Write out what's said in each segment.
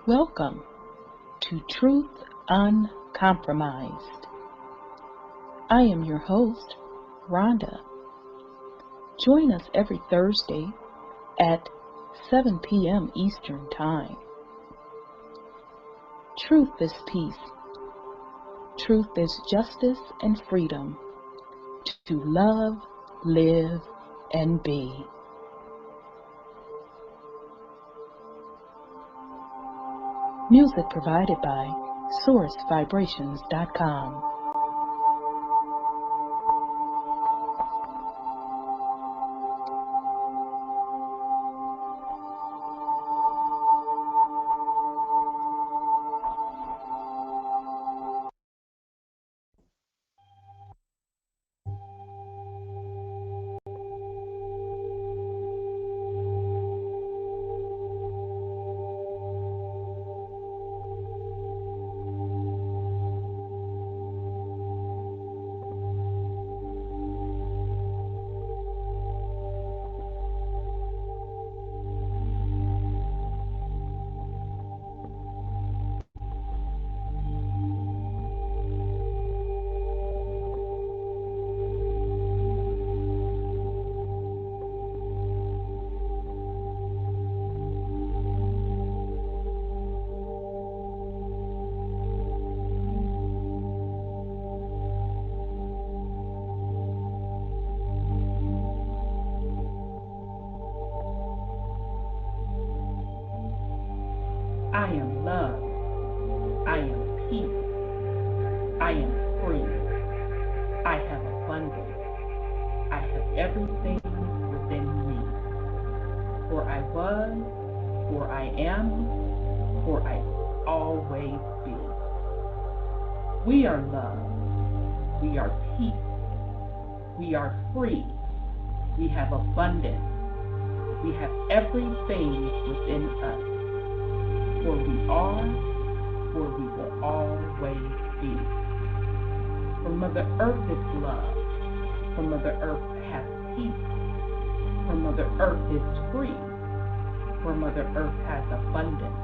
Welcome to Truth Uncompromised. I am your host, Rhonda. Join us every Thursday at 7 p.m. Eastern Time. Truth is peace. Truth is justice and freedom to love, live, and be. Music provided by sourcevibrations.com. I am love. I am peace. I am free. I have abundance. I have everything within me. For I was, for I am, for I always be. We are love. We are peace. We are free. We have abundance. We have everything within us. For we are, for we will always be. For Mother Earth is love. For Mother Earth has peace. For Mother Earth is free. For Mother Earth has abundance.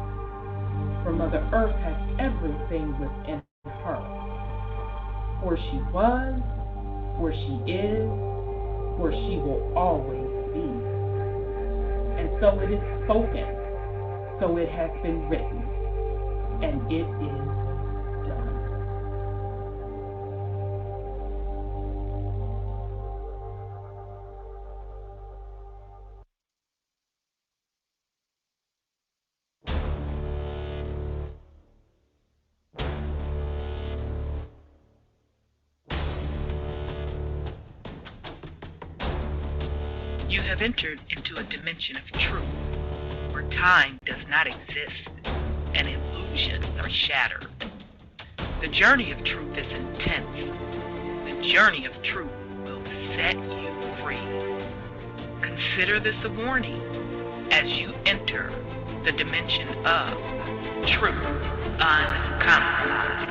For Mother Earth has everything within her. For she was, for she is, for she will always be. And so it is spoken. So it has been written, and it is done. You have entered into a dimension of truth, where time does not exist and illusions are shattered. The journey of truth is intense. The journey of truth will set you free. Consider this a warning as you enter the dimension of truth uncompromised.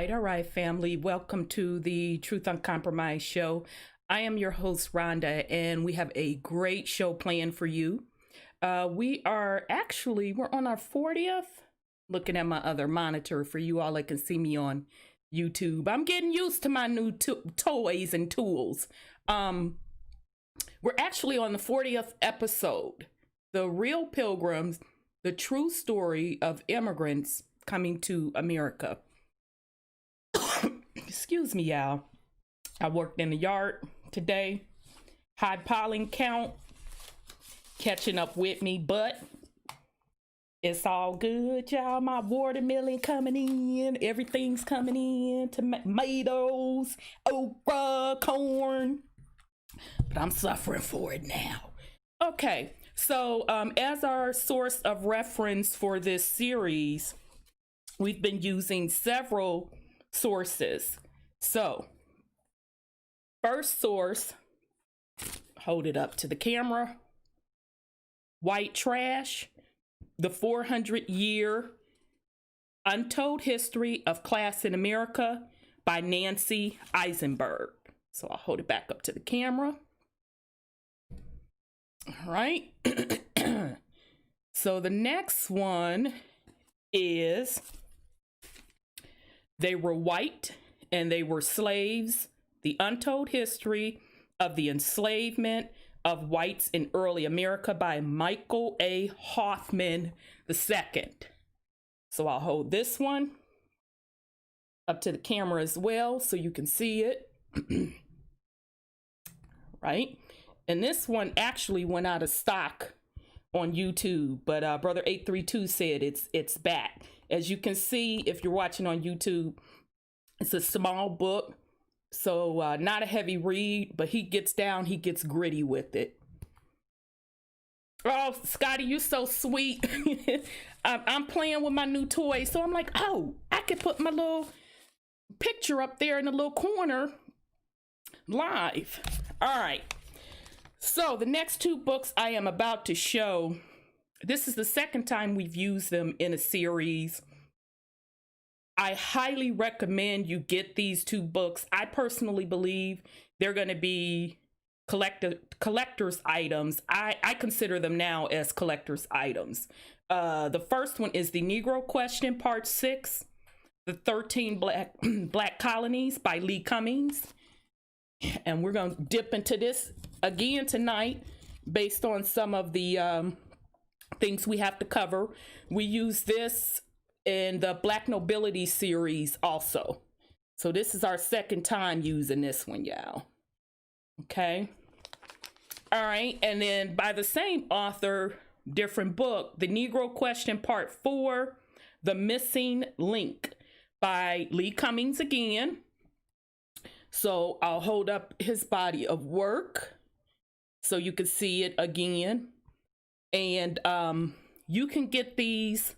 All right, family. Welcome to the Truth Uncompromised show. I am your host, Rhonda, and we have a great show planned for you. We're on our 40th. Looking at my other monitor for you all that can see me on YouTube. I'm getting used to my new toys and tools. We're actually on the 40th episode. The Real Pilgrams, the true story of immigrants coming to America. Excuse me, y'all. I worked in the yard today. High pollen count catching up with me, but it's all good, y'all. My watermelon coming in. Everything's coming in. Tomatoes, okra, corn. But I'm suffering for it now. Okay, So, as our source of reference for this series, we've been using several sources. So, first source, hold it up to the camera. White Trash, The 400-Year Untold History of Class in America by Nancy Eisenberg. So I'll hold it back up to the camera. All right. So the next one is They Were White and They Were Slaves, The Untold History of the Enslavement of Whites in Early America by Michael A. Hoffman II. So I'll hold this one up to the camera as well so you can see it. Right? And this one actually went out of stock on YouTube, but Brother 832 said it's back. As you can see, if you're watching on YouTube, it's a small book. So not a heavy read, but he gets gritty with it. Oh, Scotty, you're so sweet. I'm playing with my new toy. So I'm like, oh, I could put my little picture up there in the little corner live. All right. So the next two books I am about to show, this is the second time we've used them in a series. I highly recommend you get these two books. I personally believe they're going to be collector's items. I consider them now as collector's items. The first one is The Negro Question, Part 6, The 13 Black Colonies by Lee Cummings. And we're going to dip into this again tonight based on some of the things we have to cover. We use this in the Black Nobility series also. So this is our second time using this one, y'all. Okay. All right. And then by the same author, different book, The Negro Question, Part 4, The Missing Link by Lee Cummings again. So I'll hold up his body of work so you can see it again. And you can get these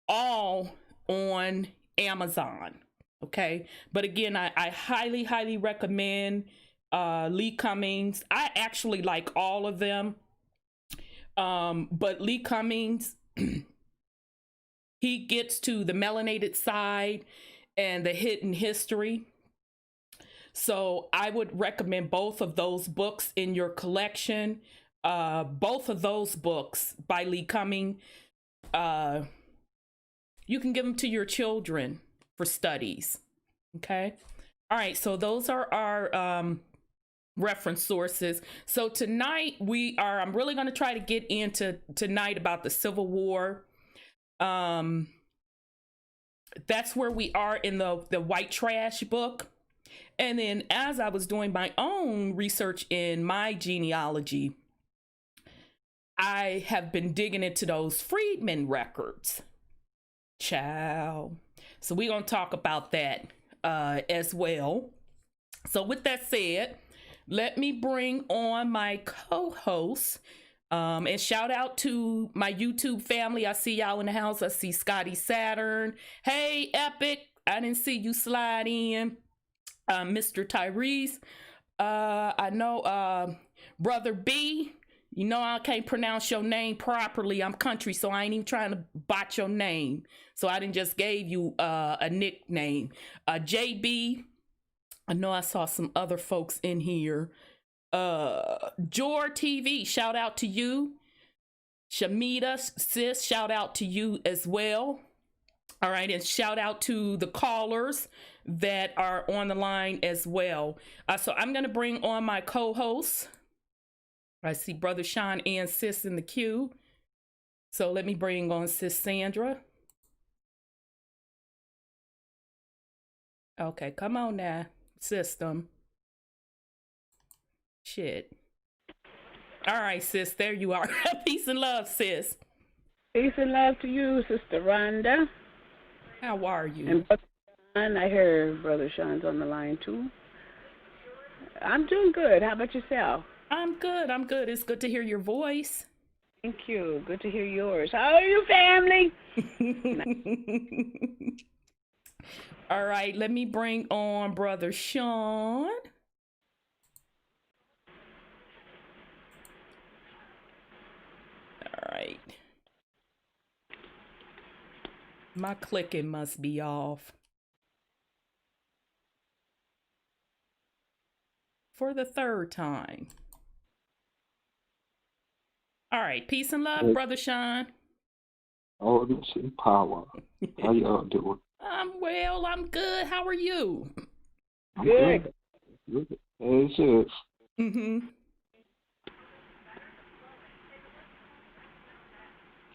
all on Amazon. Okay. But again, I highly, highly recommend Lee Cummings. I actually like all of them. But Lee Cummings, he gets to the melanated side and the hidden history. So I would recommend both of those books in your collection. Both of those books by Lee Cummings, you can give them to your children for studies. Okay. All right. So those are our reference sources. So tonight I'm really going to try to get into tonight about the Civil War. That's where we are in the White Trash book. And then as I was doing my own research in my genealogy, I have been digging into those Freedmen records. Ciao. So we're going to talk about that as well. So with that said, let me bring on my co-host and shout out to my YouTube family. I see y'all in the house. I see Scotty Saturn. Hey, Epic. I didn't see you slide in. Mr. Tyrese. I know Brother B. You know I can't pronounce your name properly. I'm country, so I ain't even trying to botch your name. So I didn't just gave you a nickname. JB. I know I saw some other folks in here. Jor TV, shout out to you. Shamita, sis, shout out to you as well. All right, and shout out to the callers that are on the line as well. So I'm going to bring on my co-hosts. I see Brother Sean and Sis in the queue. So let me bring on Sis Sandra. Okay, come on now, system. Shit. All right, sis, there you are. Peace and love, sis. Peace and love to you, Sister Rhonda. How are you? And Brother Sean, I hear Brother Sean's on the line too. I'm doing good. How about yourself? I'm good. It's good to hear your voice. Thank you. Good to hear yours. How are you, family? All right, let me bring on Brother Sean. All right. My clicking must be off. For the third time. All right, peace and love, Brother Sean. Oldies and Pow-wow. How y'all doing? I'm well, I'm good. How are you? I'm good. Good. As is. Mm-hmm.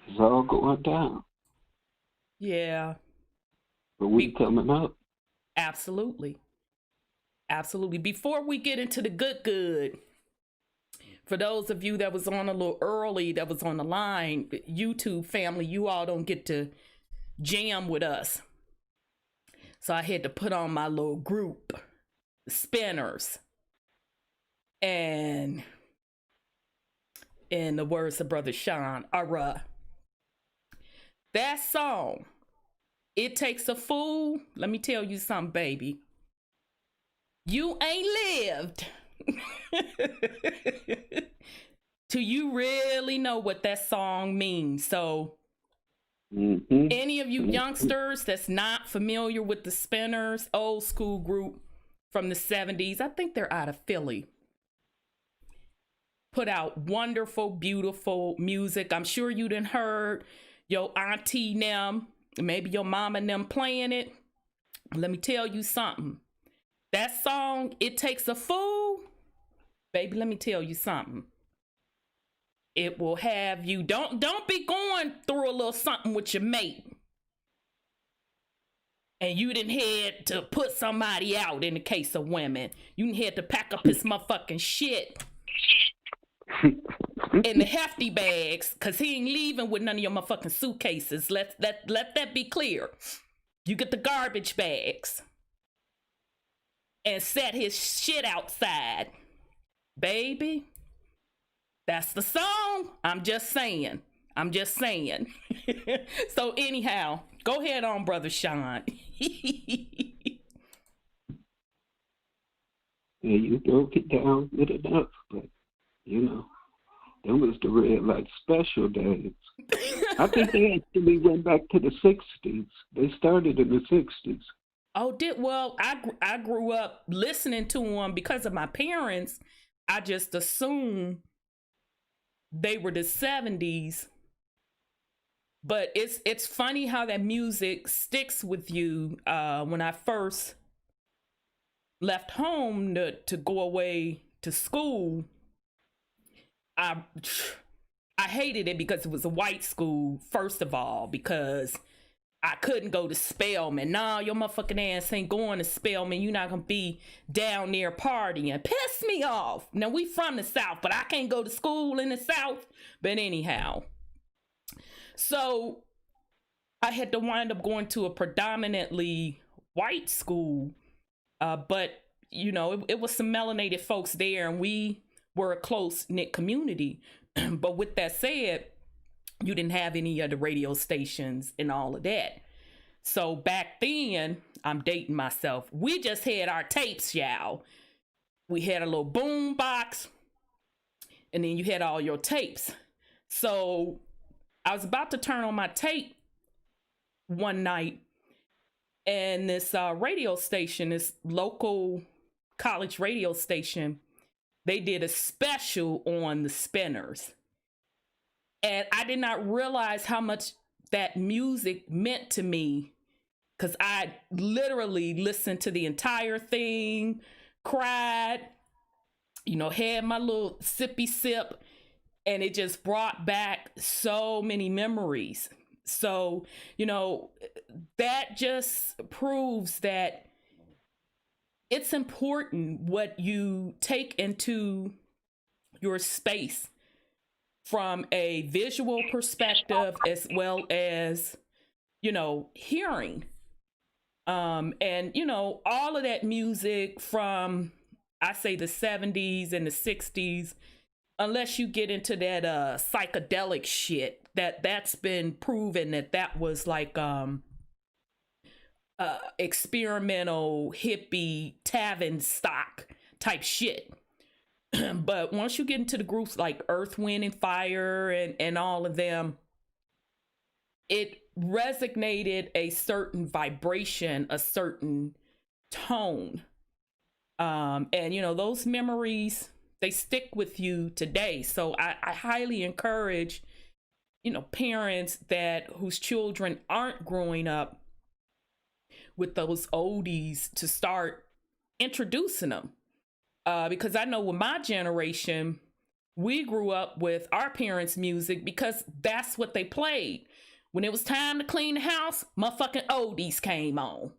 It's all going down. Yeah. But we coming up. Absolutely. Absolutely. Before we get into the good, for those of you that was on a little early, that was on the line, YouTube family, you all don't get to jam with us. So I had to put on my little group, Spinners. And in the words of Brother Sean, that song, It Takes a Fool. Let me tell you something, baby. You ain't lived till you really know what that song means. So any of you youngsters that's not familiar with the Spinners, old school group from the 70s, I think they're out of Philly, put out wonderful, beautiful music. I'm sure you done heard your auntie them, maybe your mama and them playing it. Let me tell you something. That song, It Takes a Fool, baby, let me tell you something. It will have you, don't be going through a little something with your mate and you done had to put somebody out. In the case of women, you done had to pack up his motherfucking shit in the hefty bags, because he ain't leaving with none of your motherfucking suitcases. Let that be clear. You get the garbage bags and set his shit outside. Baby, that's the song. I'm just saying. So anyhow, go ahead on, Brother Sean. Yeah, you broke it down good enough, but you know, them was the red light special days. I think they actually went back to the 60s. They started in the 60s. Oh, I grew up listening to them because of my parents. I just assumed they were the 70s. But it's funny how that music sticks with you. When I first left home to go away to school, I hated it because it was a white school, first of all, because I couldn't go to Spelman. Nah, your motherfucking ass ain't going to Spelman. You're not going to be down there partying. Piss me off. Now, we from the South, but I can't go to school in the South. But anyhow. So, I had to wind up going to a predominantly white school. But, you know, it was some melanated folks there, and we were a close-knit community. But with that said, you didn't have any of the radio stations and all of that. So back then, I'm dating myself, we just had our tapes, y'all. We had a little boom box, and then you had all your tapes. So I was about to turn on my tape one night, and this radio station, this local college radio station, they did a special on the Spinners. And I did not realize how much that music meant to me, because I literally listened to the entire thing, cried, you know, had my little sippy sip, and it just brought back so many memories. So, you know, that just proves that it's important what you take into your space from a visual perspective, as well as, you know, hearing. And, you know, all of that music from, I say, the 70s and the 60s, unless you get into that psychedelic shit, that's been proven that was like experimental hippie tavern stock type shit. But once you get into the groups like Earth, Wind, and Fire and all of them, it resonated a certain vibration, a certain tone. And, you know, those memories, they stick with you today. So I highly encourage, you know, parents whose children aren't growing up with those oldies to start introducing them. Because I know with my generation, we grew up with our parents' music because that's what they played. When it was time to clean the house, motherfucking oldies came on.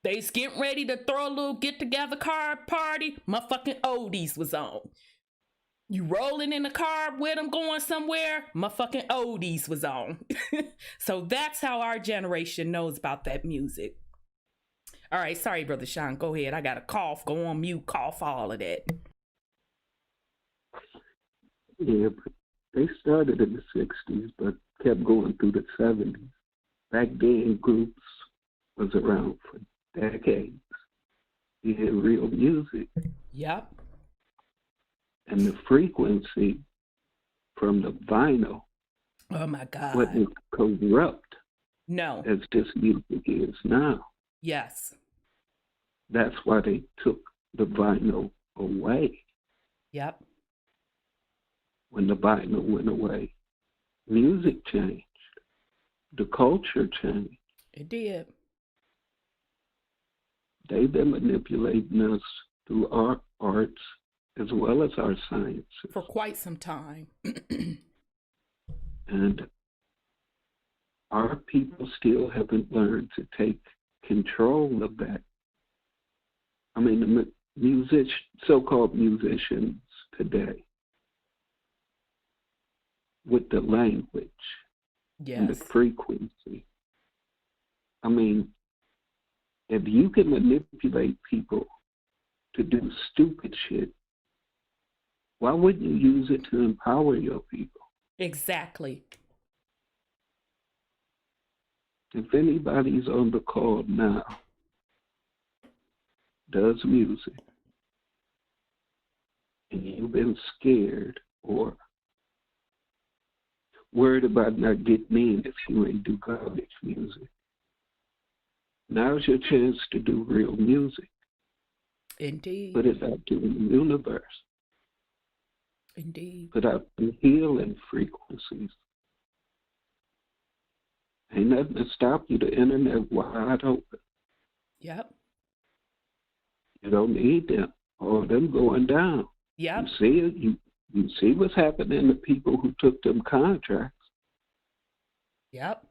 They's getting ready to throw a little get-together card party, motherfucking oldies was on. You rolling in the car with them going somewhere, motherfucking oldies was on. So that's how our generation knows about that music. All right, sorry, Brother Sean, go ahead. I got a cough, go on mute, cough, all of that. Yeah, but they started in the 60s, but kept going through the 70s. Back then, groups was around for decades. You hear real music. Yep. And the frequency from the vinyl, oh my God, wasn't corrupt no, as this music is now. Yes. That's why they took the vinyl away. Yep. When the vinyl went away, music changed. The culture changed. It did. They've been manipulating us through our arts as well as our sciences. For quite some time. And our people still haven't learned to take control of that. I mean, the so-called musicians today, with the language and the frequency. I mean, if you can manipulate people to do stupid shit, why wouldn't you use it to empower your people? Exactly. If anybody's on the call now, does music, and you've been scared or worried about not getting in if you ain't do garbage music, now's your chance to do real music. Indeed. Put it out to the universe. Indeed. Put out the healing frequencies. Ain't nothing to stop you. The internet wide open. Yep. You don't need them. All them going down. Yep. You see it. You see what's happening to people who took them contracts. Yep.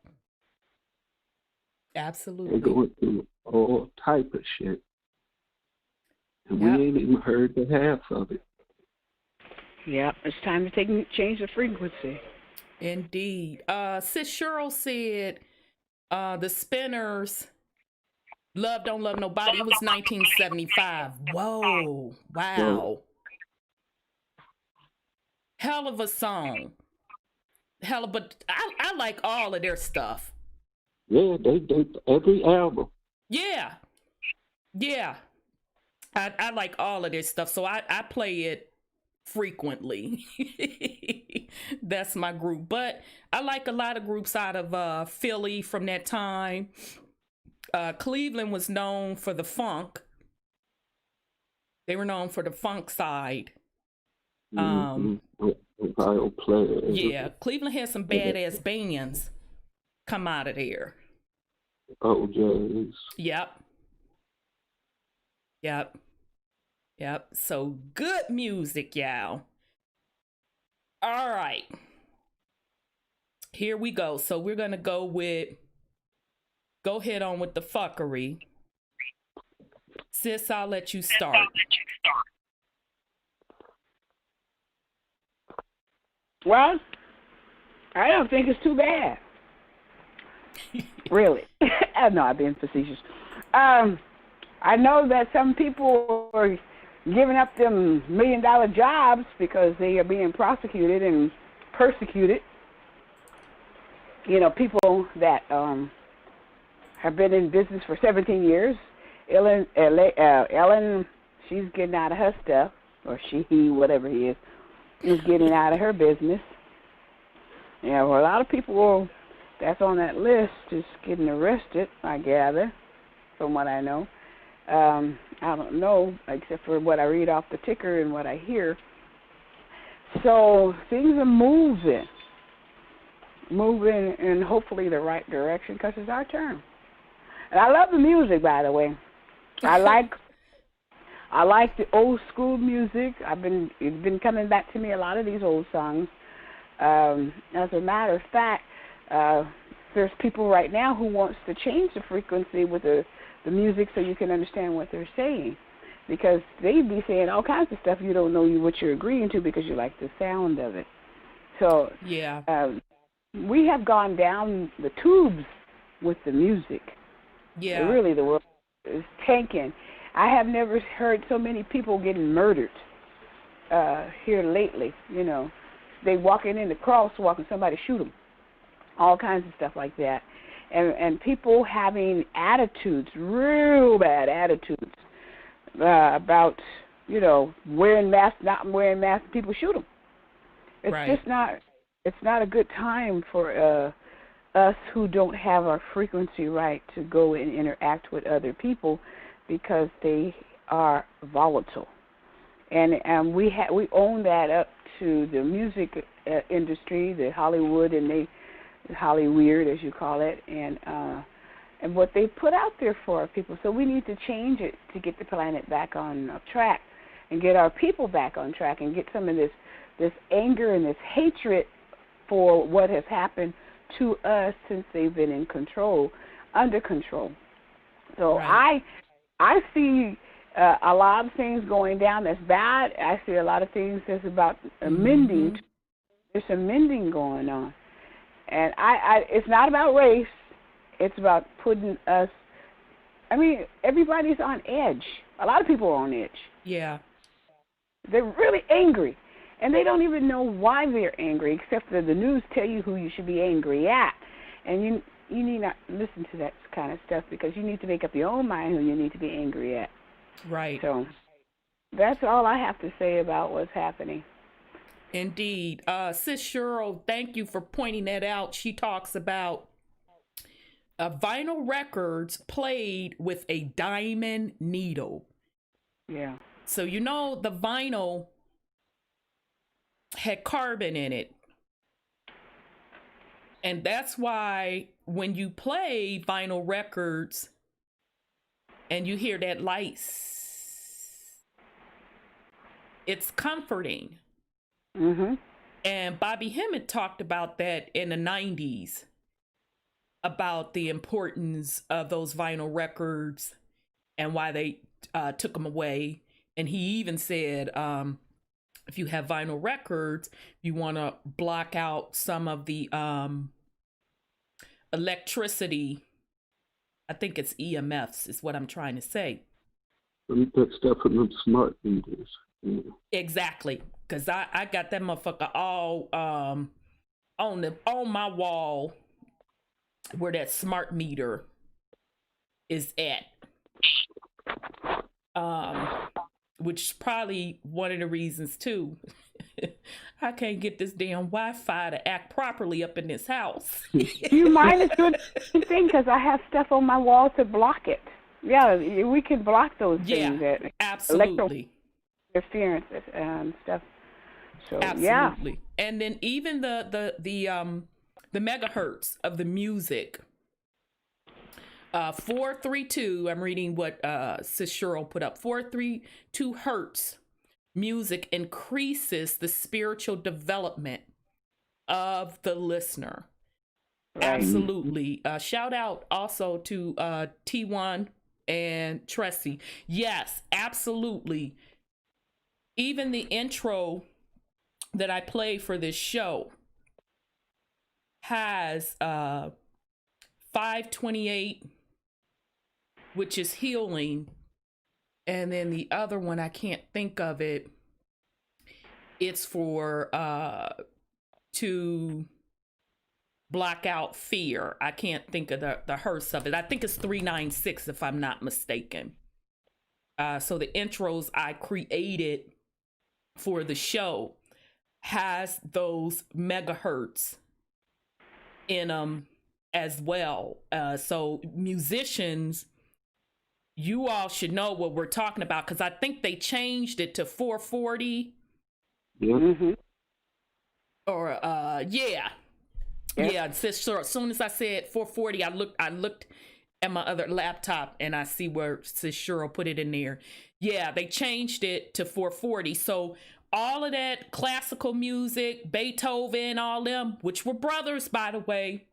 Absolutely. They're going through all type of shit. And we ain't even heard the half of it. Yeah, it's time to change the frequency. Indeed. Sis Cheryl said the Spinners, Love Don't Love Nobody. It was 1975. Whoa. Wow. Hell of a song. But I like all of their stuff. Yeah, they every album. Yeah. I like all of their stuff, so I play it frequently. That's my group. But I like a lot of groups out of Philly from that time. Cleveland was known for the funk. They were known for the funk side. Ohio players. Yeah, Cleveland had some badass bands come out of there. Oldies. Yep. So good music, y'all. All right. Here we go. So we're going to go ahead on with the fuckery. Sis, I'll let you start. Well, I don't think it's too bad. Really. No, I'm being facetious. I know that some people are giving up them $1 million jobs because they are being prosecuted and persecuted. You know, people that have been in business for 17 years. Ellen, she's getting out of her stuff, or he, whatever he is getting out of her business. Yeah, well, a lot of people that's on that list is getting arrested, I gather, from what I know. I don't know, except for what I read off the ticker and what I hear. So things are moving in hopefully the right direction because it's our turn. And I love the music, by the way. I like the old school music. It's been coming back to me, a lot of these old songs. As a matter of fact, there's people right now who wants to change the frequency with the music so you can understand what they're saying, because they be saying all kinds of stuff you don't know what you're agreeing to because you like the sound of it. So yeah, we have gone down the tubes with the music. Yeah, Really, the world is tanking. I have never heard so many people getting murdered here lately. You know, they walking in the crosswalk and somebody shoot them. All kinds of stuff like that. And people having attitudes, real bad attitudes, about, you know, wearing masks, not wearing masks, people shoot them. It's right. just not, it's not a good time for us who don't have our frequency right to go and interact with other people because they are volatile. And we own that up to the music industry, the Hollywood, and Hollyweird, as you call it, and what they put out there for our people. So we need to change it to get the planet back on track and get our people back on track and get some of this anger and this hatred for what has happened to us since they've been under control. So Right. I see a lot of things going down that's bad. I see a lot of things that's about amending. Mm-hmm. There's some mending going on. And it's not about race. It's about putting us, I mean, everybody's on edge. A lot of people are on edge. Yeah. They're really angry. And they don't even know why they're angry, except that the news tell you who you should be angry at. And you need not listen to that kind of stuff because you need to make up your own mind who you need to be angry at. Right. So that's all I have to say about what's happening. Indeed. Sis Cheryl, thank you for pointing that out. She talks about vinyl records played with a diamond needle. Yeah. So, you know, the vinyl had carbon in it. And that's why when you play vinyl records and you hear that light, it's comforting. Mm-hmm. And Bobby Hemmett talked about that in the 90s, about the importance of those vinyl records and why they took them away. And he even said, if you have vinyl records, you want to block out some of the electricity. I think it's EMFs is what I'm trying to say. That stuff from them smart meters. Yeah. Exactly. Because I got that motherfucker all on my wall where that smart meter is at. Which is probably one of the reasons too. I can't get this damn Wi-Fi to act properly up in this house. Do you mind? It's good thing because I have stuff on my wall to block it. Yeah, we can block those things. Yeah, absolutely. Interference and stuff. So absolutely. Yeah. And then even the megahertz of the music. 432, I'm reading what Sis Cheryl put up. 432 hertz music increases the spiritual development of the listener. Right. Absolutely. Shout out also to T1 and Tressie. Yes, absolutely. Even the intro that I play for this show has 528, which is healing, And then the other one, I can't think of it. It's for to block out fear. I can't think of the hertz of it. I think it's 396 if I'm not mistaken. So the intros I created for the show has those megahertz in them as well. So musicians, you all should know what we're talking about, because I think they changed it to 440. Yeah. Mm-hmm. Or yeah. Yeah, so as soon as I said 440, I looked at my other laptop and I see where Sis Cheryl put it in there. Yeah, they changed it to 440. So all of that classical music, Beethoven, all them, which were brothers, by the way,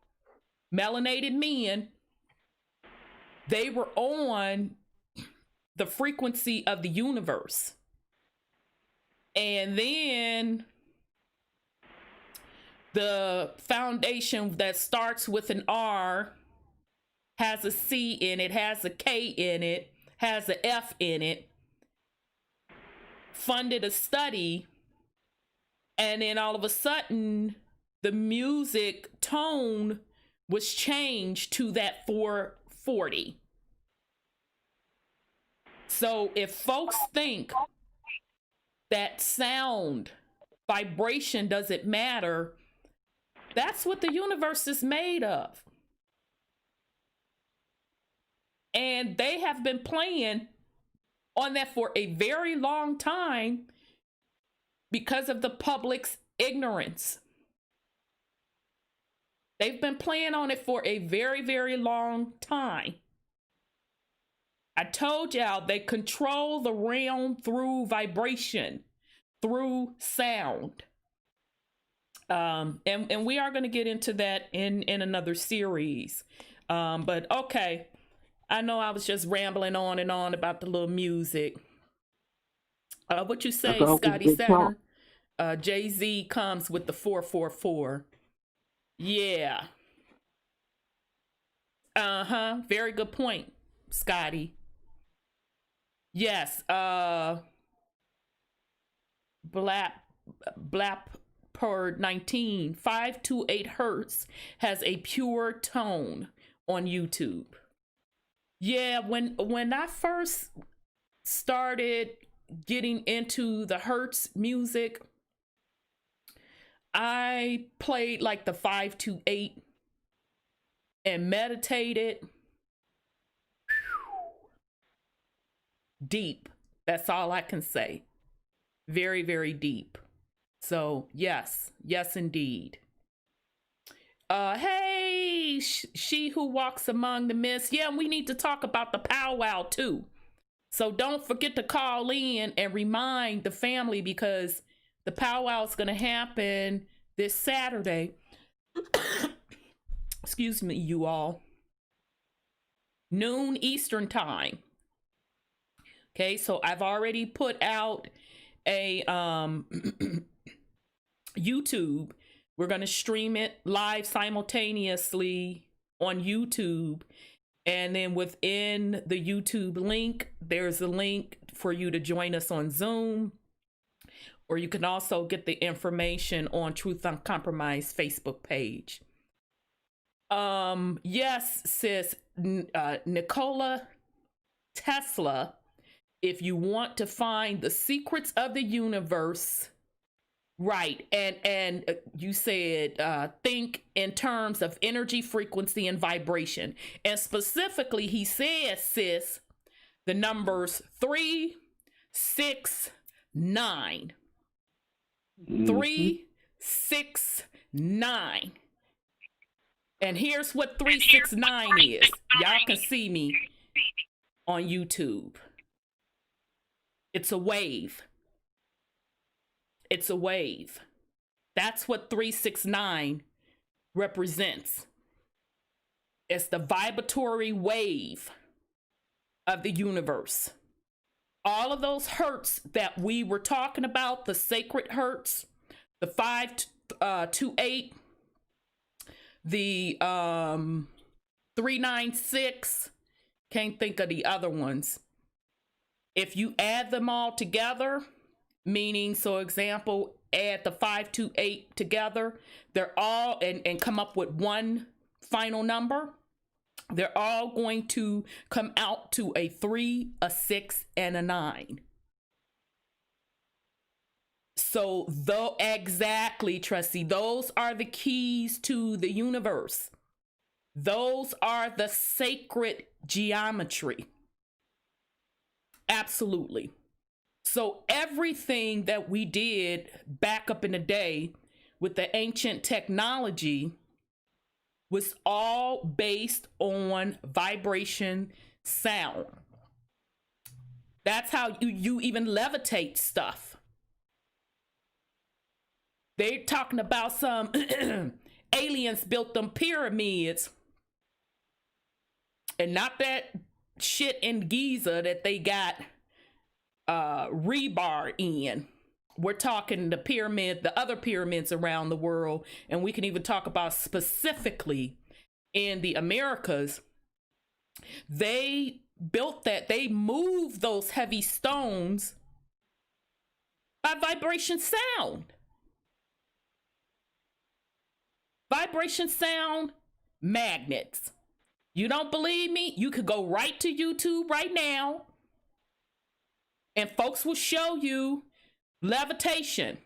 melanated men, they were on the frequency of the universe. And then the foundation that starts with an R, has a C in it, has a K in it, has an F in it, funded a study, and then all of a sudden the music tone was changed to that 440. So if folks think that sound, vibration doesn't matter, that's what the universe is made of. And they have been playing on that for a very long time because of the public's ignorance. They've been playing on it for a very, very long time. I told y'all they control the realm through vibration, through sound. And we are going to get into that in another series. But okay, I know I was just rambling on and on about the little music. What you say, Scotty Saturn? Jay-Z comes with the 444. Yeah. Very good point, Scotty. Yes. Black per 19, 528 hertz has a pure tone on YouTube. Yeah, when I first started getting into the hertz music, I played like the 528 and meditated. Deep. That's all I can say. Very, very deep. So yes, indeed. Hey, she who walks among the mist. Yeah, we need to talk about the powwow too. So don't forget to call in and remind the family, because the powwow is going to happen this Saturday. Excuse me, you all. Noon Eastern time. Okay, so I've already put out a YouTube. We're going to stream it live simultaneously on YouTube. And then within the YouTube link, there's a link for you to join us on Zoom. Or you can also get the information on Truth Uncompromised Facebook page. Yes, sis, Nikola Tesla, if you want to find the secrets of the universe, right, and you said think in terms of energy, frequency, and vibration. And specifically, he says, sis, the numbers 3, 6, 9. 3, 6, 9. And here's what 369 is. Y'all can see me on YouTube. It's a wave. It's a wave. That's what 369 represents. It's the vibratory wave of the universe. All of those hertz that we were talking about, the sacred hertz, the 528, the 396, can't think of the other ones. If you add them all together, meaning, so example, add the 528 together, they're all, and come up with one final number, they're all going to come out to a 3, a 6, and a 9. So though, exactly, Trustee, those are the keys to the universe. Those are the sacred geometry. Absolutely. So everything that we did back up in the day with the ancient technology was all based on vibration sound. That's how you even levitate stuff. They're talking about some aliens built them pyramids, and not that shit in Giza that they got rebar in. We're talking the other pyramids around the world, and we can even talk about specifically in the Americas. They built that, they moved those heavy stones by vibration sound. Vibration sound, magnets. You don't believe me? You could go right to YouTube right now, and folks will show you levitation.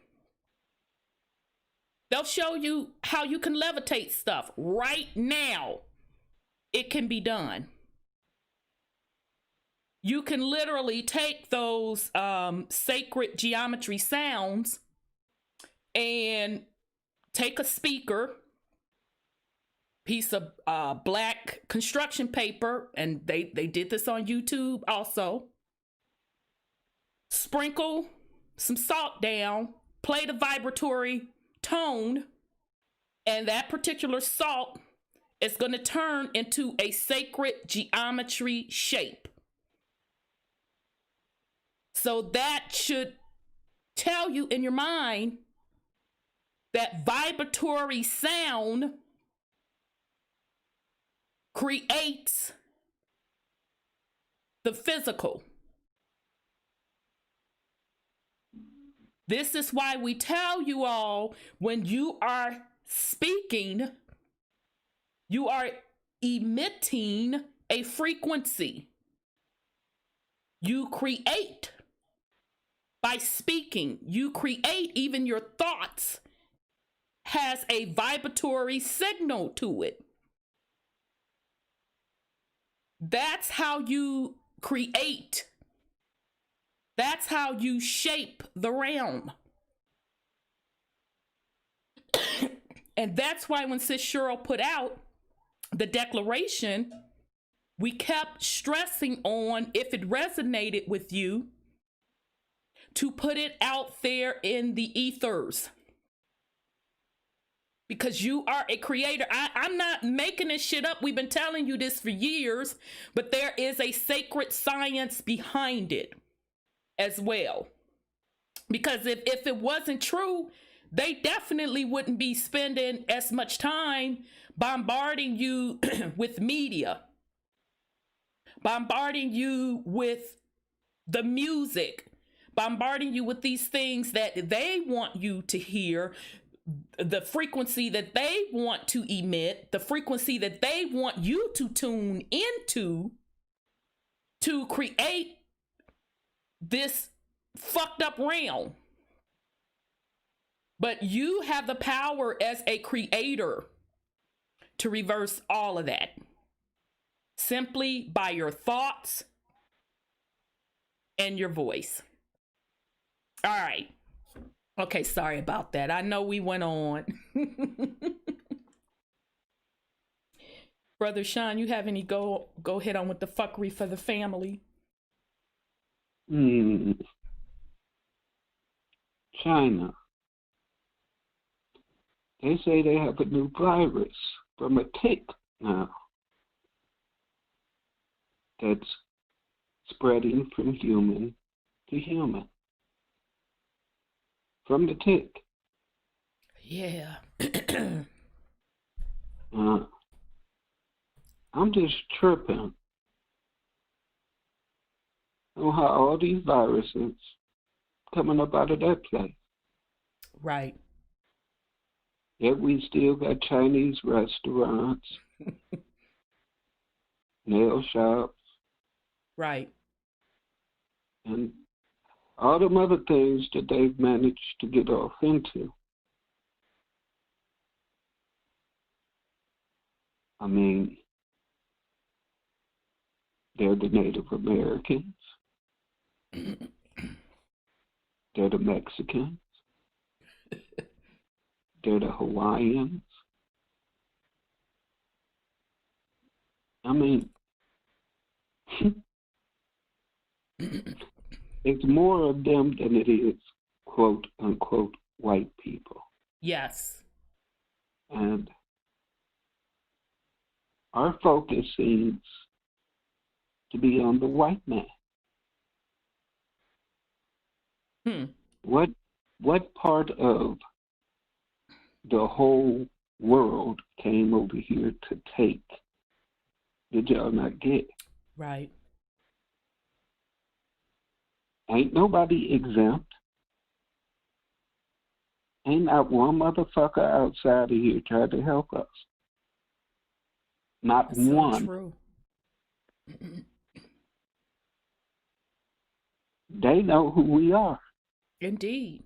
They'll show you how you can levitate stuff right now. It can be done. You can literally take those sacred geometry sounds and take a speaker, piece of black construction paper, and they did this on YouTube also. Sprinkle some salt down, play the vibratory tone, and that particular salt is going to turn into a sacred geometry shape. So that should tell you in your mind that vibratory sound creates the physical. This is why we tell you all, when you are speaking, you are emitting a frequency. You create by speaking. You create, even your thoughts has a vibratory signal to it. That's how you create. That's how you shape the realm. And that's why when Sis Cheryl put out the declaration, we kept stressing on, if it resonated with you, to put it out there in the ethers. Because you are a creator. I'm not making this shit up. We've been telling you this for years, but there is a sacred science behind it as well. Because if it wasn't true, they definitely wouldn't be spending as much time bombarding you with media, bombarding you with the music, bombarding you with these things that they want you to hear, the frequency that they want to emit, the frequency that they want you to tune into to create this fucked up realm. But you have the power as a creator to reverse all of that, simply by your thoughts and your voice. All right. Okay, sorry about that. I know we went on. Brother Sean, you have any go ahead on with the fuckery for the family? China. They say they have a new virus from a tick now that's spreading from human to human. From the tick. Yeah. I'm just tripping. on how all these viruses coming up out of that place. Right. Yet we still got Chinese restaurants, nail shops, Right. and all them other things that they've managed to get off into. I mean, they're the Native Americans. They're the Mexicans. They're the Hawaiians. I mean, it's more of them than it is, quote unquote, white people. Yes. And our focus seems to be on the white man. What part of the whole world came over here to take did y'all not get? Right. Ain't nobody exempt. Ain't not one motherfucker outside of here trying to help us. Not That's one. so true. They know who we are. Indeed.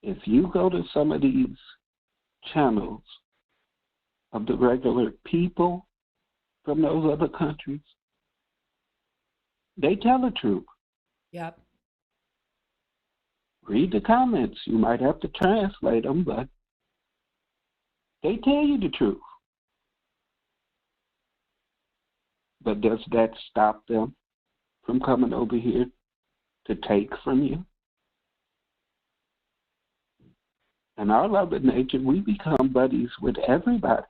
If you go to some of these channels of the regular people from those other countries, they tell the truth. Yep. Read the comments. You might have to translate them, but they tell you the truth. But does that stop them from coming over here to take from you? And our love of nature, we become buddies with everybody.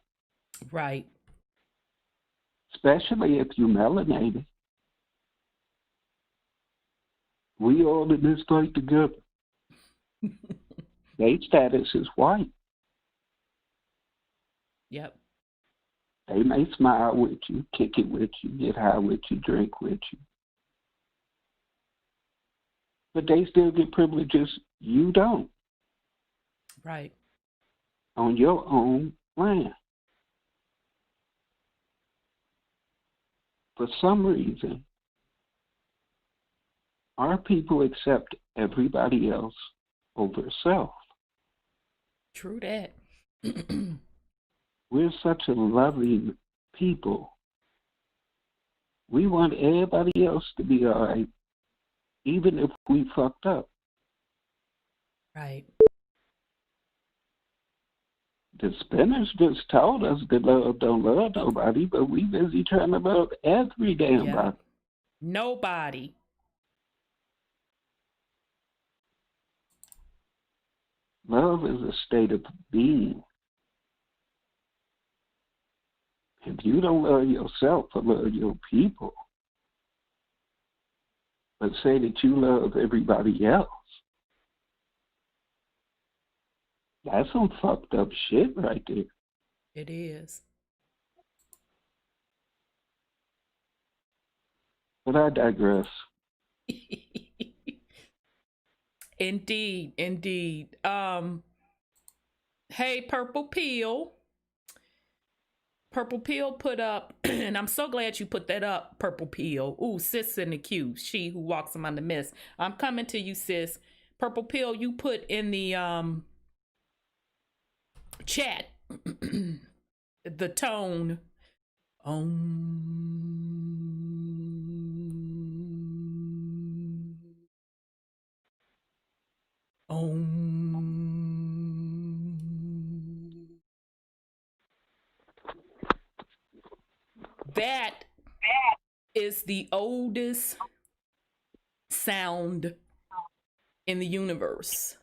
Right. Especially if you melanated. We all in this fight together. Their status is white. Yep. They may smile with you, kick it with you, get high with you, drink with you. But they still get privileges you don't. Right. On your own land. For some reason, our people accept everybody else over self. True that. We're such a loving people. We want everybody else to be all right, even if we fucked up. Right. The spinners just told us that love don't love nobody, but we busy trying to love every damn body. Nobody. Love is a state of being. If you don't love yourself or love your people, but say that you love everybody else, that's some fucked up shit right there. It is. But I digress. Indeed, indeed. Hey, Purple Peel. Purple Peel put up, and I'm so glad you put that up, Purple Peel. Ooh, sis in the queue, she who walks among the mist. I'm coming to you, sis. Purple Peel, you put in the chat the tone. That is the oldest sound in the universe.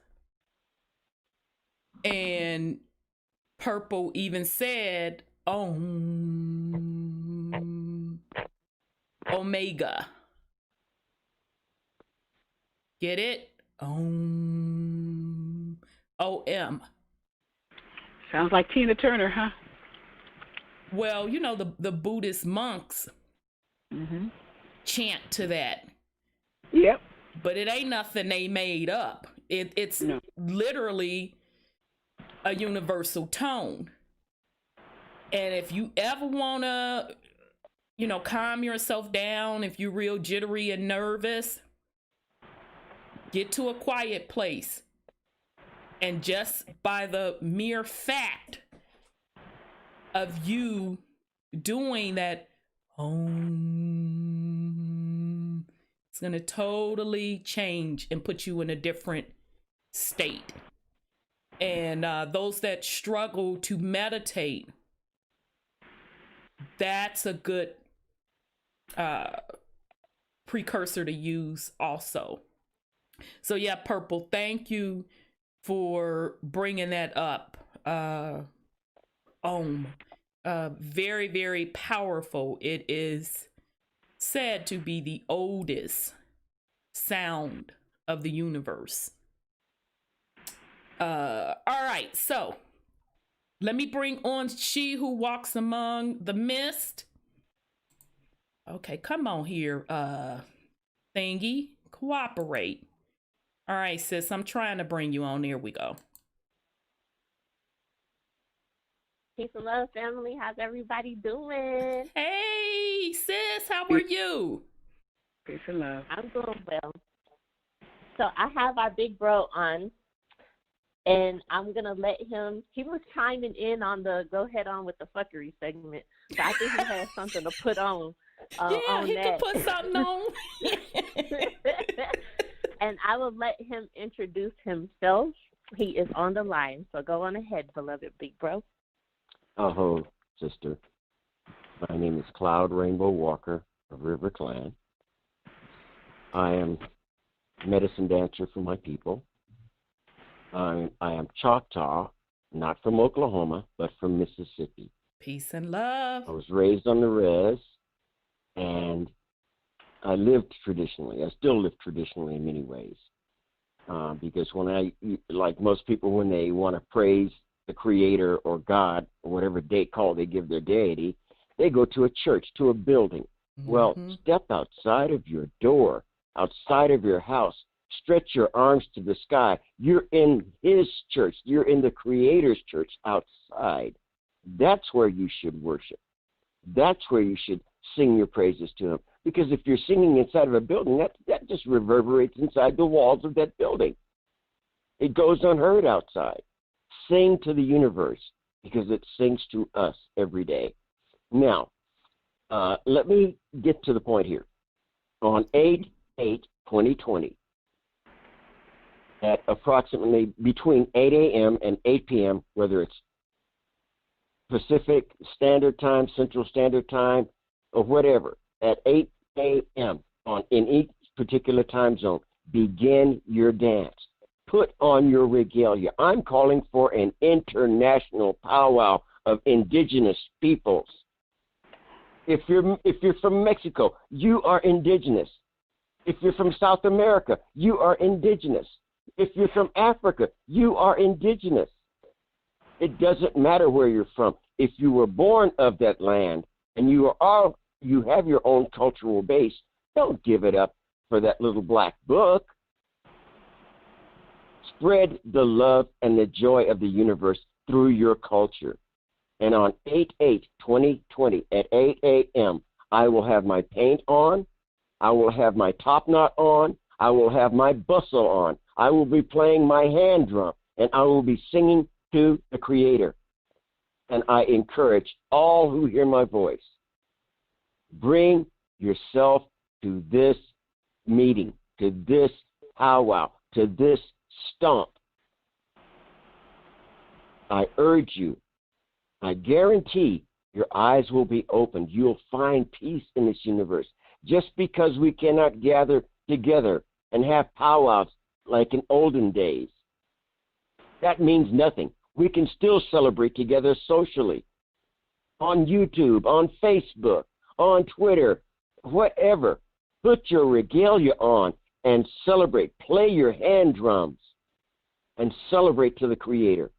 And Purple even said, Omega. Get it? O-M. Sounds like Tina Turner, huh? Well, you know, the Buddhist monks, chant to that. Yep. But it ain't nothing they made up. It's literally a universal tone. And if you ever want to, calm yourself down, if you're real jittery and nervous, get to a quiet place. And just by the mere fact of you doing that, it's going to totally change and put you in a different state. And those that struggle to meditate, that's a good precursor to use also. So yeah, Purple, thank you for bringing that up. Very, very powerful. It is said to be the oldest sound of the universe. All right, so let me bring on She Who Walks Among the Mist. Okay, come on here, thingy. Cooperate. All right, sis, I'm trying to bring you on. There we go. Peace and love, family. How's everybody doing? Hey, sis, how are you? Peace and love. I'm doing well. So I have our big bro on, and I'm going to let him, he was chiming in on the go ahead on with the fuckery segment. So I think he has something to put on. Yeah, he could put something on. And I will let him introduce himself. He is on the line, so go on ahead, beloved big bro. Aho, sister. My name is Cloud Rainbow Walker of River Clan. I am medicine dancer for my people. I am Choctaw, not from Oklahoma, but from Mississippi. Peace and love. I was raised on the res, and I lived traditionally. I still live traditionally in many ways. Because like most people, when they want to praise the Creator or God or whatever they give their deity, they go to a church, to a building. Mm-hmm. Well, step outside of your door, outside of your house, stretch your arms to the sky. You're in His church. You're in the Creator's church outside. That's where you should worship. That's where you should sing your praises to Him. Because if you're singing inside of a building, that just reverberates inside the walls of that building. It goes unheard outside. Sing to the universe because it sings to us every day. Now, let me get to the point here. On 8/8/2020, at approximately between 8 a.m. and 8 p.m., whether it's Pacific Standard Time, Central Standard Time, or whatever, at 8 a.m. in each particular time zone, begin your dance. Put on your regalia. I'm calling for an international powwow of indigenous peoples. If you're from Mexico, you are indigenous. If you're from South America, you are indigenous. If you're from Africa, you are indigenous. It doesn't matter where you're from. If you were born of that land and you have your own cultural base, don't give it up for that little black book. Spread the love and the joy of the universe through your culture. And on 8/8/2020 at 8 a.m., I will have my paint on, I will have my top knot on, I will have my bustle on, I will be playing my hand drum, and I will be singing to the Creator. And I encourage all who hear my voice, bring yourself to this meeting, to this powwow, to this stomp. I urge you, I guarantee your eyes will be opened. You'll find peace in this universe. Just because we cannot gather together and have powwows like in olden days, that means nothing. We can still celebrate together socially on YouTube, on Facebook, on Twitter, whatever. Put your regalia on and celebrate. Play your hand drums and celebrate to the Creator.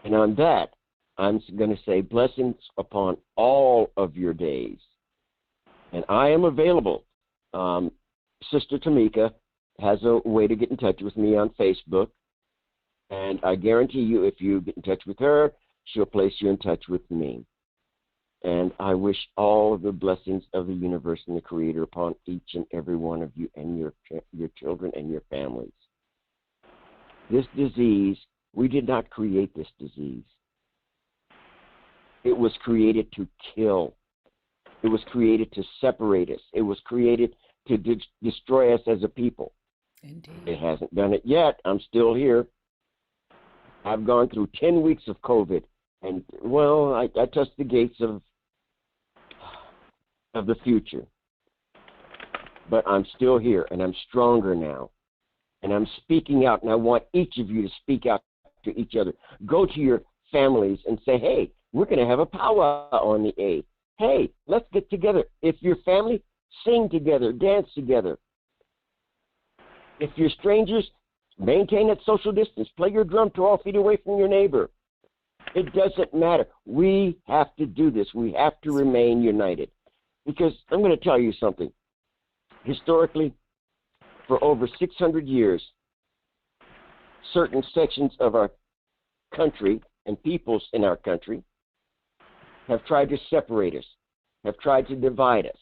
And on that, I'm going to say blessings upon all of your days. And I am available. Sister Tamika has a way to get in touch with me on Facebook. And I guarantee you, if you get in touch with her, she'll place you in touch with me. And I wish all of the blessings of the universe and the Creator upon each and every one of you and your children and your families. This disease, we did not create this disease. It was created to kill. It was created to separate us. It was created to destroy us as a people. Indeed. It hasn't done it yet. I'm still here. I've gone through 10 weeks of COVID, and, well, I touched the gates of the future. But I'm still here, and I'm stronger now. And I'm speaking out, and I want each of you to speak out to each other. Go to your families and say, hey, we're going to have a powwow on the 8th. Hey, let's get together. If your family, sing together, dance together. If you're strangers, maintain that social distance. Play your drum 12 feet away from your neighbor. It doesn't matter. We have to do this. We have to remain united. Because I'm going to tell you something. Historically, for over 600 years, certain sections of our country and peoples in our country have tried to separate us, have tried to divide us,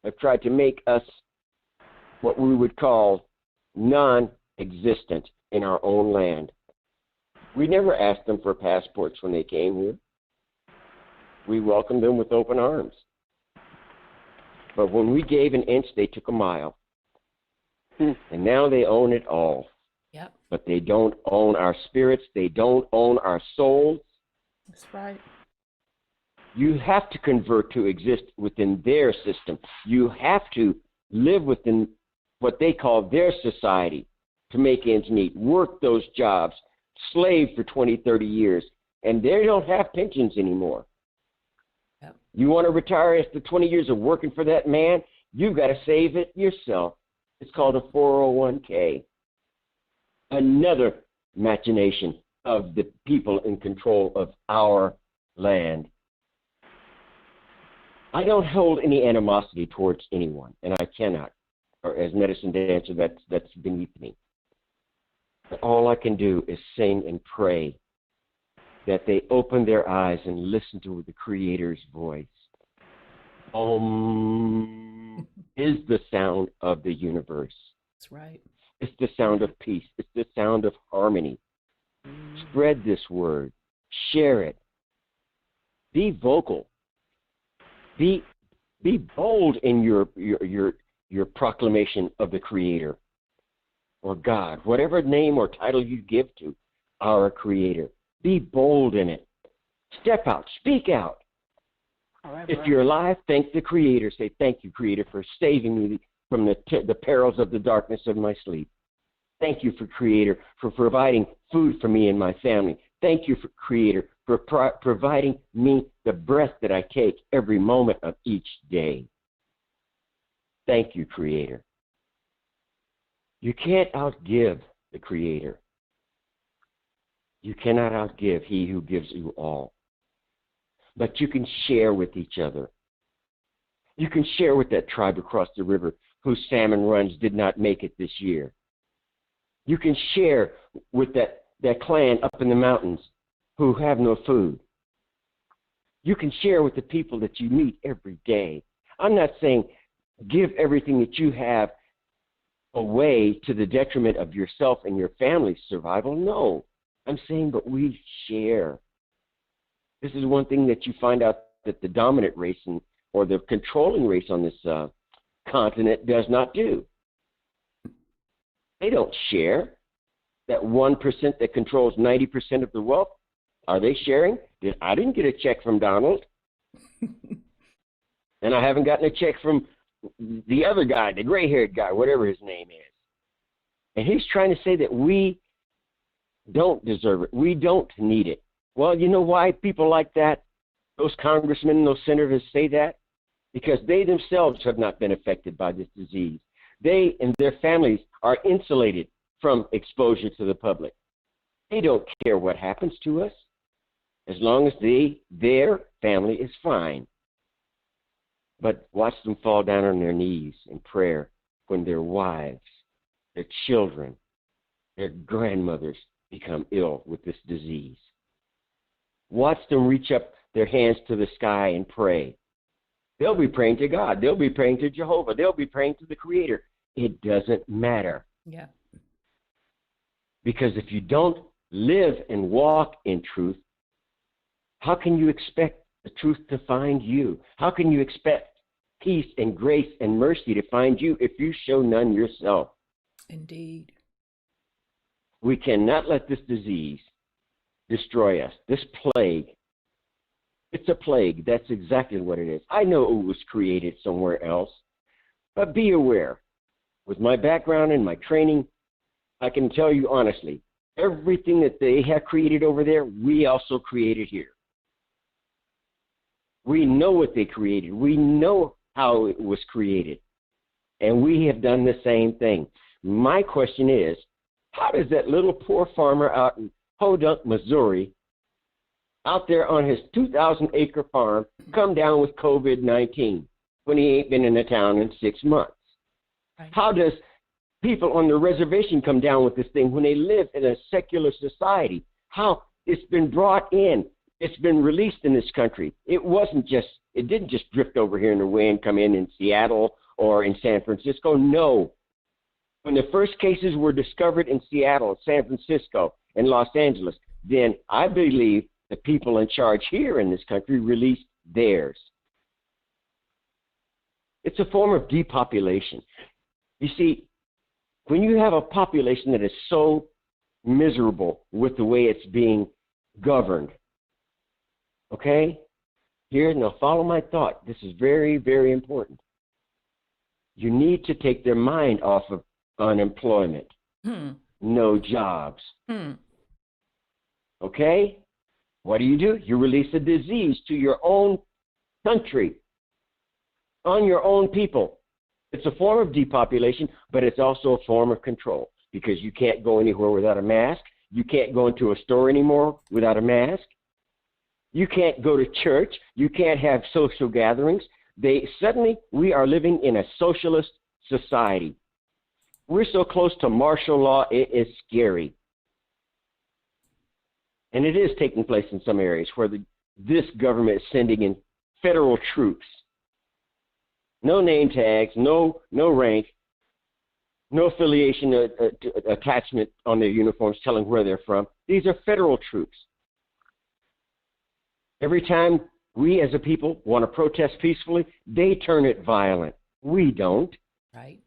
have tried to make us what we would call non-existent in our own land. We never asked them for passports when they came here. We welcomed them with open arms. But when we gave an inch, they took a mile. And now they own it all. Yep. But they don't own our spirits. They don't own our souls. That's right. You have to convert to exist within their system. You have to live within what they call their society to make ends meet, work those jobs, slave for 20, 30 years, and they don't have pensions anymore. Yep. You want to retire after 20 years of working for that man? You've got to save it yourself. It's called a 401k. Another machination of the people in control of our land. I don't hold any animosity towards anyone, and I cannot. Or as medicine dancer, that's beneath me. But all I can do is sing and pray that they open their eyes and listen to the Creator's voice. Is the sound of the universe. That's right. It's the sound of peace. It's the sound of harmony. Spread this word. Share it. Be vocal. Be bold in your proclamation of the Creator or God, whatever name or title you give to our Creator. Be bold in it. Step out. Speak out. If you're alive, thank the Creator. Say, thank you, Creator, for saving me from the perils of the darkness of my sleep. Thank you, for Creator, for providing food for me and my family. Thank you, for Creator, for providing me the breath that I take every moment of each day. Thank you, Creator. You can't outgive the Creator. You cannot outgive He who gives you all. But you can share with each other. You can share with that tribe across the river whose salmon runs did not make it this year. You can share with that clan up in the mountains who have no food. You can share with the people that you meet every day. I'm not saying give everything that you have away to the detriment of yourself and your family's survival. No, I'm saying but we share. This is one thing that you find out that the dominant race or the controlling race on this continent does not do. They don't share. That 1% that controls 90% of the wealth, are they sharing? I didn't get a check from Donald. And I haven't gotten a check from the other guy, the gray-haired guy, whatever his name is. And he's trying to say that we don't deserve it. We don't need it. Well, you know why people like that, those congressmen and those senators say that? Because they themselves have not been affected by this disease. They and their families are insulated from exposure to the public. They don't care what happens to us as long as their family is fine. But watch them fall down on their knees in prayer when their wives, their children, their grandmothers become ill with this disease. Watch them reach up their hands to the sky and pray. They'll be praying to God. They'll be praying to Jehovah. They'll be praying to the Creator. It doesn't matter. Yeah. Because if you don't live and walk in truth, how can you expect the truth to find you? How can you expect peace and grace and mercy to find you if you show none yourself? Indeed. We cannot let this disease destroy us. This plague, it's a plague. That's exactly what it is. I know it was created somewhere else, but be aware. With my background and my training, I can tell you honestly, everything that they have created over there, we also created here. We know what they created. We know how it was created. And we have done the same thing. My question is, how does that little poor farmer out in Podunk, Missouri, out there on his 2,000-acre farm, come down with COVID-19 when he ain't been in the town in 6 months? Right. How does people on the reservation come down with this thing when they live in a secular society? How it's been brought in. It's been released in this country. It didn't just drift over here in the wind, come in Seattle or in San Francisco. No. When the first cases were discovered in Seattle, San Francisco, and Los Angeles, then I believe the people in charge here in this country released theirs. It's a form of depopulation. You see, when you have a population that is so miserable with the way it's being governed, okay? Here, now follow my thought. This is very, very important. You need to take their mind off of unemployment, no jobs. Okay? What do? You release a disease to your own country, on your own people. It's a form of depopulation, but it's also a form of control because you can't go anywhere without a mask. You can't go into a store anymore without a mask. You can't go to church. You can't have social gatherings. Suddenly, we are living in a socialist society. We're so close to martial law, it is scary. And it is taking place in some areas where this government is sending in federal troops. No name tags, no rank, no affiliation attachment on their uniforms telling where they're from. These are federal troops. Every time we as a people want to protest peacefully, they turn it violent. We don't. Right.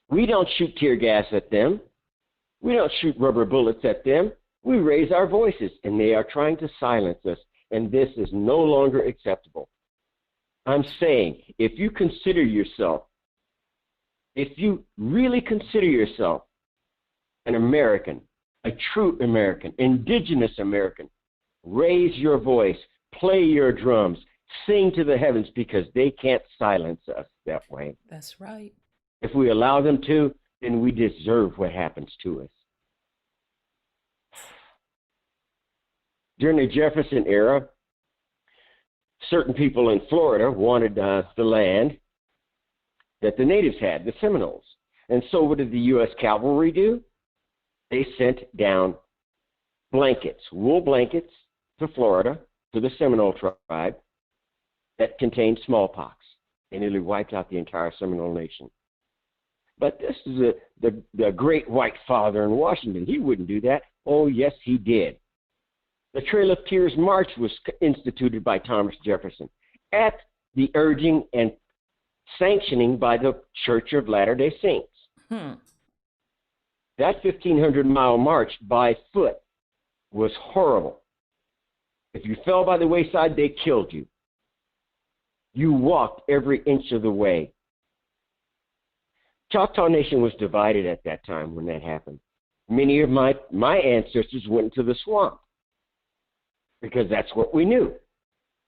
We don't shoot tear gas at them. We don't shoot rubber bullets at them. We raise our voices, and they are trying to silence us, and this is no longer acceptable. I'm saying, if you really consider yourself an American, a true American, Indigenous American, raise your voice, play your drums, sing to the heavens, because they can't silence us that way. That's right. If we allow them to, then we deserve what happens to us. During the Jefferson era, certain people in Florida wanted the land that the natives had, the Seminoles. And so what did the U.S. cavalry do? They sent down blankets, wool blankets, to Florida, to the Seminole tribe, that contained smallpox. They nearly wiped out the entire Seminole nation. But this is the great white father in Washington. He wouldn't do that. Oh, yes, he did. The Trail of Tears March was instituted by Thomas Jefferson at the urging and sanctioning by the Church of Latter-day Saints. That 1,500-mile march by foot was horrible. If you fell by the wayside, they killed you. You walked every inch of the way. Choctaw Nation was divided at that time when that happened. Many of my ancestors went into the swamp because that's what we knew.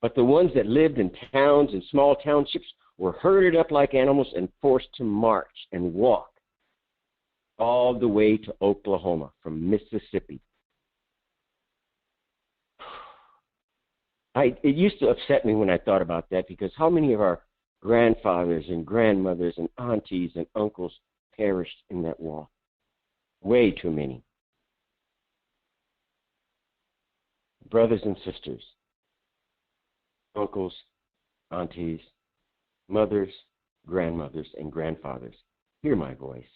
But the ones that lived in towns and small townships were herded up like animals and forced to march and walk all the way to Oklahoma from Mississippi. It used to upset me when I thought about that, because how many of our grandfathers and grandmothers and aunties and uncles perished in that war? Way too many. Brothers and sisters, uncles, aunties, mothers, grandmothers, and grandfathers, hear my voice.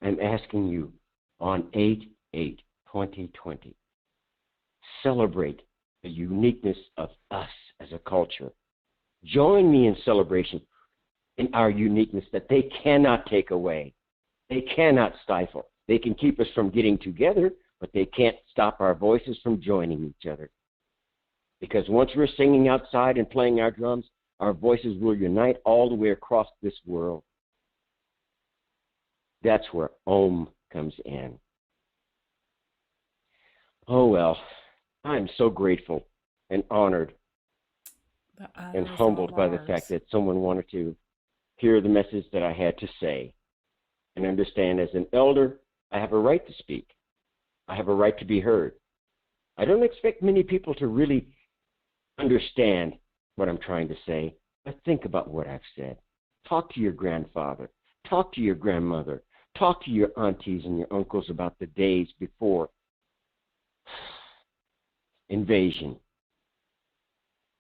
I'm asking you on 8/8/2020, celebrate the uniqueness of us as a culture. Join me in celebration in our uniqueness that they cannot take away. They cannot stifle. They can keep us from getting together, but they can't stop our voices from joining each other. Because once we're singing outside and playing our drums, our voices will unite all the way across this world. That's where Om comes in. Oh, well, I'm so grateful and honored and humbled by the fact that someone wanted to hear the message that I had to say, and understand as an elder, I have a right to speak. I have a right to be heard. I don't expect many people to really understand what I'm trying to say, but think about what I've said. Talk to your grandfather. Talk to your grandmother. Talk to your aunties and your uncles about the days before invasion.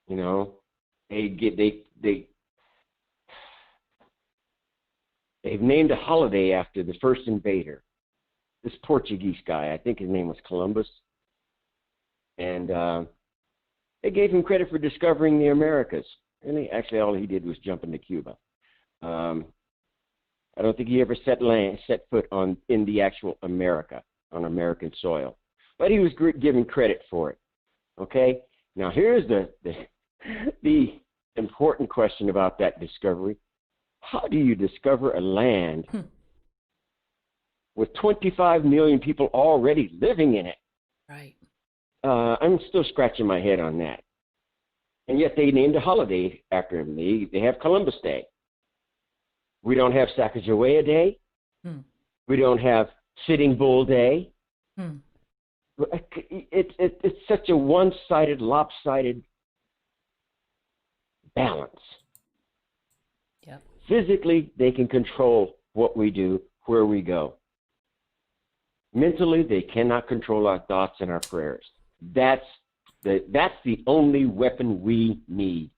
You know, they've named a holiday after the first invader, this Portuguese guy. I think his name was Columbus. And they gave him credit for discovering the Americas. And actually, all he did was jump into Cuba. I don't think he ever set foot in the actual America, on American soil. But he was given credit for it. Okay? Now, here's the important question about that discovery. How do you discover a land with 25 million people already living in it? Right. I'm still scratching my head on that. And yet they named a holiday after him. They have Columbus Day. We don't have Sacagawea Day. We don't have Sitting Bull Day. It's such a one-sided, lopsided balance. Yep. Physically, they can control what we do, where we go. Mentally, they cannot control our thoughts and our prayers. That's the only weapon we need.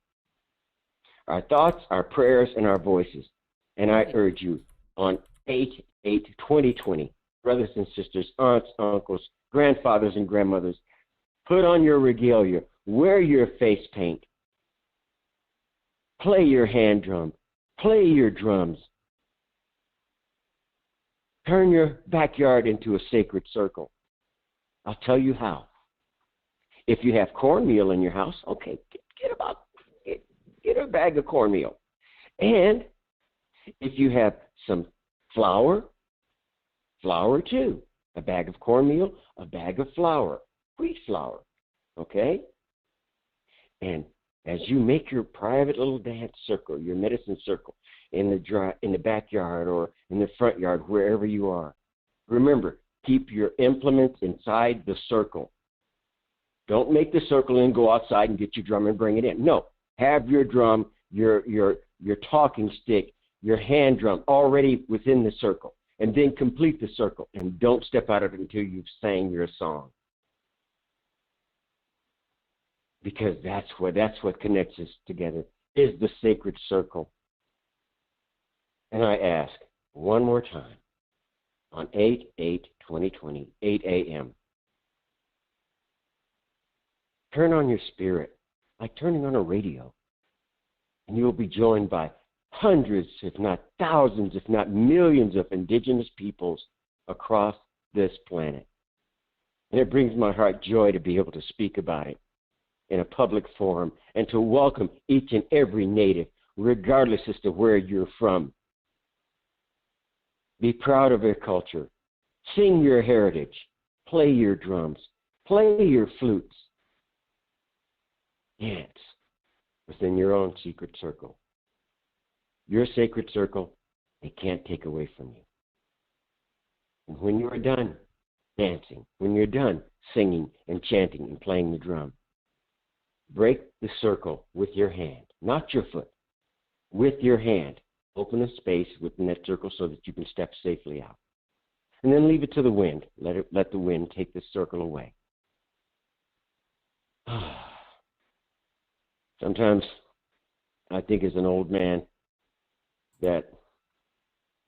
Our thoughts, our prayers, and our voices. And I urge you on 8/8/2020, brothers and sisters, aunts, uncles, grandfathers, and grandmothers, put on your regalia, wear your face paint, play your hand drum, play your drums, turn your backyard into a sacred circle. I'll tell you how. If you have cornmeal in your house, okay, get a bag of cornmeal. And if you have some flour too. A bag of cornmeal, a bag of flour, wheat flour, okay? And as you make your private little dance circle, your medicine circle, in the backyard or in the front yard, wherever you are, remember, keep your implements inside the circle. Don't make the circle and go outside and get your drum and bring it in. No, have your drum, your talking stick, your hand drum already within the circle, and then complete the circle, and don't step out of it until you've sang your song. Because that's what connects us together, is the sacred circle. And I ask one more time, on 8/8/2020, 8 a.m., turn on your spirit, like turning on a radio, and you will be joined by hundreds, if not thousands, if not millions of indigenous peoples across this planet. And it brings my heart joy to be able to speak about it in a public forum and to welcome each and every native, regardless as to where you're from. Be proud of your culture. Sing your heritage. Play your drums. Play your flutes. Dance within your own secret circle. Your sacred circle, they can't take away from you. And when you are done dancing, when you're done singing and chanting and playing the drum, break the circle with your hand, not your foot, with your hand. Open a space within that circle so that you can step safely out. And then leave it to the wind. Let the wind take the circle away. Sometimes I think as an old man that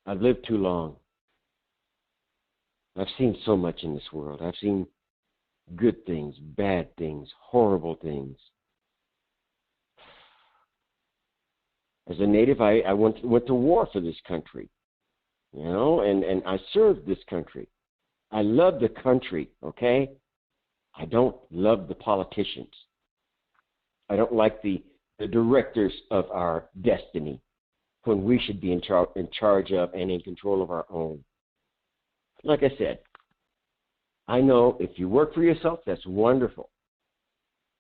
I've lived too long. I've seen so much in this world. I've seen good things, bad things, horrible things. As a native, I went to war for this country, you know, and I served this country. I love the country, okay? I don't love the politicians. I don't like the directors of our destiny when we should be in charge of and in control of our own. Like I said, I know if you work for yourself, that's wonderful.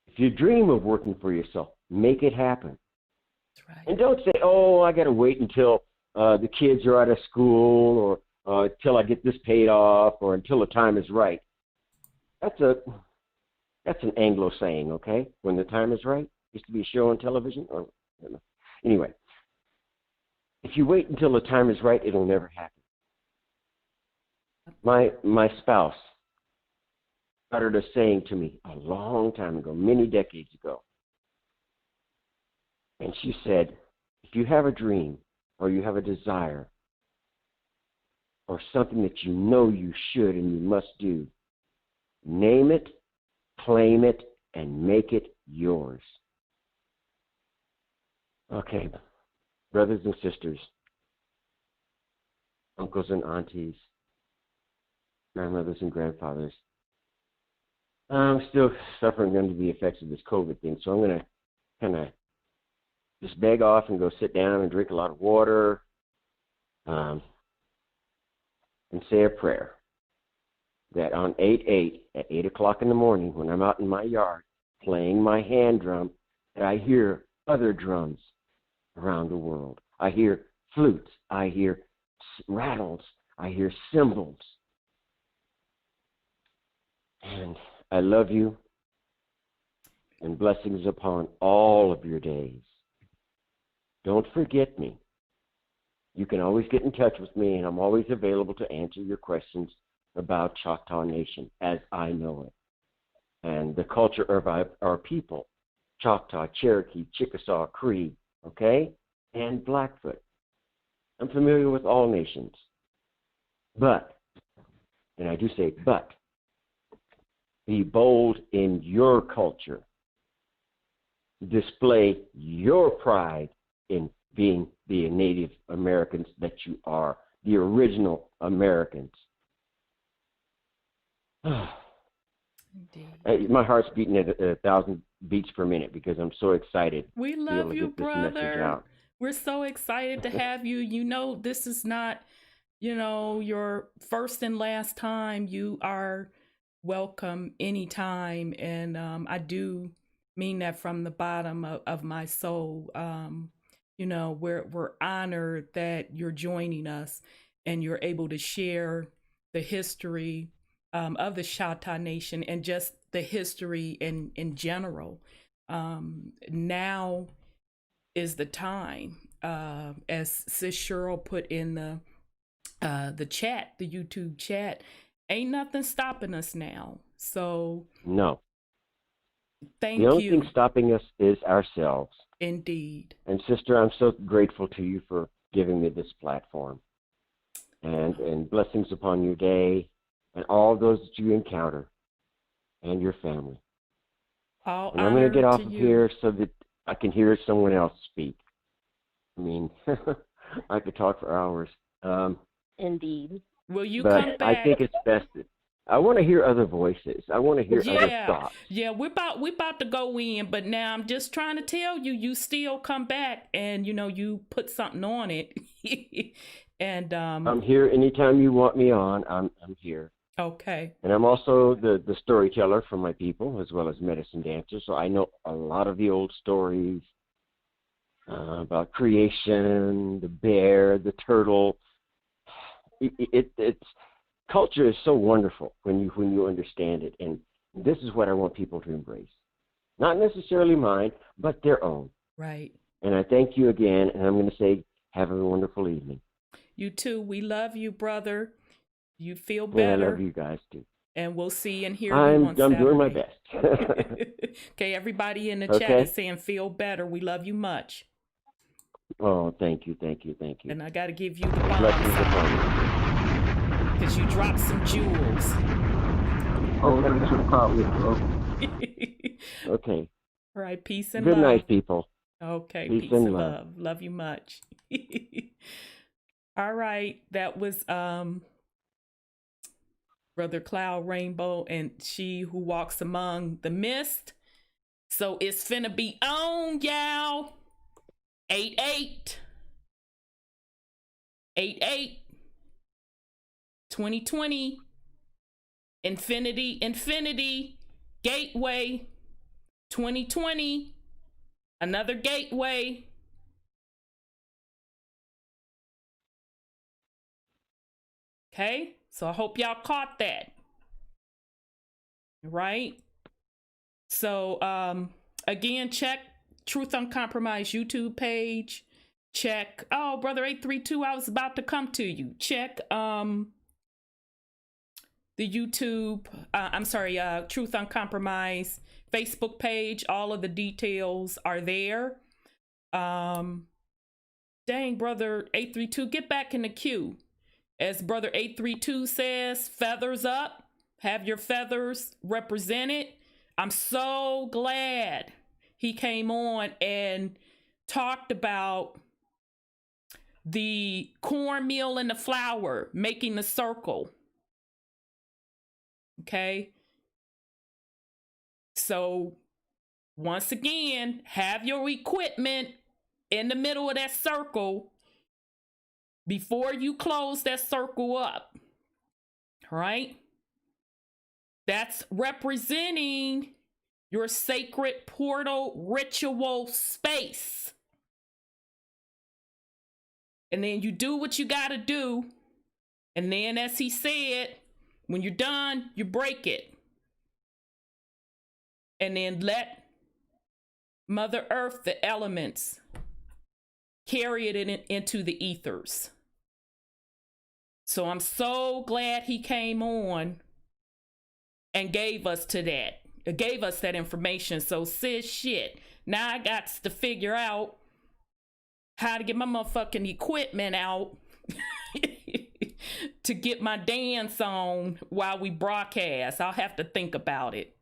If you dream of working for yourself, make it happen. That's right. And don't say, oh, I got to wait until the kids are out of school or until I get this paid off or until the time is right. That's an Anglo saying, okay? When the time is right. Used to be a show on television. Or anyway, if you wait until the time is right, it'll never happen. My spouse uttered a saying to me a long time ago, many decades ago. And she said, if you have a dream or you have a desire or something that you know you should and you must do, name it, claim it, and make it yours. Okay, brothers and sisters, uncles and aunties, grandmothers and grandfathers, I'm still suffering under the effects of this COVID thing, so I'm going to kind of just beg off and go sit down and drink a lot of water and say a prayer that on 8/8 at 8 o'clock in the morning when I'm out in my yard playing my hand drum, that I hear other drums around the world. I hear flutes. I hear rattles. I hear cymbals. And I love you and blessings upon all of your days. Don't forget me. You can always get in touch with me, and I'm always available to answer your questions about Choctaw Nation as I know it. And the culture of our people, Choctaw, Cherokee, Chickasaw, Cree, okay, and Blackfoot. I'm familiar with all nations. But, and I do say but, be bold in your culture. Display your pride in being the Native Americans that you are, the original Americans. Indeed. My heart's beating at 1,000 beats per minute because I'm so excited We to be able love to you, get this message brother. out. We're so excited to have you. You know, this is not, your first and last time. You are welcome anytime. And I do mean that from the bottom of my soul. We're honored that you're joining us and you're able to share the history of the Choctaw Nation and just the history in general. Now is the time, as Sis Cheryl put in the chat, the YouTube chat, ain't nothing stopping us now. So no. Thank the only you. thing stopping us is ourselves. Indeed. And sister, I'm so grateful to you for giving me this platform. And blessings upon your day and all those that you encounter and your family. All and I'm going to get off of you. here so that I can hear someone else speak. I mean, I could talk for hours. Indeed. Will you but come back? I think it's best that I want to hear other voices. I want to hear other thoughts. Yeah, we're about to go in, but now I'm just trying to tell you, you still come back and you put something on it. And I'm here anytime you want me on. I'm here. Okay. And I'm also the storyteller for my people as well as medicine dancer. So I know a lot of the old stories about creation, the bear, the turtle. It's culture is so wonderful when you understand it, and this is what I want people to embrace. Not necessarily mine, but their own. Right. And I thank you again, and I'm going to say have a wonderful evening. You too. We love you, brother. You feel And better. I love you guys too. And we'll see and hear you on Saturday. I'm doing my best. Okay, everybody in the chat is saying feel better. We love you much. Oh, thank you. And I got to give you the bomb sign because you dropped some jewels. Oh, that's your problem, bro. Okay. All right, peace and Good love. Good night, people. Okay, peace and love. Love you much. All right, that was Brother Cloud Rainbow and She Who Walks Among the Mist. So it's finna be on, y'all. 8/8. 8/8. 2020. Infinity. Gateway. 2020. Another gateway. Okay, so I hope y'all caught that. Right? So again, check Truth Uncompromised YouTube page. Check, oh, Brother 832, I was about to come to you. Check the YouTube, Truth Uncompromised Facebook page. All of the details are there. Dang, Brother 832, get back in the queue. As Brother 832 says, feathers up, have your feathers represented. I'm so glad he came on and talked about the cornmeal and the flour, making the circle. Okay. So once again, have your equipment in the middle of that circle before you close that circle up. All right. That's representing your sacred portal ritual space. And then you do what you got to do. And then, as he said, when you're done, you break it. And then let Mother Earth, the elements, carry it into the ethers. So I'm so glad he came on and gave us that information. So sis, shit, now I got to figure out how to get my motherfucking equipment out to get my dance on while we broadcast. I'll have to think about it.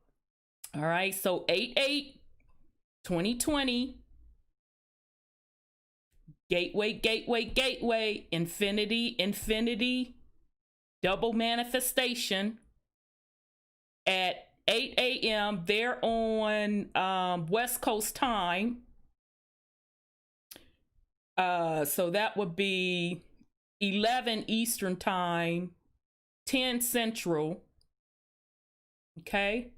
All right, so 8/8, 2020. Gateway, infinity, double manifestation at 8 a.m. They're on West Coast time. So that would be 11 Eastern time, 10 Central. Okay.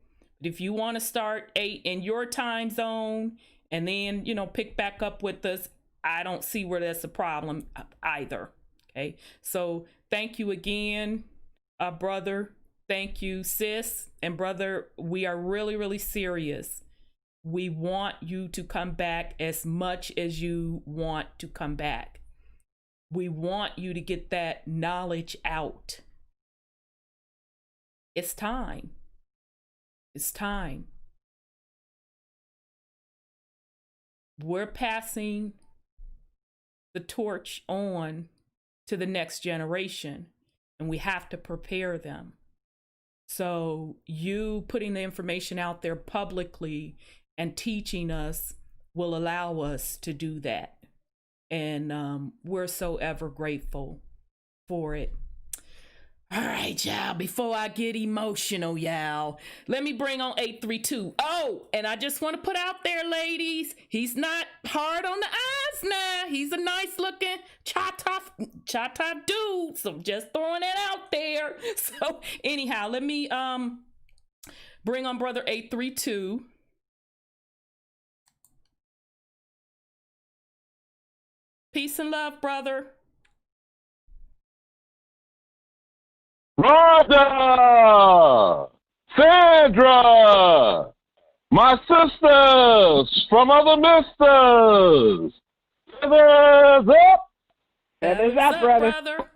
But if you want to start 8 in your time zone and then, pick back up with us, I don't see where that's a problem either. Okay. So thank you again, brother. Thank you, sis. And brother, we are really, really serious. We want you to come back as much as you want to come back. We want you to get that knowledge out. It's time. It's time. We're passing the torch on to the next generation, and we have to prepare them. So you putting the information out there publicly and teaching us will allow us to do that. And we're so ever grateful for it. All right, y'all, before I get emotional, y'all, let me bring on 832. Oh, and I just want to put out there, ladies, he's not hard on the eyes now. He's a nice looking cha-top dude. So just throwing that out there. So anyhow, let me bring on brother 832. Peace and love, brother. Martha! Sandra! My sisters from other misters. Feathers up. Feathers up, brother.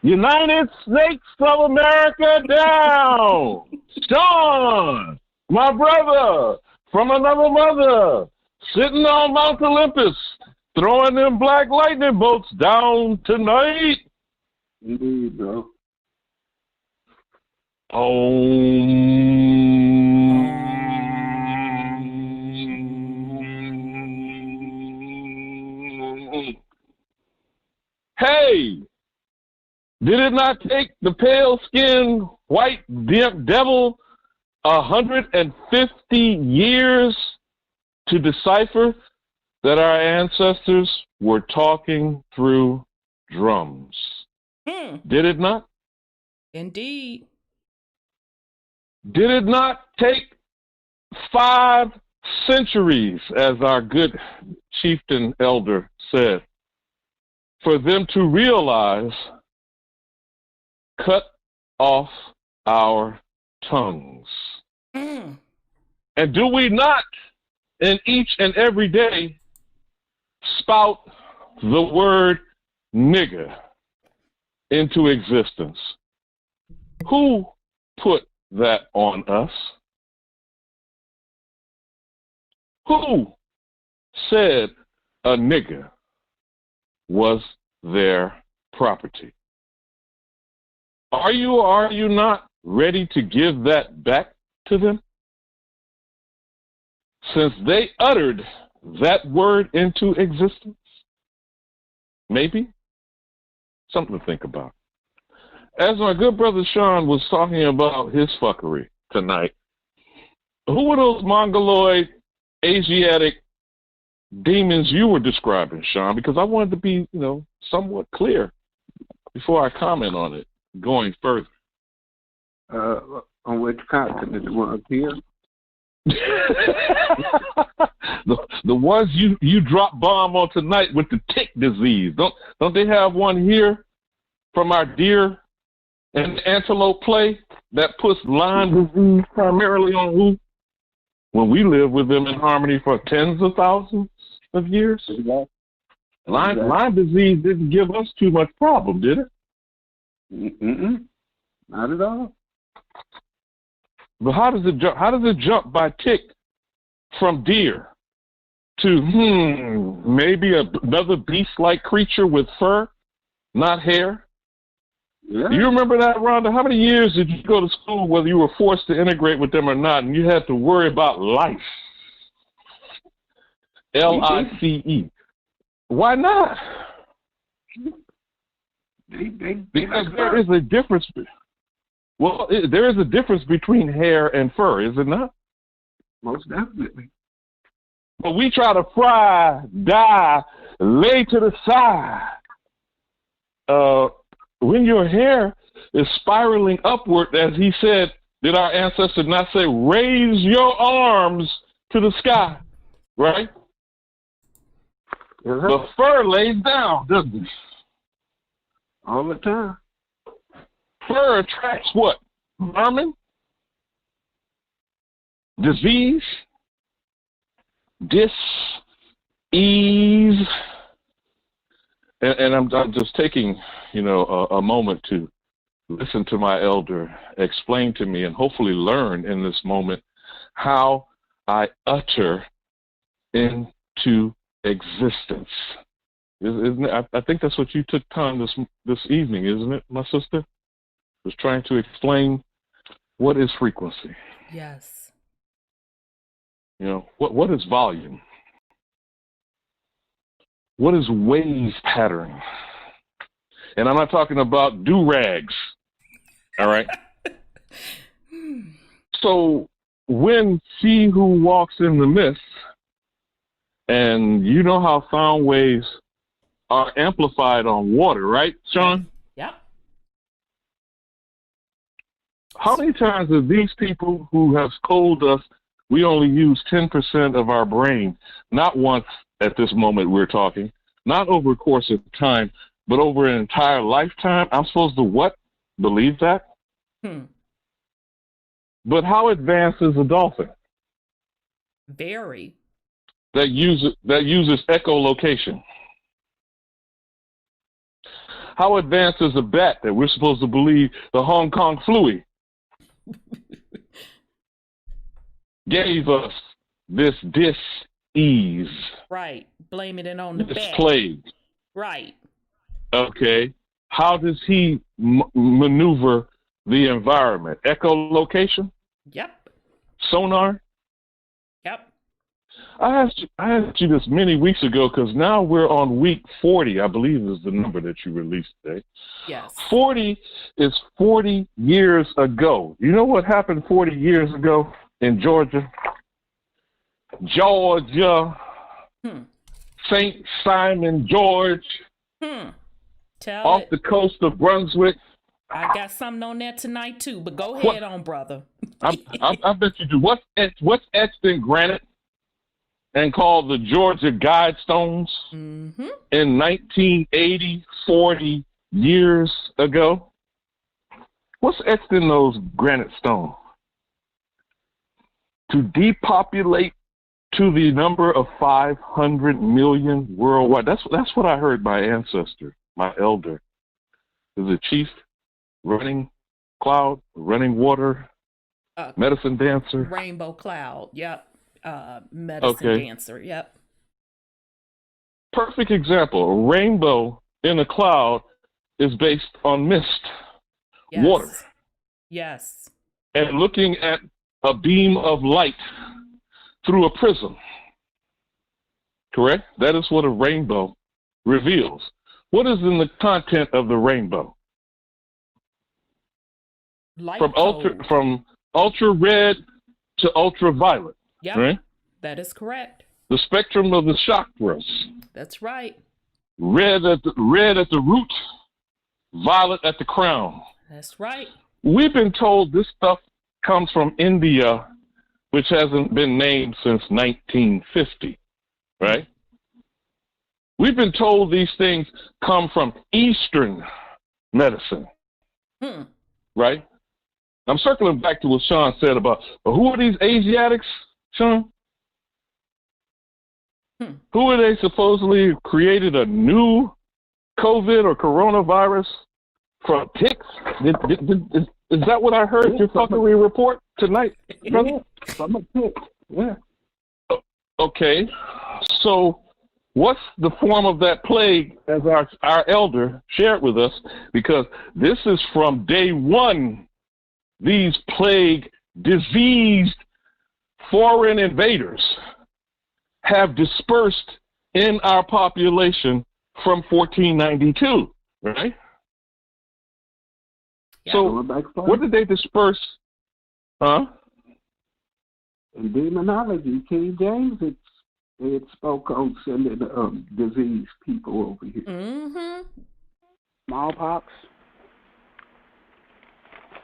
United States of America down. Sean, my brother from another mother, sitting on Mount Olympus, throwing them black lightning bolts down tonight. Indeed, bro. Hey, did it not take the pale-skinned white devil 150 years to decipher that our ancestors were talking through drums? Did it not? Indeed. Did it not take 5 centuries, as our good chieftain elder said, for them to realize, cut off our tongues? And do we not, in each and every day, spout the word nigger into existence? Who put that on us? Who said a nigger was their property? Are you or are you not ready to give that back to them? Since they uttered that word into existence? Maybe? Something to think about. As my good brother Sean was talking about his fuckery tonight, who were those mongoloid Asiatic demons you were describing, Sean? Because I wanted to be, somewhat clear before I comment on it going further. On which continent? The one up here? the ones you drop bomb on tonight with the tick disease. Don't they have one here from our deer and antelope play that puts Lyme disease primarily on who? When we lived with them in harmony for tens of thousands of years. Lyme disease didn't give us too much problem, did it? Not at all. But how does it jump by tick from deer to maybe another beast-like creature with fur, not hair? Yeah. Do you remember that, Rhonda? How many years did you go to school, whether you were forced to integrate with them or not, and you had to worry about lice? L-I-C-E. Why not? Because there is a difference. Well, there is a difference between hair and fur, is it not? Most definitely. But we try to fry, dye, lay to the side. When your hair is spiraling upward, as he said, did our ancestors not say, raise your arms to the sky, right? The fur lays down, doesn't it? All the time. Fur attracts what? Vermin? Disease? Dis-ease? And I'm just taking, a moment to listen to my elder explain to me and hopefully learn in this moment how I utter into existence. Isn't it? I think that's what you took time this evening, isn't it, my sister? Was trying to explain what is frequency. Yes. What is volume? What is wave pattern? And I'm not talking about do-rags, all right? So when she who walks in the mist, and you know how sound waves are amplified on water, right, Sean? Yep. How many times have these people who have told us we only use 10% of our brain, not once at this moment we're talking, not over a course of time, but over an entire lifetime, I'm supposed to what? Believe that? But how advanced is a dolphin Very. that uses echolocation? How advanced is a bat that we're supposed to believe the Hong Kong flu gave us this dis-ease? Right. Blaming it on the This bat. plague. Right. Okay. How does he maneuver the environment? Echolocation? Yep. Sonar? Yep. I asked you this many weeks ago because now we're on week 40, I believe is the number that you released today. Yes. 40 is 40 years ago. You know what happened 40 years ago in Georgia? St. Simon, George, Tell off it. the coast of Brunswick. I got something on that tonight too, but go ahead on, brother. I bet you do. What's etched in granite and called the Georgia Guidestones in 1980, 40 years ago? What's etched in those granite stones? To depopulate to the number of 500 million worldwide. That's what I heard my ancestor, my elder, is a chief, running cloud, running water, medicine dancer. Rainbow cloud, yep. Medicine dancer, yep. Perfect example. A rainbow in a cloud is based on mist, water. Yes. And looking at a beam of light through a prism. Correct? That is what a rainbow reveals. What is in the content of the rainbow? Light from ultra red to ultraviolet. Yep. Right? That is correct. The spectrum of the chakras. That's right. Red at the root, violet at the crown. That's right. We've been told this stuff comes from India, which hasn't been named since 1950, right? We've been told these things come from Eastern medicine, right? I'm circling back to what Sean said about, who are these Asiatics, Sean? Who are they supposedly created a new COVID or coronavirus from ticks? Is that what I heard your fuckery report tonight, brother? From a tick, yeah. Okay, so what's the form of that plague as our elder shared with us? Because this is from day one. These plague diseased foreign invaders have dispersed in our population from 1492, right? Yeah. So what did they disperse? Huh? In demonology, King James, it spoke on sending diseased people over here. Smallpox.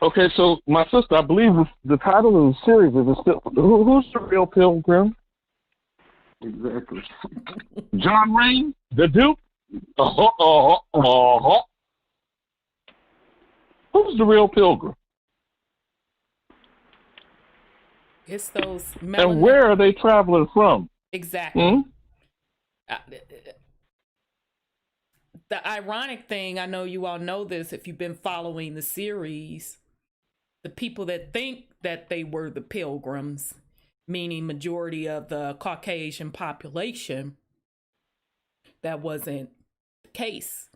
Okay, so my sister, I believe the title of the series is still Who's the Real Pilgrim? Exactly. John Rain, the Duke. Who's the real pilgrim? It's those and where are they traveling from? Exactly. The ironic thing, I know you all know this if you've been following the series, the people that think that they were the pilgrims, meaning majority of the Caucasian population, that wasn't the case.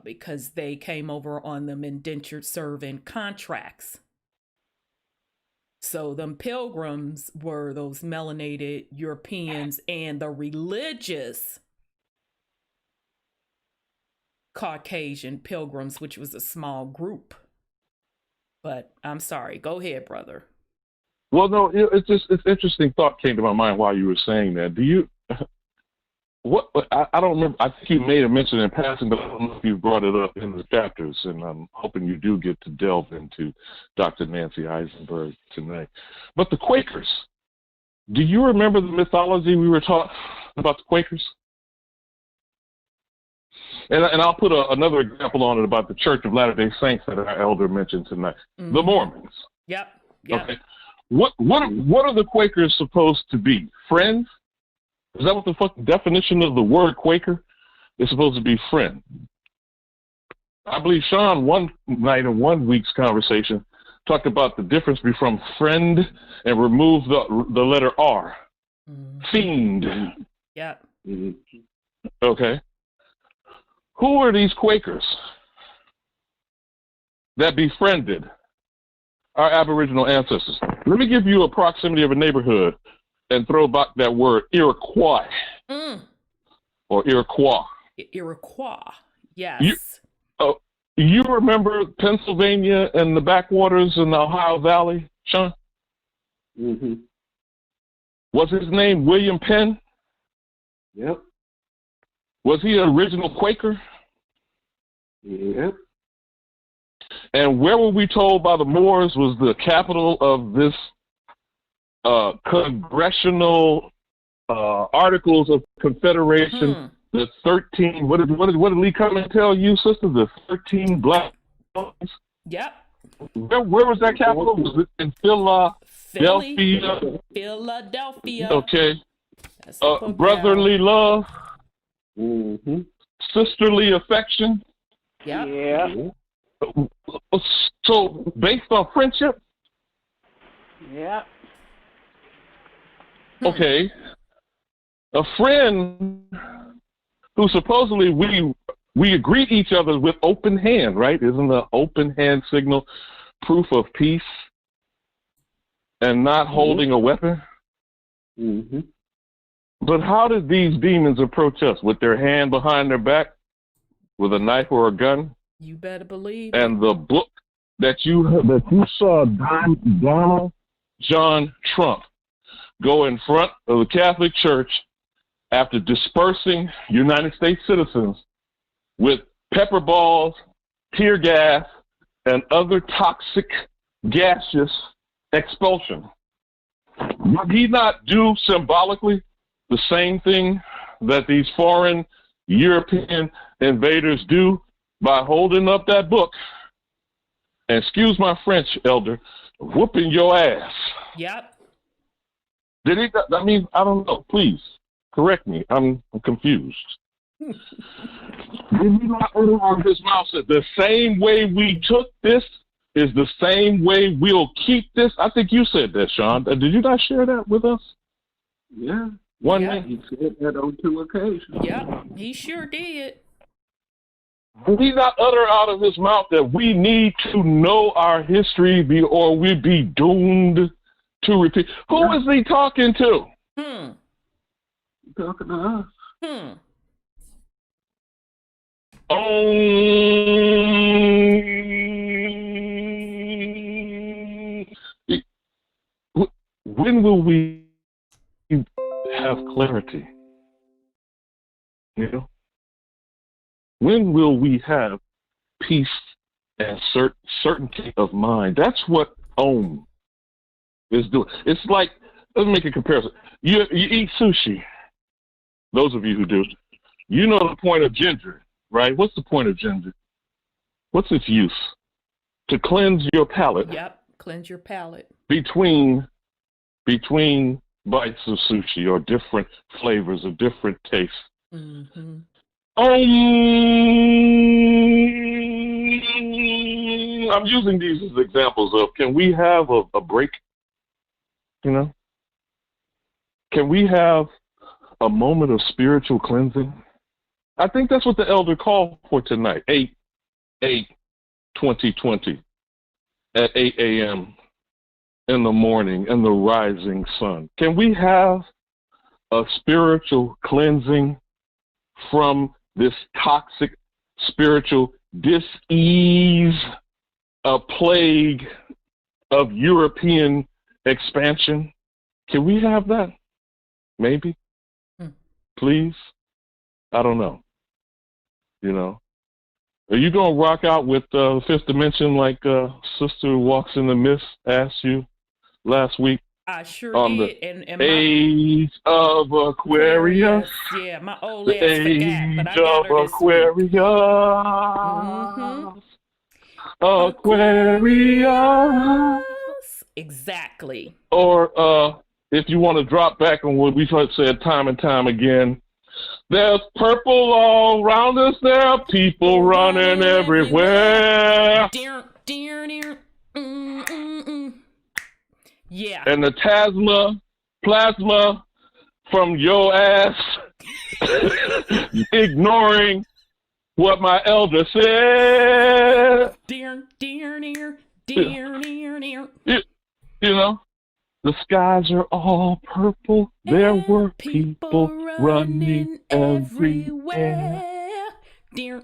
Because they came over on them indentured servant contracts. So them pilgrims were those melanated Europeans and the religious Caucasian pilgrims, which was a small group. But I'm sorry. Go ahead, brother. Well, no, it's interesting thought came to my mind while you were saying that. Do you... I don't remember. I think you made a mention in passing, but I don't know if you brought it up in the chapters, and I'm hoping you do get to delve into Dr. Nancy Eisenberg tonight. But the Quakers, do you remember the mythology we were taught about the Quakers? And I'll put another example on it about the Church of Latter-day Saints that our elder mentioned tonight. Mm-hmm. The Mormons. Yep. Okay. What are the Quakers supposed to be? Friends? Is that what the fucking definition of the word Quaker is supposed to be? Friend. I believe Sean one night in 1 week's conversation talked about the difference between friend and remove the letter R. Mm-hmm. Fiend. Yep. Okay. Who are these Quakers that befriended our Aboriginal ancestors? Let me give you a proximity of a neighborhood and throw back that word, Iroquois. Or Iroquois. Iroquois, yes. You remember Pennsylvania and the backwaters in the Ohio Valley, Sean? Mm-hmm. Was his name William Penn? Yep. Was he an original Quaker? Yep. And where were we told by the Moors was the capital of this congressional Articles of Confederation? The 13. What did Lee come and tell you, sister? The 13 black. Yep. Where was that capital? Was it in Philadelphia? Philadelphia. Okay. Brotherly love. Mm-hmm. Sisterly affection. Yep. Yeah. So based on friendship. Yeah. Okay. A friend who supposedly we greet each other with open hand, right? Isn't the open hand signal proof of peace and not holding a weapon? Mm-hmm. But how did these demons approach us? With their hand behind their back? With a knife or a gun? You better believe and it. The book that you saw Donald John Trump go in front of the Catholic Church after dispersing United States citizens with pepper balls, tear gas, and other toxic gaseous expulsion. Did he not do symbolically the same thing that these foreign European invaders do by holding up that book, and excuse my French, elder, whooping your ass? Yep. Did he? I mean, I don't know. Please correct me. I'm confused. Did he not utter out of his mouth that the same way we took this is the same way we'll keep this? I think you said that, Sean. Did you not share that with us? Yeah. One yeah, day. he said that on 2 occasions. Yep, he sure did. Did he not utter out of his mouth that we need to know our history or we'll be doomed to repeat? Who is he talking to? He's talking to us. When will we have clarity? You know? When will we have peace and certainty of mind? That's what Om is doing. It's like, let's make a comparison. You eat sushi. Those of you who do, you know the point of ginger, right? What's the point of ginger? What's its use? To cleanse your palate. Yep, cleanse your palate. Between bites of sushi or different flavors or different tastes. Mm-hmm. I'm using these as examples of, can we have a break? You know? Can we have a moment of spiritual cleansing? I think that's what the elder called for tonight, 8/8/2020 at 8 a.m. in the morning in the rising sun. Can we have a spiritual cleansing from this toxic spiritual dis-ease, a plague of European expansion? Can we have that? Maybe? Please? I don't know. You know? Are you going to rock out with Fifth Dimension like Sister Walks in the Mist asked you last week? I sure on did. the And my age of Aquarius. yeah, my old The ass forgot, but age I got of her this week. Mm-hmm. Aquarius. Exactly. Or if you want to drop back on what we've said time and time again, there's purple all around us. There are people running everywhere. Dear. Yeah. And the plasma from your ass ignoring what my elder said. Dear. You know, the skies are all purple. There were people running everywhere. Dear.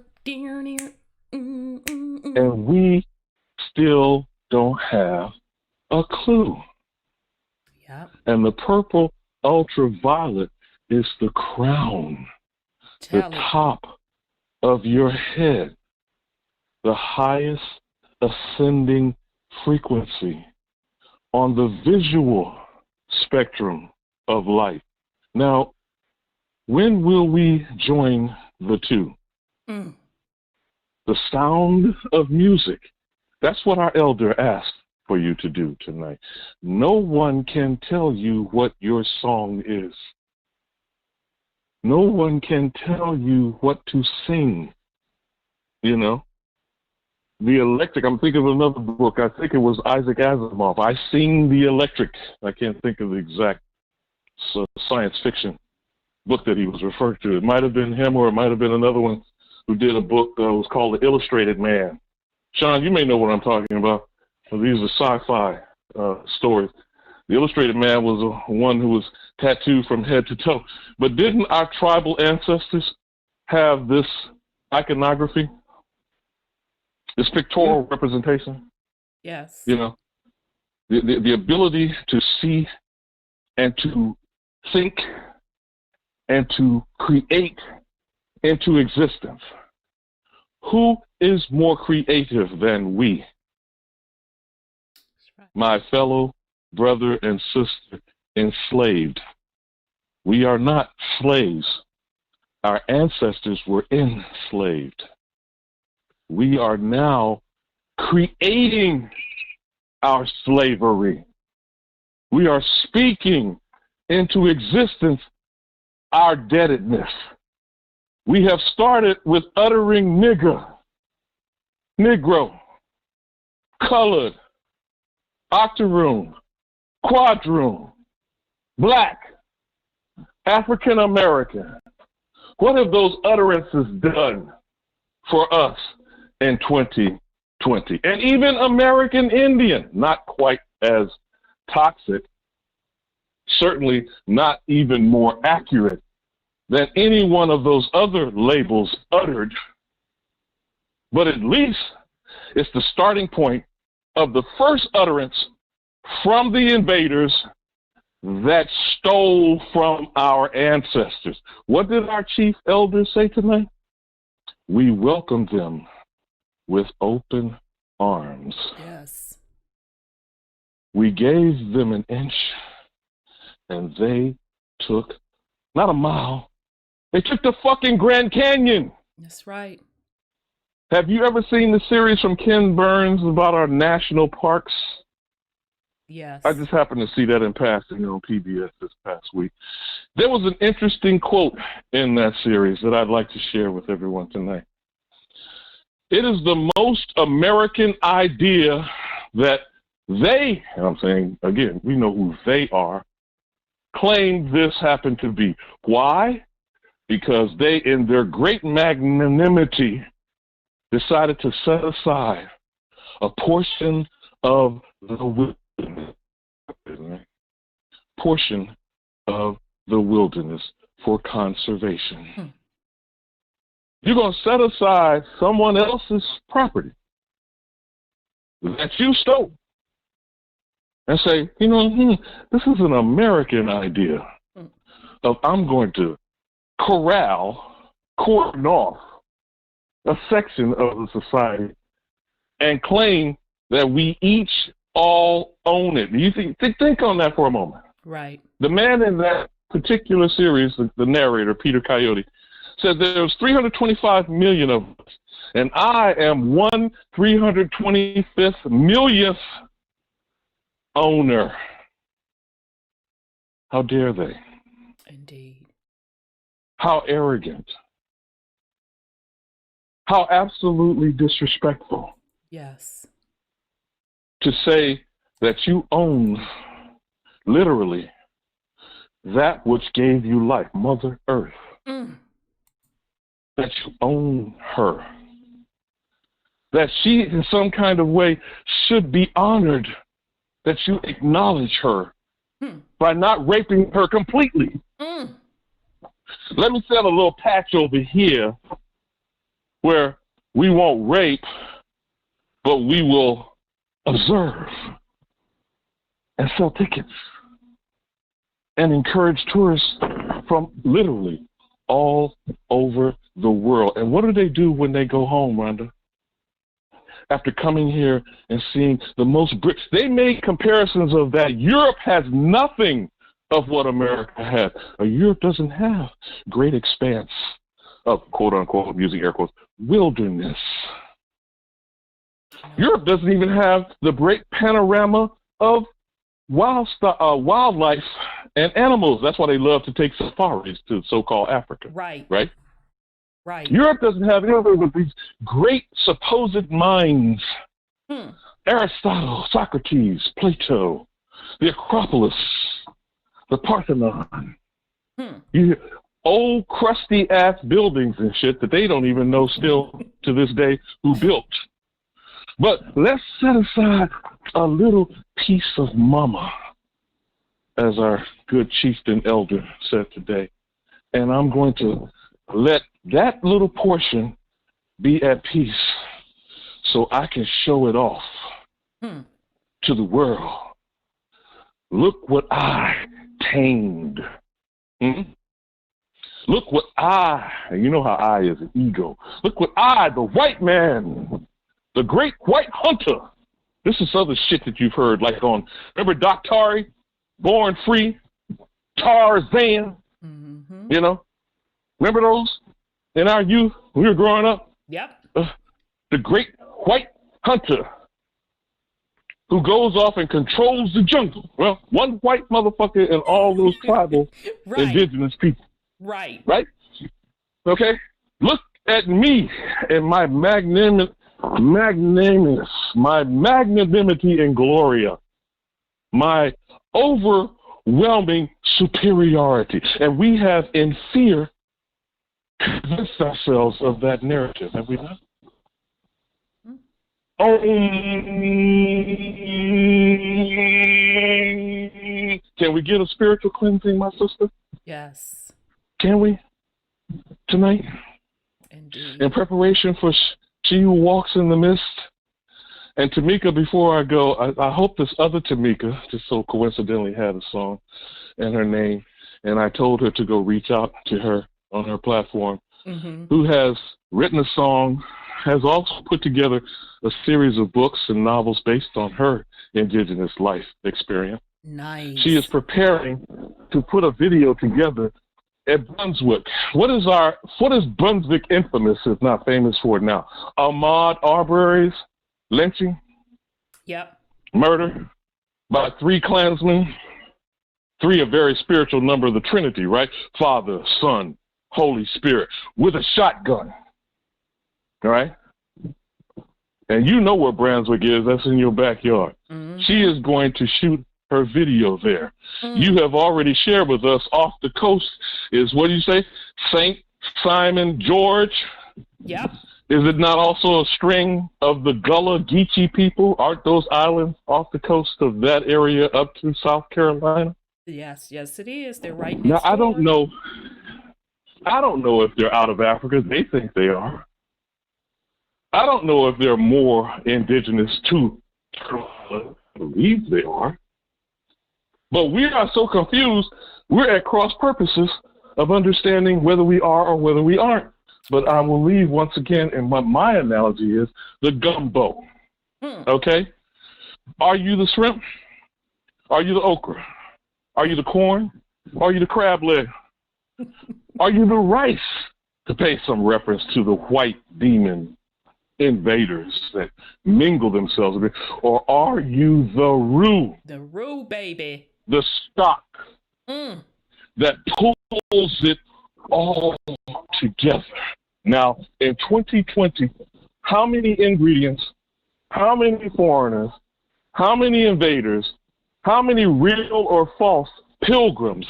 And we still don't have a clue. Yep. And the purple ultraviolet is the crown, the top of your head, the highest ascending frequency on the visual spectrum of life. Now, when will we join the two? The sound of music. That's what our elder asked for you to do tonight. No one can tell you what your song is. No one can tell you what to sing. You know? The Electric, I'm thinking of another book. I think it was Isaac Asimov. I Sing the Electric. I can't think of the exact science fiction book that he was referred to. It might have been him, or it might have been another one who did a book that was called The Illustrated Man. Sean, you may know what I'm talking about. These are sci-fi stories. The Illustrated Man was one who was tattooed from head to toe. But didn't our tribal ancestors have this iconography? This pictorial representation? Yes. You know, the ability to see and to think and to create into existence. Who is more creative than we? Right. My fellow brother and sister enslaved. We are not slaves. Our ancestors were enslaved. We are now creating our slavery. We are speaking into existence our debtedness. We have started with uttering nigger, negro, colored, octoroon, quadroon, black, African American. What have those utterances done for us in 2020? And even American Indian, not quite as toxic, certainly not even more accurate than any one of those other labels uttered, but at least it's the starting point of the first utterance from the invaders that stole from our ancestors. What did our chief elders say tonight? We welcome them with open arms. Yes. We gave them an inch, and they took not a mile, they took the fucking Grand Canyon. That's right. Have you ever seen the series from Ken Burns about our national parks? Yes. I just happened to see that in passing on PBS this past week. There was an interesting quote in that series that I'd like to share with everyone tonight. It is the most American idea that they, and I'm saying again, we know who they are, claim this happened to be. Why? Because they, in their great magnanimity, decided to set aside a portion of the wilderness for conservation. You're going to set aside someone else's property that you stole and say, you know, this is an American idea of I'm going to cordon off a section of the society and claim that we each all own it. You think on that for a moment. Right. The man in that particular series, the narrator, Peter Coyote, said there's 325 million of us, and I am 1/325th millionth owner. How dare they? Indeed. How arrogant. How absolutely disrespectful. Yes. To say that you own, literally, that which gave you life, Mother Earth. That you own her. That she, in some kind of way, should be honored. That you acknowledge her by not raping her completely. Let me set a little patch over here where we won't rape, but we will observe and sell tickets and encourage tourists from literally all over the world. And what do they do when they go home, Rhonda? After coming here and seeing the most, they made comparisons of that. Europe has nothing of what America had. Europe doesn't have great expanse of, quote unquote, using air quotes, wilderness. Europe doesn't even have the great panorama of wildlife and animals. That's why they love to take safaris to so-called Africa. Right. Right? Right. Europe doesn't have any of these great supposed minds. Aristotle, Socrates, Plato, the Acropolis, the Parthenon. Old crusty-ass buildings and shit that they don't even know still to this day who built. But let's set aside a little piece of mama, as our good chieftain elder said today. And I'm going to let that little portion be at peace so I can show it off to the world. Look what I tamed. Look what and you know how I is an ego. Look what I, the white man, the great white hunter. This is other shit that you've heard, like on, remember Doc Tari, Born Free, Tarzan, you know? Remember those in our youth when we were growing up? Yep. The great white hunter who goes off and controls the jungle. Well, one white motherfucker and all those tribal indigenous people. Right. Right? Okay? Look at me and my magnanimity and gloria, my overwhelming superiority. And we have, in fear, convinced ourselves of that narrative, have we not? Can we get a spiritual cleansing, my sister? Yes. Can we? Tonight? Indeed. In preparation for She Who Walks in the Mist. And Tamika, before I go, I hope this other Tamika, just so coincidentally had a song and her name, and I told her to go reach out to her on her platform, who has written a song, has also put together a series of books and novels based on her indigenous life experience. Nice. She is preparing to put a video together at Brunswick. What is Brunswick infamous, if not famous for now? Ahmaud Arbery's lynching? Yep. Murder by 3 Klansmen. 3, a very spiritual number of the Trinity, right? Father, Son, Holy Spirit, with a shotgun. All right? And you know where Brunswick is. That's in your backyard. She is going to shoot her video there. You have already shared with us off the coast is, what do you say? St. Simon George? Yep. Is it not also a string of the Gullah Geechee people? Aren't those islands off the coast of that area up to South Carolina? Yes, yes, it is. They're right next Now, door. I don't know if they're out of Africa. They think they are. I don't know if they're more indigenous to Carolina. I believe they are. But we are so confused, we're at cross purposes of understanding whether we are or whether we aren't. But I will leave once again, and what my analogy is, the gumbo. Okay? Are you the shrimp? Are you the okra? Are you the corn? Are you the crab leg? Are you the rice? To pay some reference to the white demon invaders that mingle themselves with, or are you the roux? The roux, baby. The stock that pulls it all together. Now, in 2020, how many ingredients, how many foreigners, how many invaders, how many real or false pilgrims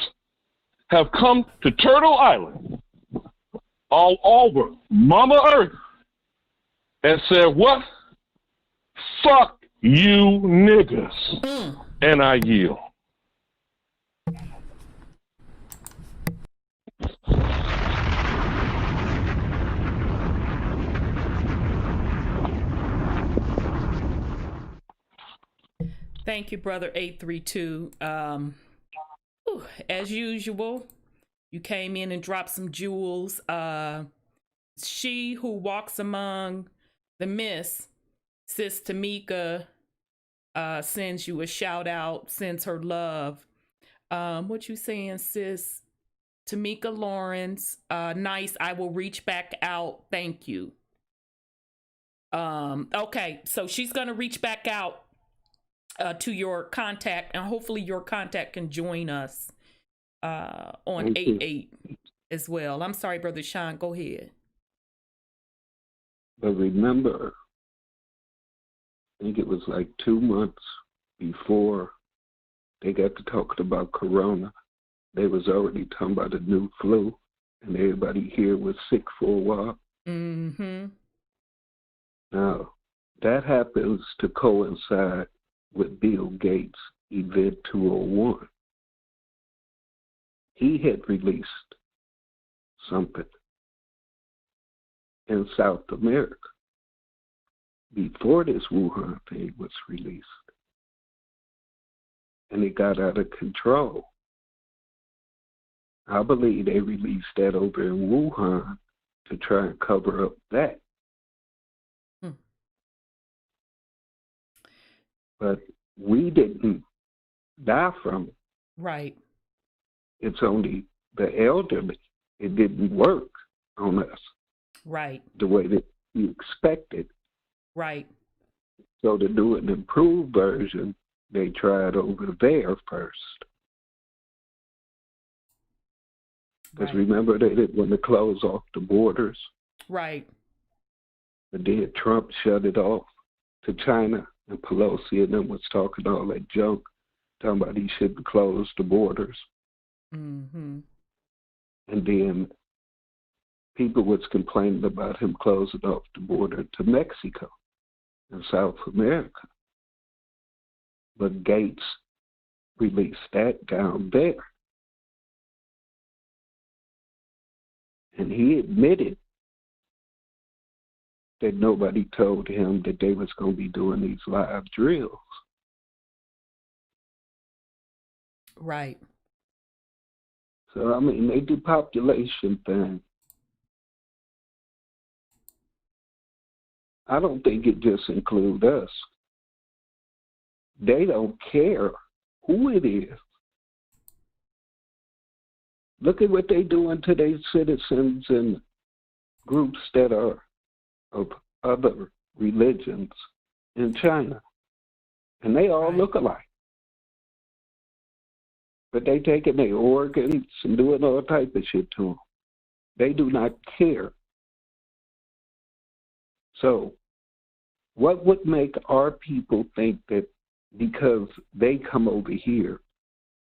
have come to Turtle Island all over Mama Earth and said, what? Fuck you niggas. And I yield. Thank you, brother 832. As usual, you came in and dropped some jewels. She who walks among the mist, Sis Tamika, sends you a shout out, sends her love. What you saying, Sis Tamika Lawrence? Nice. I will reach back out. Thank you. Okay, so she's gonna reach back out to your contact, and hopefully your contact can join us on 8-8 as well. I'm sorry, Brother Sean, go ahead. But remember, I think it was like 2 months before they got to talking about Corona, they was already talking about a new flu, and everybody here was sick for a while. Mm-hmm. Now, that happens to coincide with Bill Gates' Event 201. He had released something in South America before this Wuhan thing was released. And it got out of control. I believe they released that over in Wuhan to try and cover up that. But we didn't die from it. Right. It's only the elderly. It didn't work on us. Right. The way that we expected. Right. So to do an improved version, they tried over there first. Because remember, they didn't want to close off the borders. Right. But then Trump shut it off to China. And Pelosi and them was talking all that junk, talking about he shouldn't close the borders. Mm-hmm. And then people was complaining about him closing off the border to Mexico and South America. But Gates released that down there. And he admitted that nobody told him that they was going to be doing these live drills. Right. So, I mean, they do population thing. I don't think it just includes us. They don't care who it is. Look at what they're doing to their citizens and groups that are of other religions in China. And they all look alike. But they taking their organs and doing all type of shit to them. They do not care. So what would make our people think that because they come over here,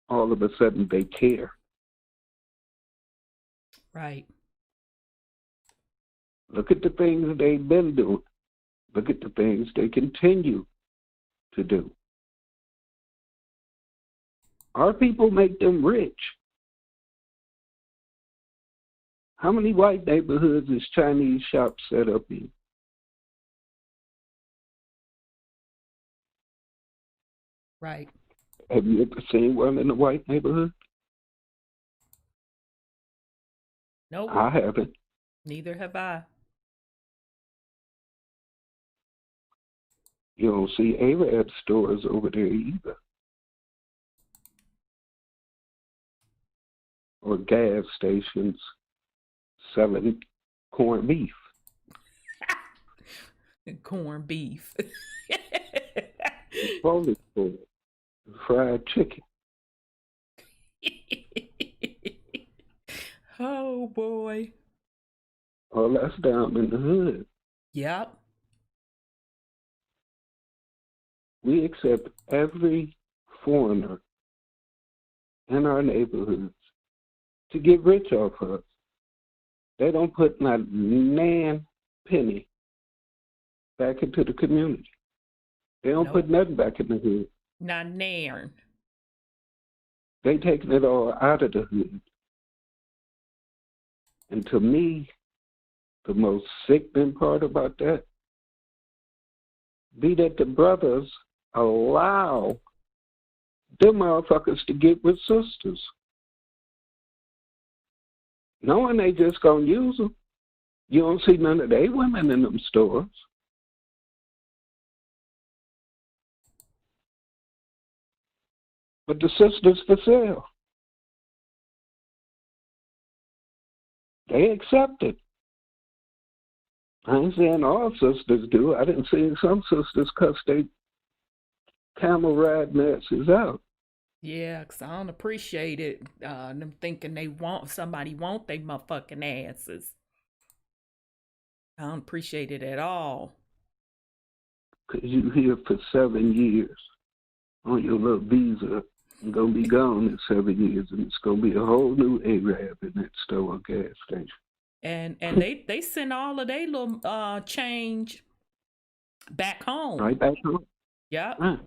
all of a sudden they care? Right. Look at the things they've been doing. Look at the things they continue to do. Our people make them rich. How many white neighborhoods is Chinese shops set up in? Right. Have you ever seen one in a white neighborhood? Nope. I haven't. Neither have I. You don't see Arab stores over there either. Or gas stations selling corned beef. Corned beef. Polish food, fried chicken. Oh boy. All that's down in the hood. Yep. We accept every foreigner in our neighborhoods to get rich off us. They don't put not nan penny back into the community. They don't put nothing back in the hood. Not nairn. They taking it all out of the hood. And to me, the most sickening part about that be that the brothers allow them motherfuckers to get with sisters, knowing they just gonna use them. You don't see none of they women in them stores. But the sisters for sale. They accept it. I ain't saying all sisters do. I didn't see some sisters cuss they camel riding asses out. Yeah, 'cause I don't appreciate it. Them thinking somebody want they motherfucking asses. I don't appreciate it at all. 'Cause you here for 7 years on your little visa and gonna be gone in 7 years, and it's gonna be a whole new Arab in that store or gas station. And they send all of their little change back home. Right back home. Yep. Right.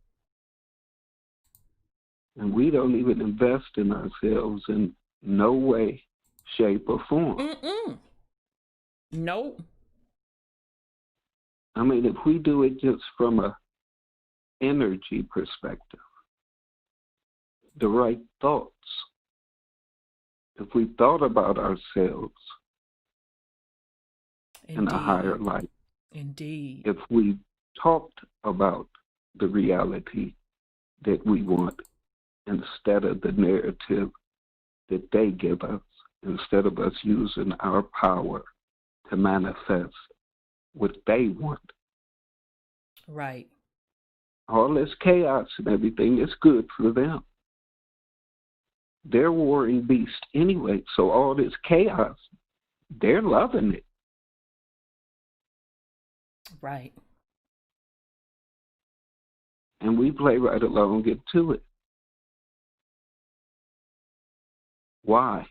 And we don't even invest in ourselves in no way, shape, or form. Nope. I mean, if we do it just from a energy perspective, the right thoughts, if we thought about ourselves in a higher light, Indeed. if we talked about the reality that we want instead of the narrative that they give us, instead of us using our power to manifest what they want. Right. All this chaos and everything is good for them. They're warring beasts anyway, so all this chaos, they're loving it. Right. And we play right along, get to it. Why?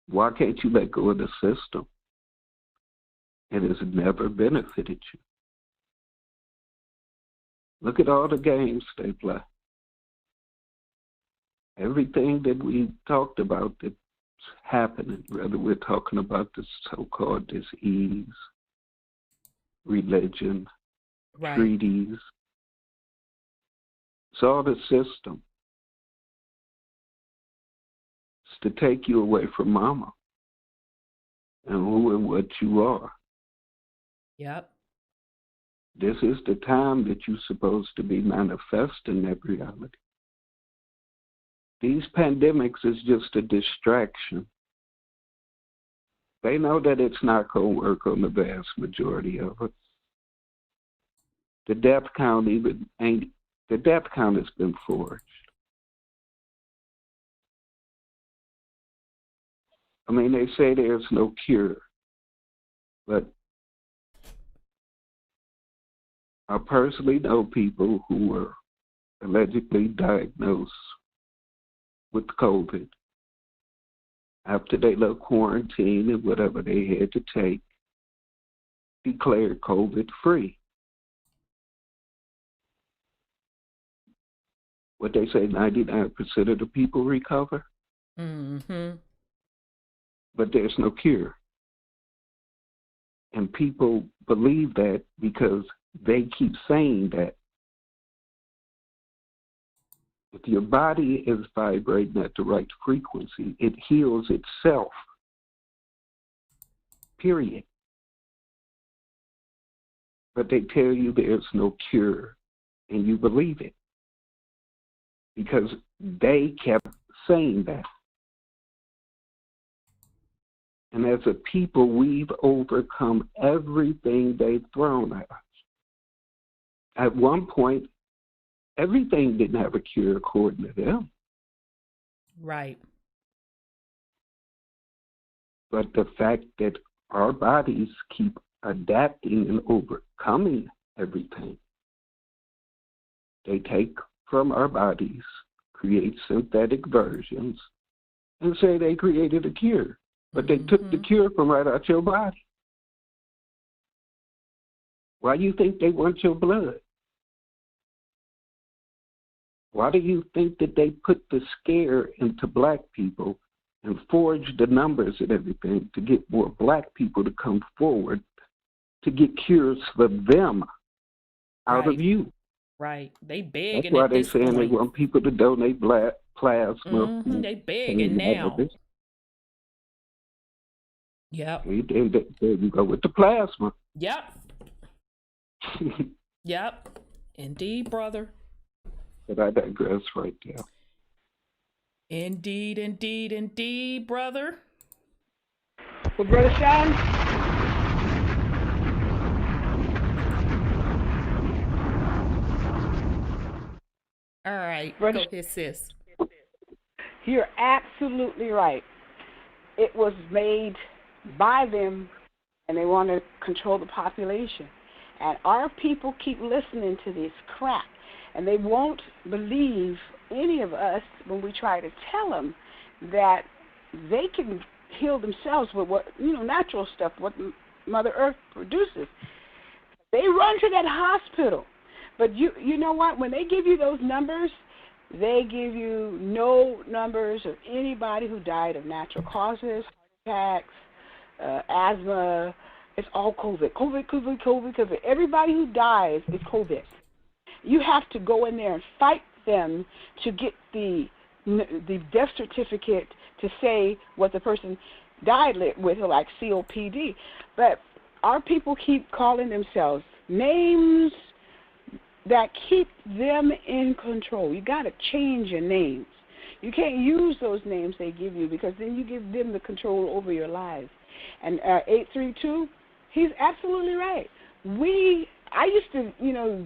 Why can't you let go of the system? It has never benefited you. Look at all the games they play. Everything that we talked about that's happening, whether we're talking about the so-called disease, religion, right. treaties, it's all the system. It's to take you away from mama and who and what you are. Yep. This is the time that you're supposed to be manifesting that reality. These pandemics is just a distraction. They know that it's not going to work on the vast majority of us. The death count has been forged. I mean, they say there's no cure, but I personally know people who were allegedly diagnosed with COVID after they left quarantine and whatever they had to take, declared COVID free. What they say, 99% of the people recover. Mm-hmm. But there's no cure. And people believe that because they keep saying that. If your body is vibrating at the right frequency, it heals itself. Period. but they tell you there's no cure, and you believe it because they kept saying that. And as a people, we've overcome everything they've thrown at us. At one point, everything didn't have a cure according to them. Right. But the fact that our bodies keep adapting and overcoming everything, they take from our bodies, create synthetic versions, and say they created a cure. But they took the cure from right out your body. Why do you think they want your blood? Why do you think that they put the scare into black people and forged the numbers and everything to get more black people to come forward to get cures for them out of you? Right. They begging. That's why at they this saying point. they want people to donate black plasma. They begging now. Yep. And there you go with the plasma. Yep. Yep. Indeed, brother. But I digress right there. Indeed, indeed, indeed, brother. Well, Brother Sean? All right. Brother, go ahead, sis. you're absolutely right. It was made by them, and they want to control the population. And our people keep listening to this crap, and they won't believe any of us when we try to tell them that they can heal themselves with what, natural stuff, what Mother Earth produces. They run to that hospital. But you know what? When they give you those numbers, they give you no numbers of anybody who died of natural causes, heart attacks, asthma. It's all COVID. COVID. Everybody who dies is COVID. You have to go in there and fight them to get the death certificate to say what the person died with, like COPD. But our people keep calling themselves names that keep them in control. You got to change your names. You can't use those names they give you because then you give them the control over your lives. And 832, he's absolutely right. I used to,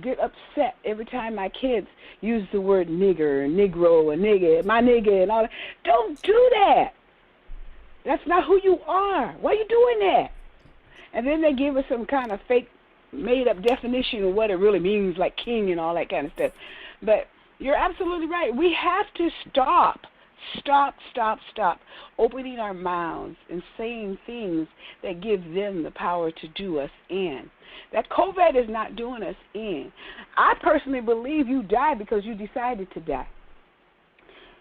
get upset every time my kids use the word nigger, negro, and nigga, my nigga, and all that. Don't do that. That's not who you are. Why are you doing that? And then they give us some kind of fake, made-up definition of what it really means, like king and all that kind of stuff. But you're absolutely right. We have to stop opening our mouths and saying things that give them the power to do us in. That COVID is not doing us in. I personally believe you die because you decided to die.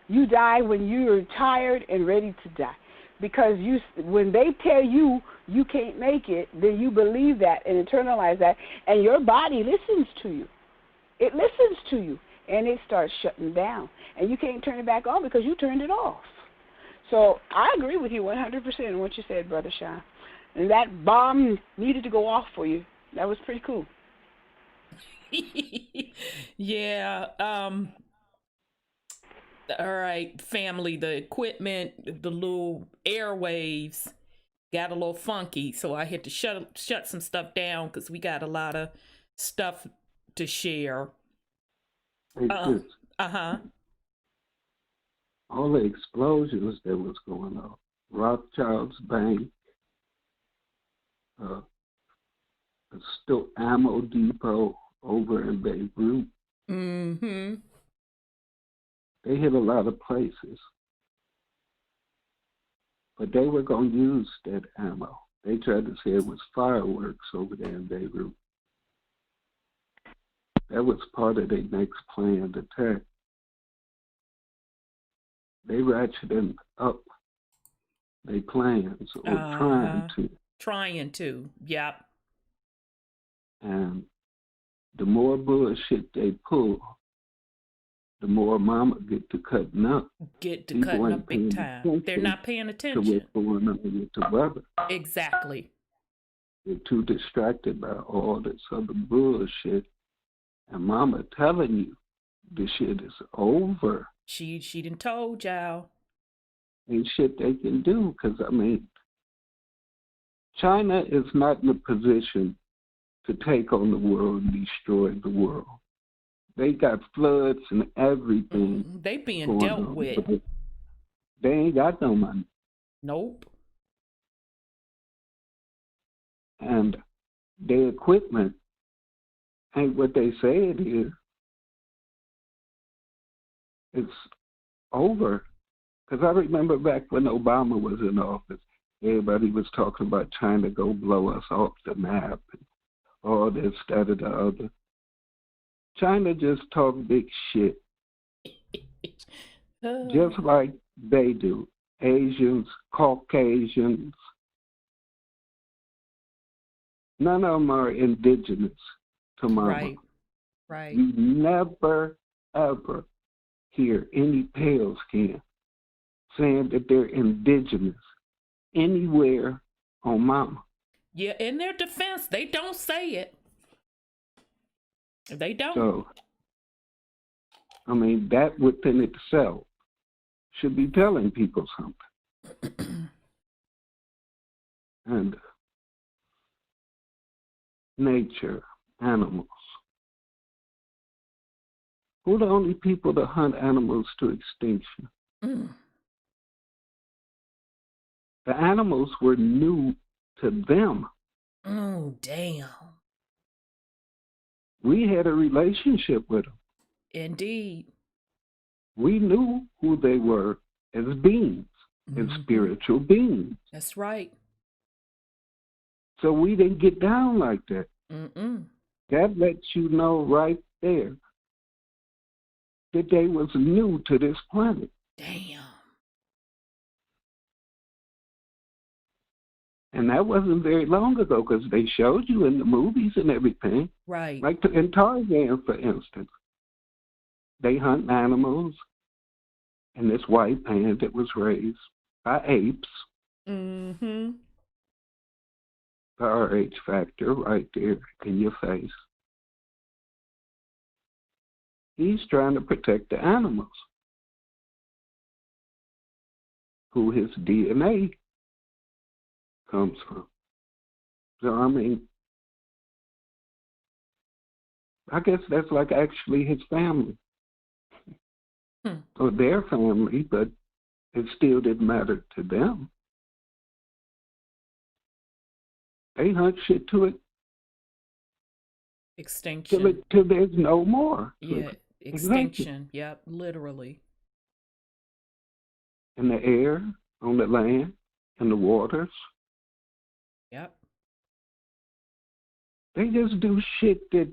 You die when you're tired and ready to die. Because when they tell you you can't make it, then you believe that and internalize that, and your body listens to you. It listens to you, and it starts shutting down. And you can't turn it back on because you turned it off. So I agree with you 100% on what you said, Brother Sean. And that bomb needed to go off for you. That was pretty cool. Yeah. All right, family, the equipment, the little airwaves got a little funky, so I had to shut some stuff down because we got a lot of stuff to share. All the explosions that was going on, Rothschild's Bank, still ammo depot over in Beirut. Mm-hmm. They hit a lot of places. But they were going to use that ammo. They tried to say it was fireworks over there in Beirut. That was part of their next planned attack. They ratcheted up their plans, or trying to. Trying to, yep. And the more bullshit they pull, the more mama get to cutting up. Get to cutting up big time. They're not paying attention to what's going on with the weather. Exactly. They're too distracted by all this other bullshit. And Mama telling you this shit is over. She done told y'all. Ain't shit they can do, because, I mean, China is not in a position to take on the world and destroy the world. They got floods and everything. They being dealt on, with. They ain't got no money. Nope. And their equipment ain't what they say it is. It's over. Because I remember back when Obama was in office, everybody was talking about trying to go blow us off the map and all this, that, and the other. China just talk big shit. Just like they do. Asians, Caucasians. None of them are indigenous to Mama. Right. You never, ever hear any pale skin saying that they're indigenous anywhere on Mama. Yeah, in their defense, they don't say it. They don't. So, I mean, that within itself should be telling people something. And nature, animals. Who are the only people that hunt animals to extinction? The animals were new to them. Oh, damn. We had a relationship with them. Indeed. We knew who they were as beings, as spiritual beings. That's right. So we didn't get down like that. Mm-mm. That lets you know right there that they was new to this planet. Damn. And that wasn't very long ago, because they showed you in the movies and everything. Right. Like in Tarzan, for instance. They hunt animals, and this white man that was raised by apes. Mm-hmm. The RH factor right there in your face. He's trying to protect the animals, who his DNA comes from. So, I mean, I guess that's like actually his family. Or their family, but it still didn't matter to them. They hunt shit to it. Extinction. Till there's no more. Yeah, extinction. Yep, literally. In the air, on the land, in the waters. Yep. They just do shit that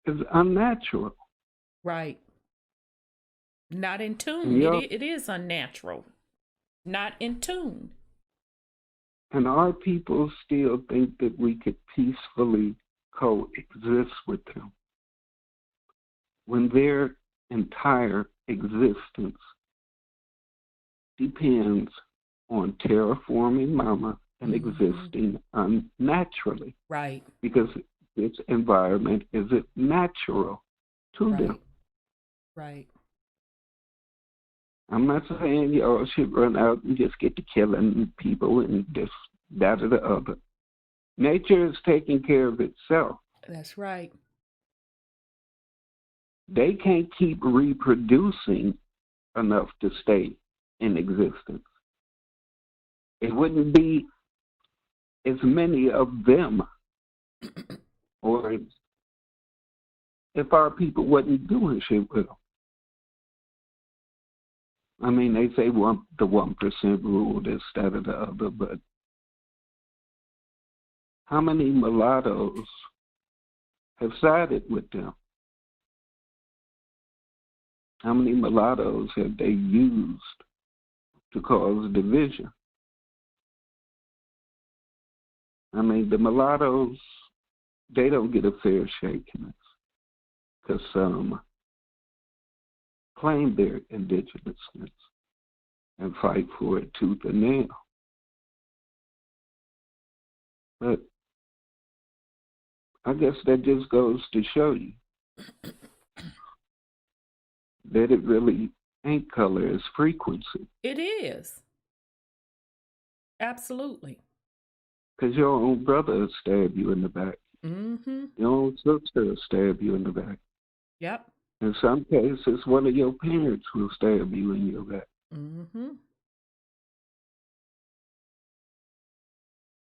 is unnatural. Right. Not in tune. Yep. It is unnatural. Not in tune. And our people still think that we could peacefully coexist with them, when their entire existence depends on terraforming Mama and existing unnaturally. Right. Because this environment isn't natural to them. Right. I'm not saying y'all should run out and just get to killing people and this, that, or the other. Nature is taking care of itself. That's right. They can't keep reproducing enough to stay in existence. It wouldn't be as many of them, or if our people wasn't doing shit with them. I mean, they say the 1% rule, this, that, or the other, but how many mulattoes have sided with them? How many mulattoes have they used to cause division? I mean, the mulattoes, they don't get a fair shake in this, because some claim their indigenousness and fight for it tooth and nail. But I guess that just goes to show you that it really ain't color, it's frequency. It is. Absolutely. Because your own brother will stab you in the back. Mm-hmm. Your own sister will stab you in the back. Yep. In some cases, one of your parents will stab you in your back. Mm-hmm.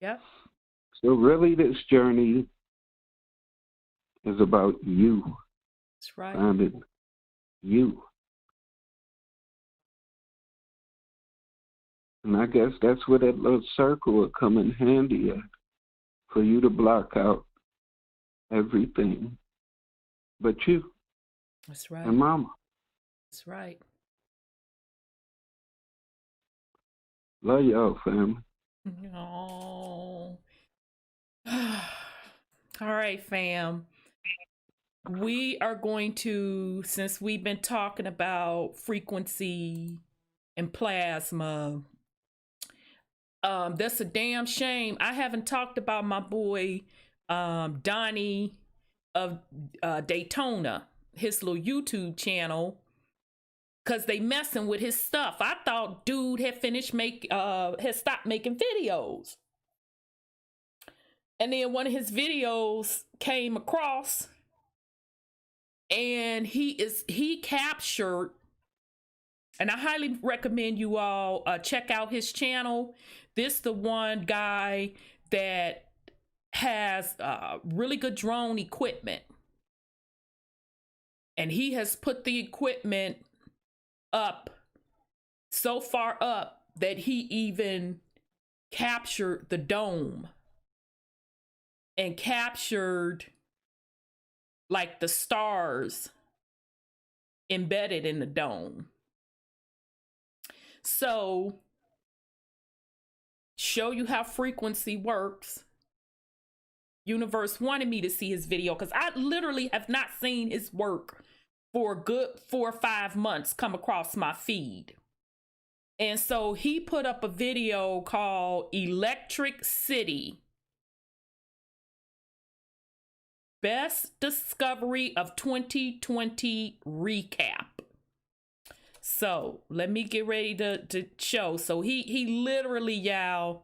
Yep. So really this journey is about you. That's right. Finding you. And I guess that's where that little circle will come in handy at, for you to block out everything but you. That's right. And mama. That's right. Love y'all, family. No. All right, fam. We are going to, since we've been talking about frequency and plasma, that's a damn shame. I haven't talked about my boy Donnie of Daytona, his little YouTube channel, because they messing with his stuff. I thought dude had had stopped making videos. And then one of his videos came across, and he captured, and I highly recommend you all check out his channel. This the one guy that has really good drone equipment, and he has put the equipment up so far up that he even captured the dome and captured like the stars embedded in the dome. So, show you how frequency works. Universe wanted me to see his video because I literally have not seen his work for a good 4 or 5 months come across my feed. And so he put up a video called Electric City, Best Discovery of 2020 Recap. So let me get ready to show. So he literally, y'all,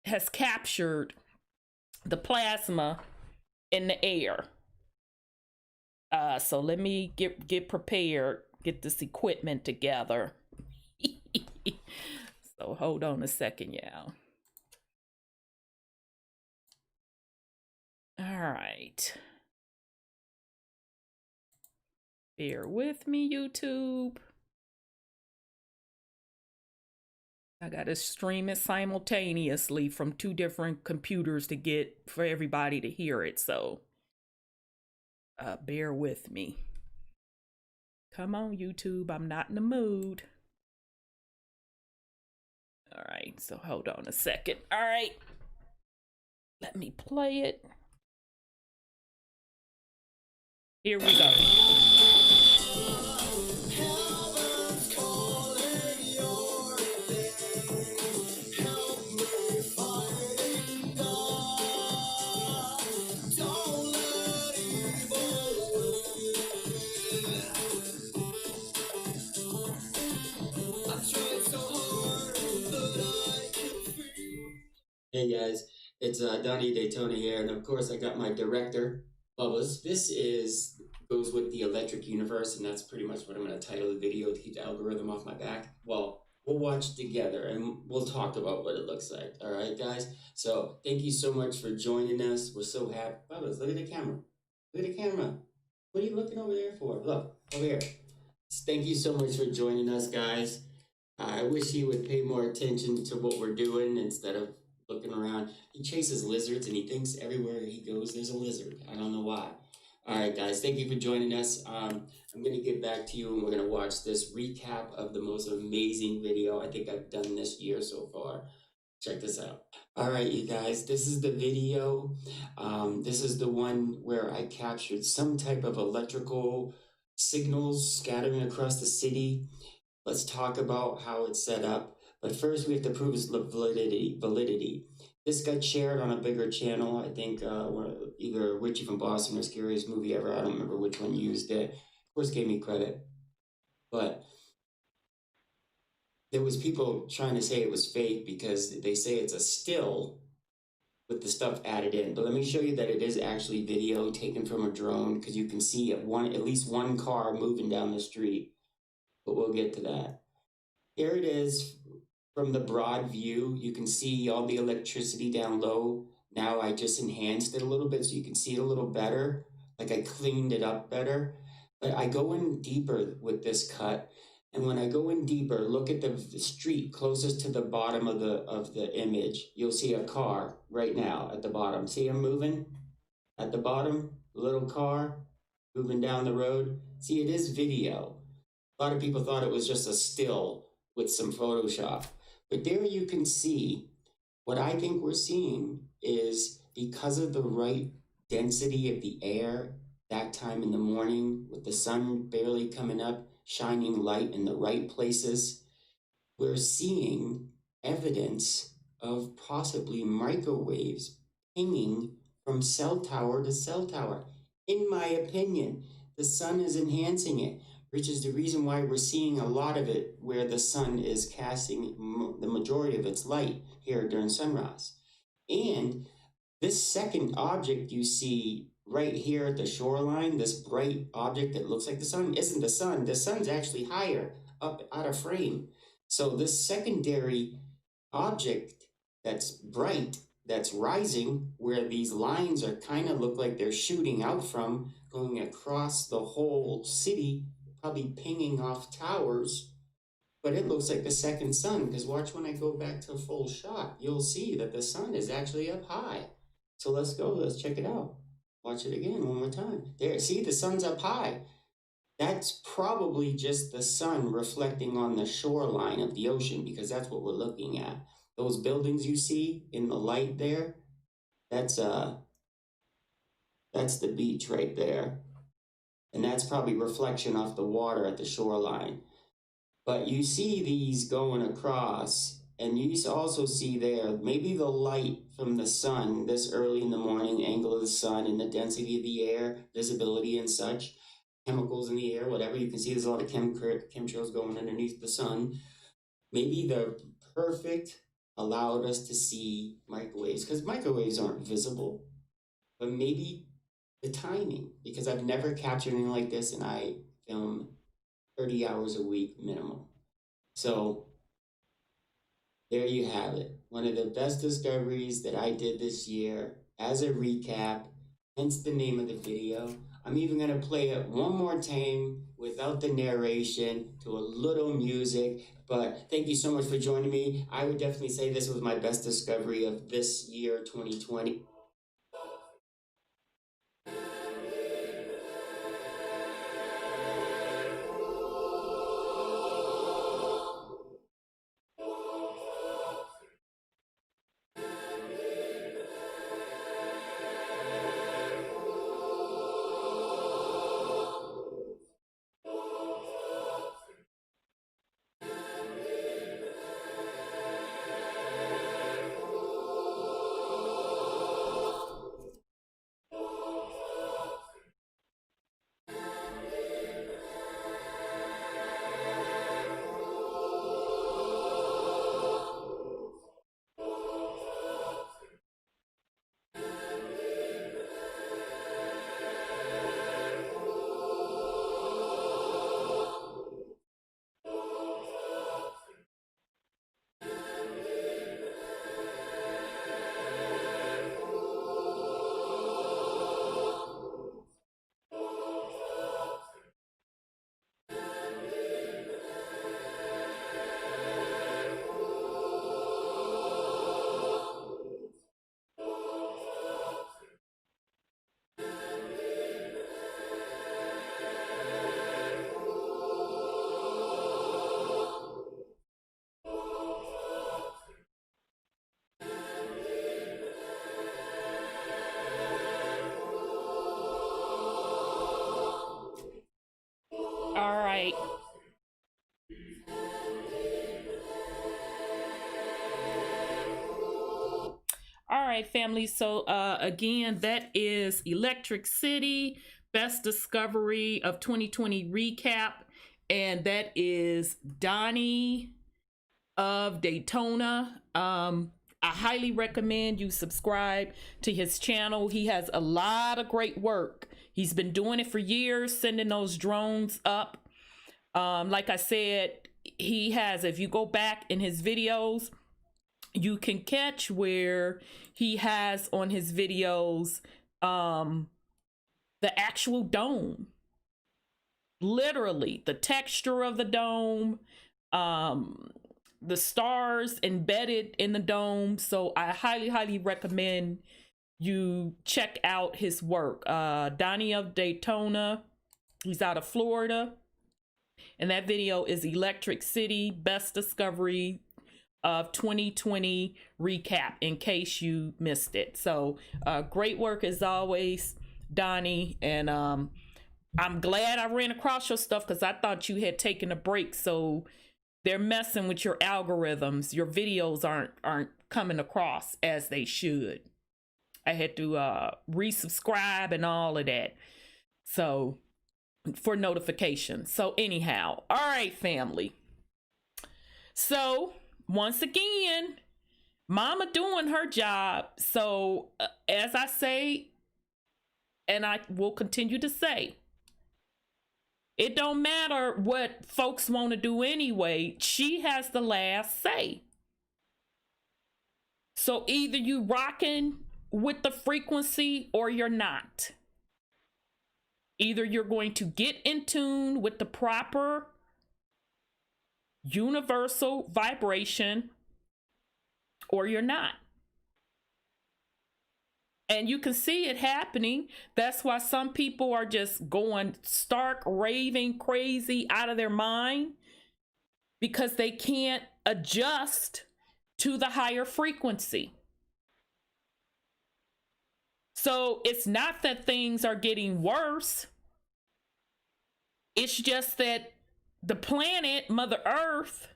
has captured the plasma in the air. So let me get prepared, get this equipment together. So hold on a second, y'all. All right. Bear with me, YouTube. I gotta stream it simultaneously from 2 different computers to get for everybody to hear it. So bear with me. Come on, YouTube. I'm not in the mood. All right, so hold on a second. All right. Let me play it. Here we go. Hey guys, it's Donnie Daytona here, and of course I got my director, Bubba's. This goes with the electric universe, and that's pretty much what I'm going to title the video to keep the algorithm off my back. Well, we'll watch together, and we'll talk about what it looks like. All right, guys? So thank you so much for joining us. We're so happy. Bubba's, look at the camera. Look at the camera. What are you looking over there for? Look, over here. Thank you so much for joining us, guys. I wish he would pay more attention to what we're doing instead of looking around. He chases lizards and he thinks everywhere he goes there's a lizard. I don't know why. All right, guys, thank you for joining us. I'm going to get back to you and we're going to watch this recap of the most amazing video I think I've done this year so far. Check this out. All right, you guys, this is the video. This is the one where I captured some type of electrical signals scattering across the city. Let's talk about how it's set up. But first, we have to prove its validity. This got shared on a bigger channel. I think either Richie from Boston or Scariest Movie Ever. I don't remember which one used it. Of course, gave me credit, but there was people trying to say it was fake because they say it's a still with the stuff added in. But let me show you that it is actually video taken from a drone, because you can see at least one car moving down the street. But we'll get to that. Here it is from the broad view. You can see all the electricity down low. Now I just enhanced it a little bit so you can see it a little better. Like I cleaned it up better. But I go in deeper with this cut. And when I go in deeper, look at the street closest to the bottom of the image. You'll see a car right now at the bottom. See him moving at the bottom? Little car moving down the road. See, it is video. A lot of people thought it was just a still with some Photoshop. But there you can see what I think we're seeing is, because of the right density of the air that time in the morning, with the sun barely coming up, shining light in the right places, we're seeing evidence of possibly microwaves pinging from cell tower to cell tower. In my opinion, the sun is enhancing it, which is the reason why we're seeing a lot of it where the sun is casting the majority of its light here during sunrise. And this second object you see right here at the shoreline, this bright object that looks like the sun, isn't the sun. The sun's actually higher up out of frame. So this secondary object that's bright, that's rising, where these lines are kind of look like they're shooting out from, going across the whole city, probably pinging off towers, but it looks like the second sun, because watch when I go back to full shot, you'll see that the sun is actually up high. So let's go, let's check it out. Watch it again one more time. There, see, the sun's up high. That's probably just the sun reflecting on the shoreline of the ocean, because that's what we're looking at. Those buildings you see in the light there, that's the beach right there. And that's probably reflection off the water at the shoreline. But you see these going across, and you also see there maybe the light from the sun this early in the morning, angle of the sun and the density of the air, visibility and such, chemicals in the air, whatever. You can see there's a lot of chemtrails going underneath the sun. Maybe the perfect allowed us to see microwaves, because microwaves aren't visible, but maybe the timing, because I've never captured anything like this, and I film 30 hours a week minimum. So there you have it. One of the best discoveries that I did this year as a recap, hence the name of the video. I'm even going to play it one more time without the narration to a little music. But thank you so much for joining me. I would definitely say this was my best discovery of this year, 2020. right, family. So again, that is Electric City, Best Discovery of 2020 recap. And that is Donnie of Daytona. I highly recommend you subscribe to his channel. He has a lot of great work. He's been doing it for years, sending those drones up. Like I said, he has, if you go back in his videos, you can catch where he has on his videos the actual dome. Literally, the texture of the dome, the stars embedded in the dome. So I highly recommend you check out his work. Donnie of Daytona, he's out of Florida, and that video is Electric City, Best Discovery of 2020 recap, in case you missed it. So great work as always, Donnie, and I'm glad I ran across your stuff, because I thought you had taken a break. So they're messing with your algorithms. Your videos aren't coming across as they should. I had to resubscribe and all of that, so for notifications. So anyhow, all right, family. So once again, Mama doing her job. So as I say, and I will continue to say, it don't matter what folks want to do anyway. She has the last say. So either you rocking with the frequency or you're not. Either you're going to get in tune with the proper universal vibration or you're not. And you can see it happening. That's why some people are just going stark, raving, crazy, out of their mind, because they can't adjust to the higher frequency. So it's not that things are getting worse. It's just that the planet, Mother Earth,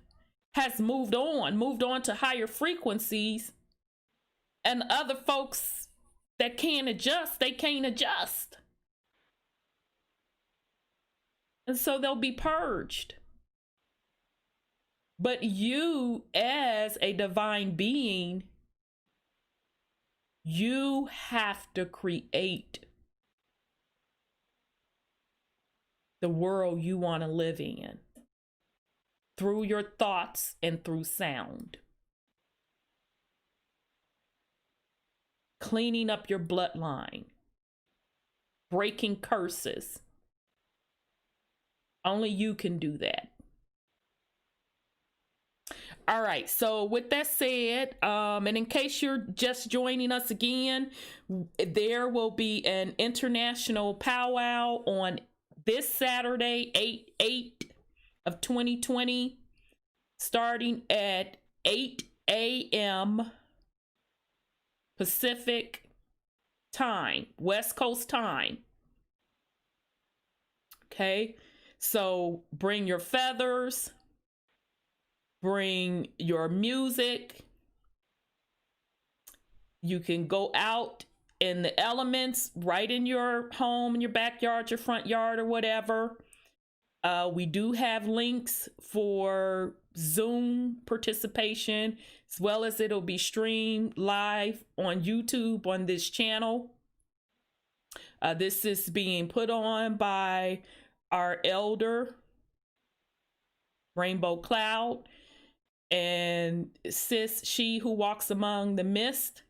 has moved on to higher frequencies, and other folks that can't adjust, they can't adjust. And so they'll be purged. But you, as a divine being, you have to create the world you want to live in through your thoughts and through sound. Cleaning up your bloodline, breaking curses. Only you can do that. All right, so with that said, and in case you're just joining us again, there will be an international powwow on this Saturday, 8/8 of 2020, starting at 8 a.m. Pacific time, West Coast time. Okay, so bring your feathers, bring your music. You can go out in the elements, right in your home, in your backyard, your front yard, or whatever. We do have links for Zoom participation, as well as it'll be streamed live on YouTube on this channel. This is being put on by our elder, Rainbow Cloud, and sis, she who walks among the mist.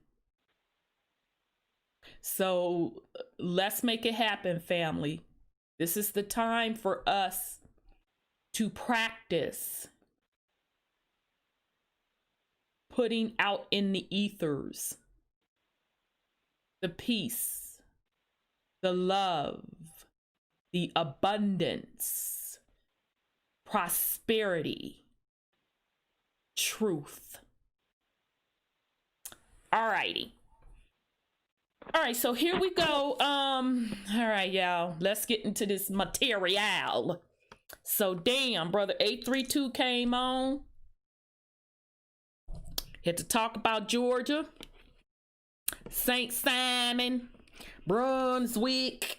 So let's make it happen, family. This is the time for us to practice putting out in the ethers the peace, the love, the abundance, prosperity, truth. All righty. All right, so here we go. All right, y'all, let's get into this material. So damn, brother 832 came on. Had to talk about Georgia. St. Simon, Brunswick.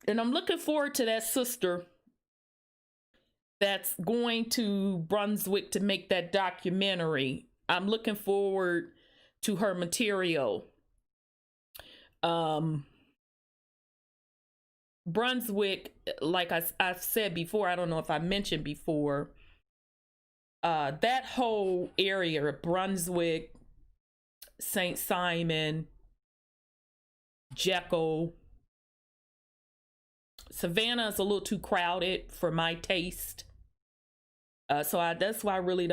And I'm looking forward to that sister that's going to Brunswick to make that documentary. I'm looking forward to her material. Brunswick, like I've said before, I don't know if I mentioned before, that whole area, Brunswick, St. Simon, Jekyll, Savannah is a little too crowded for my taste. So that's why I really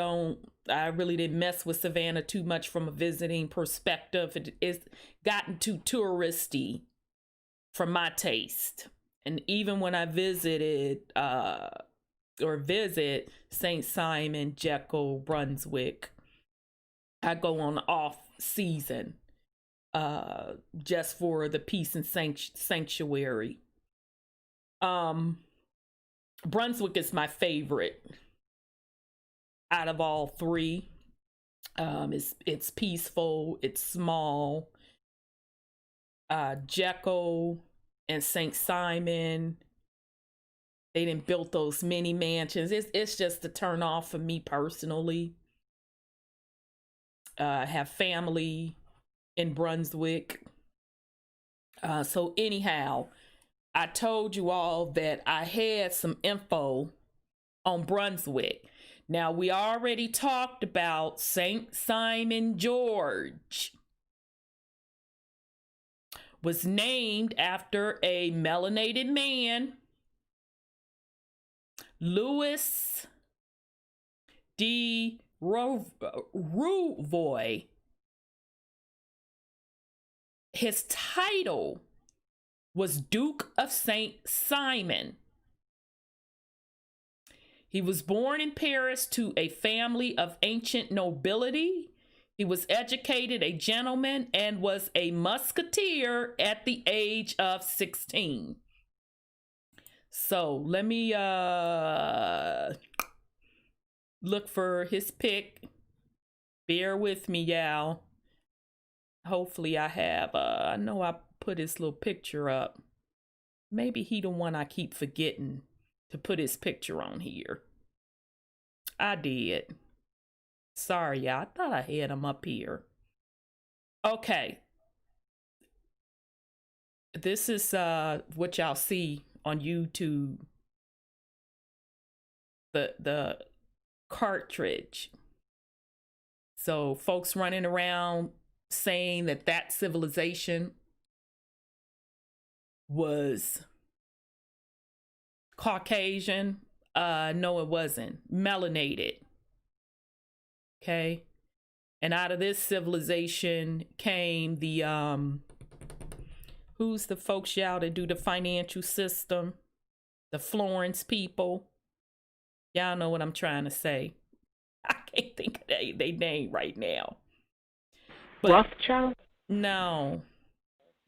didn't mess with Savannah too much from a visiting perspective. It's gotten too touristy for my taste. And even when I visited visit St. Simon, Jekyll, Brunswick, I go on off season just for the peace and sanctuary. Brunswick is my favorite out of all three. It's peaceful, it's small. Jekyll and St. Simon, they didn't build those mini mansions. It's just a turn off for me personally. I have family in Brunswick. So anyhow, I told you all that I had some info on Brunswick. Now, we already talked about St. Simon George. Was named after a melanated man, Louis de Rouvois. His title was Duke of St. Simon. He was born in Paris to a family of ancient nobility. He was educated a gentleman and was a musketeer at the age of 16. So let me look for his pic. Bear with me, y'all. Hopefully I have, I know I put his little picture up. Maybe he the one I keep forgetting to put his picture on here. I did. Sorry, y'all. I thought I had him up here. Okay. This is what y'all see on YouTube. The cartridge. So folks running around saying that civilization was Caucasian. No, it wasn't. Melanated. Okay. And out of this civilization came the who's the folks y'all that do the financial system? The Florence people. Y'all know what I'm trying to say. I can't think of their name right now. But Rothschild? No.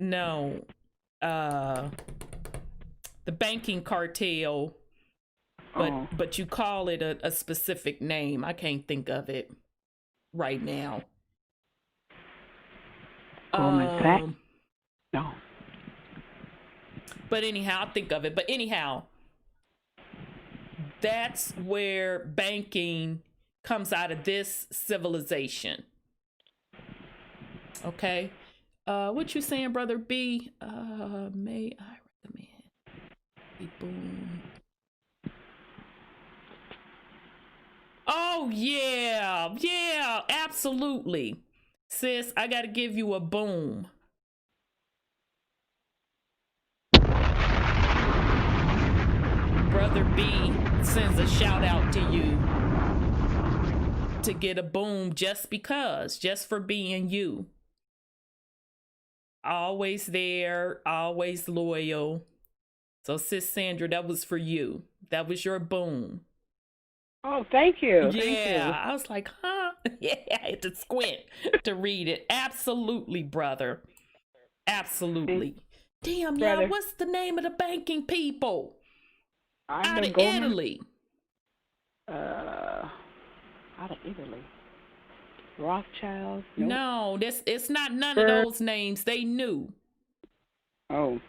The banking cartel. But you call it a specific name. I can't think of it right now. Goldman Sachs? No. But anyhow, I'll think of it. But anyhow, that's where banking comes out of this civilization. Okay. What you saying, Brother B? May I recommend a boom? Oh, yeah, absolutely. Sis, I got to give you a boom. Brother B sends a shout out to you to get a boom just for being you. Always there, always loyal. So, Sis Sandra, that was for you. That was your boom. Oh, thank you. Yeah, thank you. I was like, huh? Yeah, I had to squint to read it. Absolutely, brother. Absolutely. Damn, y'all, what's the name of the banking people? Out of Italy. Out of Italy. Rothschilds? No, it's not none of those names. They knew. Oh.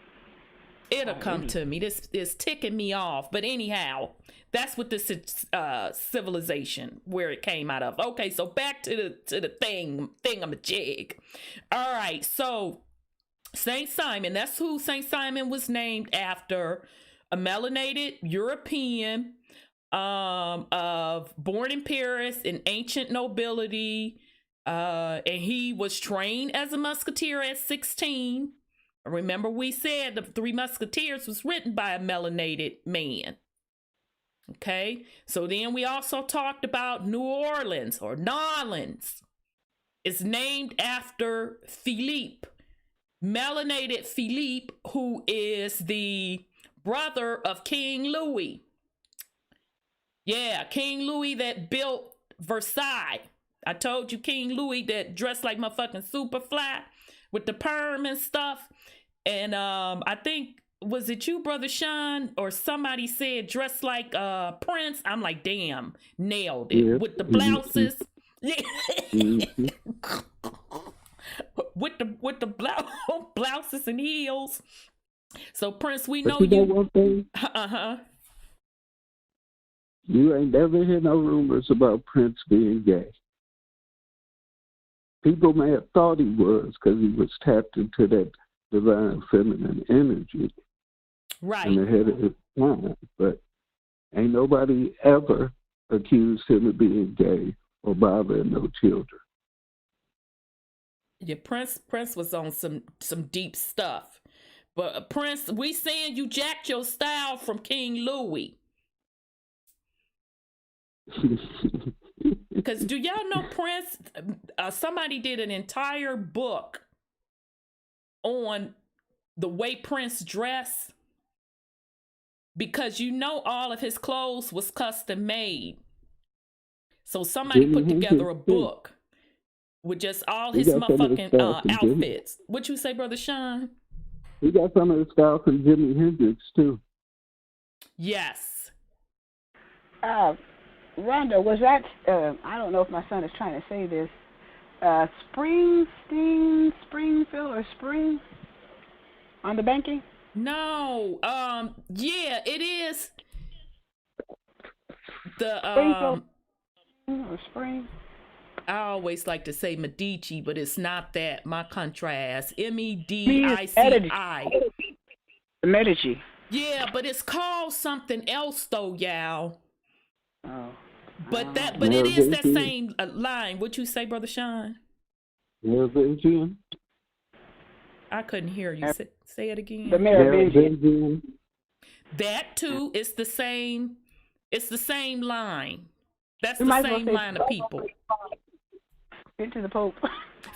It'll come to me. This is ticking me off. But anyhow, that's what this civilization where it came out of. Okay, so back to the thingamajig. All right, so Saint Simon. That's who Saint Simon was named after. A melanated European, born in Paris in ancient nobility, and he was trained as a musketeer at 16. Remember, we said the Three Musketeers was written by a melanated man. Okay, so then we also talked about New Orleans or Nolans. It's named after Philippe, melanated Philippe, who is the brother of King Louis. Yeah, King Louis that built Versailles. I told you King Louis that dressed like motherfucking Superfly with the perm and stuff. And I think, was it you, Brother Sean, or somebody said dressed like Prince? I'm like, damn, nailed it. With the blouses. with the blouses and heels. So Prince, we know you. One thing? You ain't never heard no rumors about Prince being gay. People may have thought he was because he was tapped into that divine feminine energy. Right. And ahead of his time. But ain't nobody ever accused him of being gay or bothering no children. Yeah, Prince was on some deep stuff. But Prince, we saying you jacked your style from King Louis. Because do y'all know Prince? Somebody did an entire book on the way Prince dressed. Because you know all of his clothes was custom made. So somebody put together a book with just all his motherfucking outfits. What you say, Brother Sean? He got some of the style from Jimi Hendrix, too. Yes. Rhonda, was that, I don't know if my son is trying to say this, Springfield or Spring on the banking? No. Yeah, it is. The Springfield or Spring? I always like to say Medici, but it's not that. My contrast. Medici. Medici. Yeah, but it's called something else though, y'all. Oh. But it is that same line. What you say, Brother Sean? Merovingian. I couldn't hear you. Say it again. The Merovingian. That too is the same. It's the same line. That's the same line of people. Get to the Pope.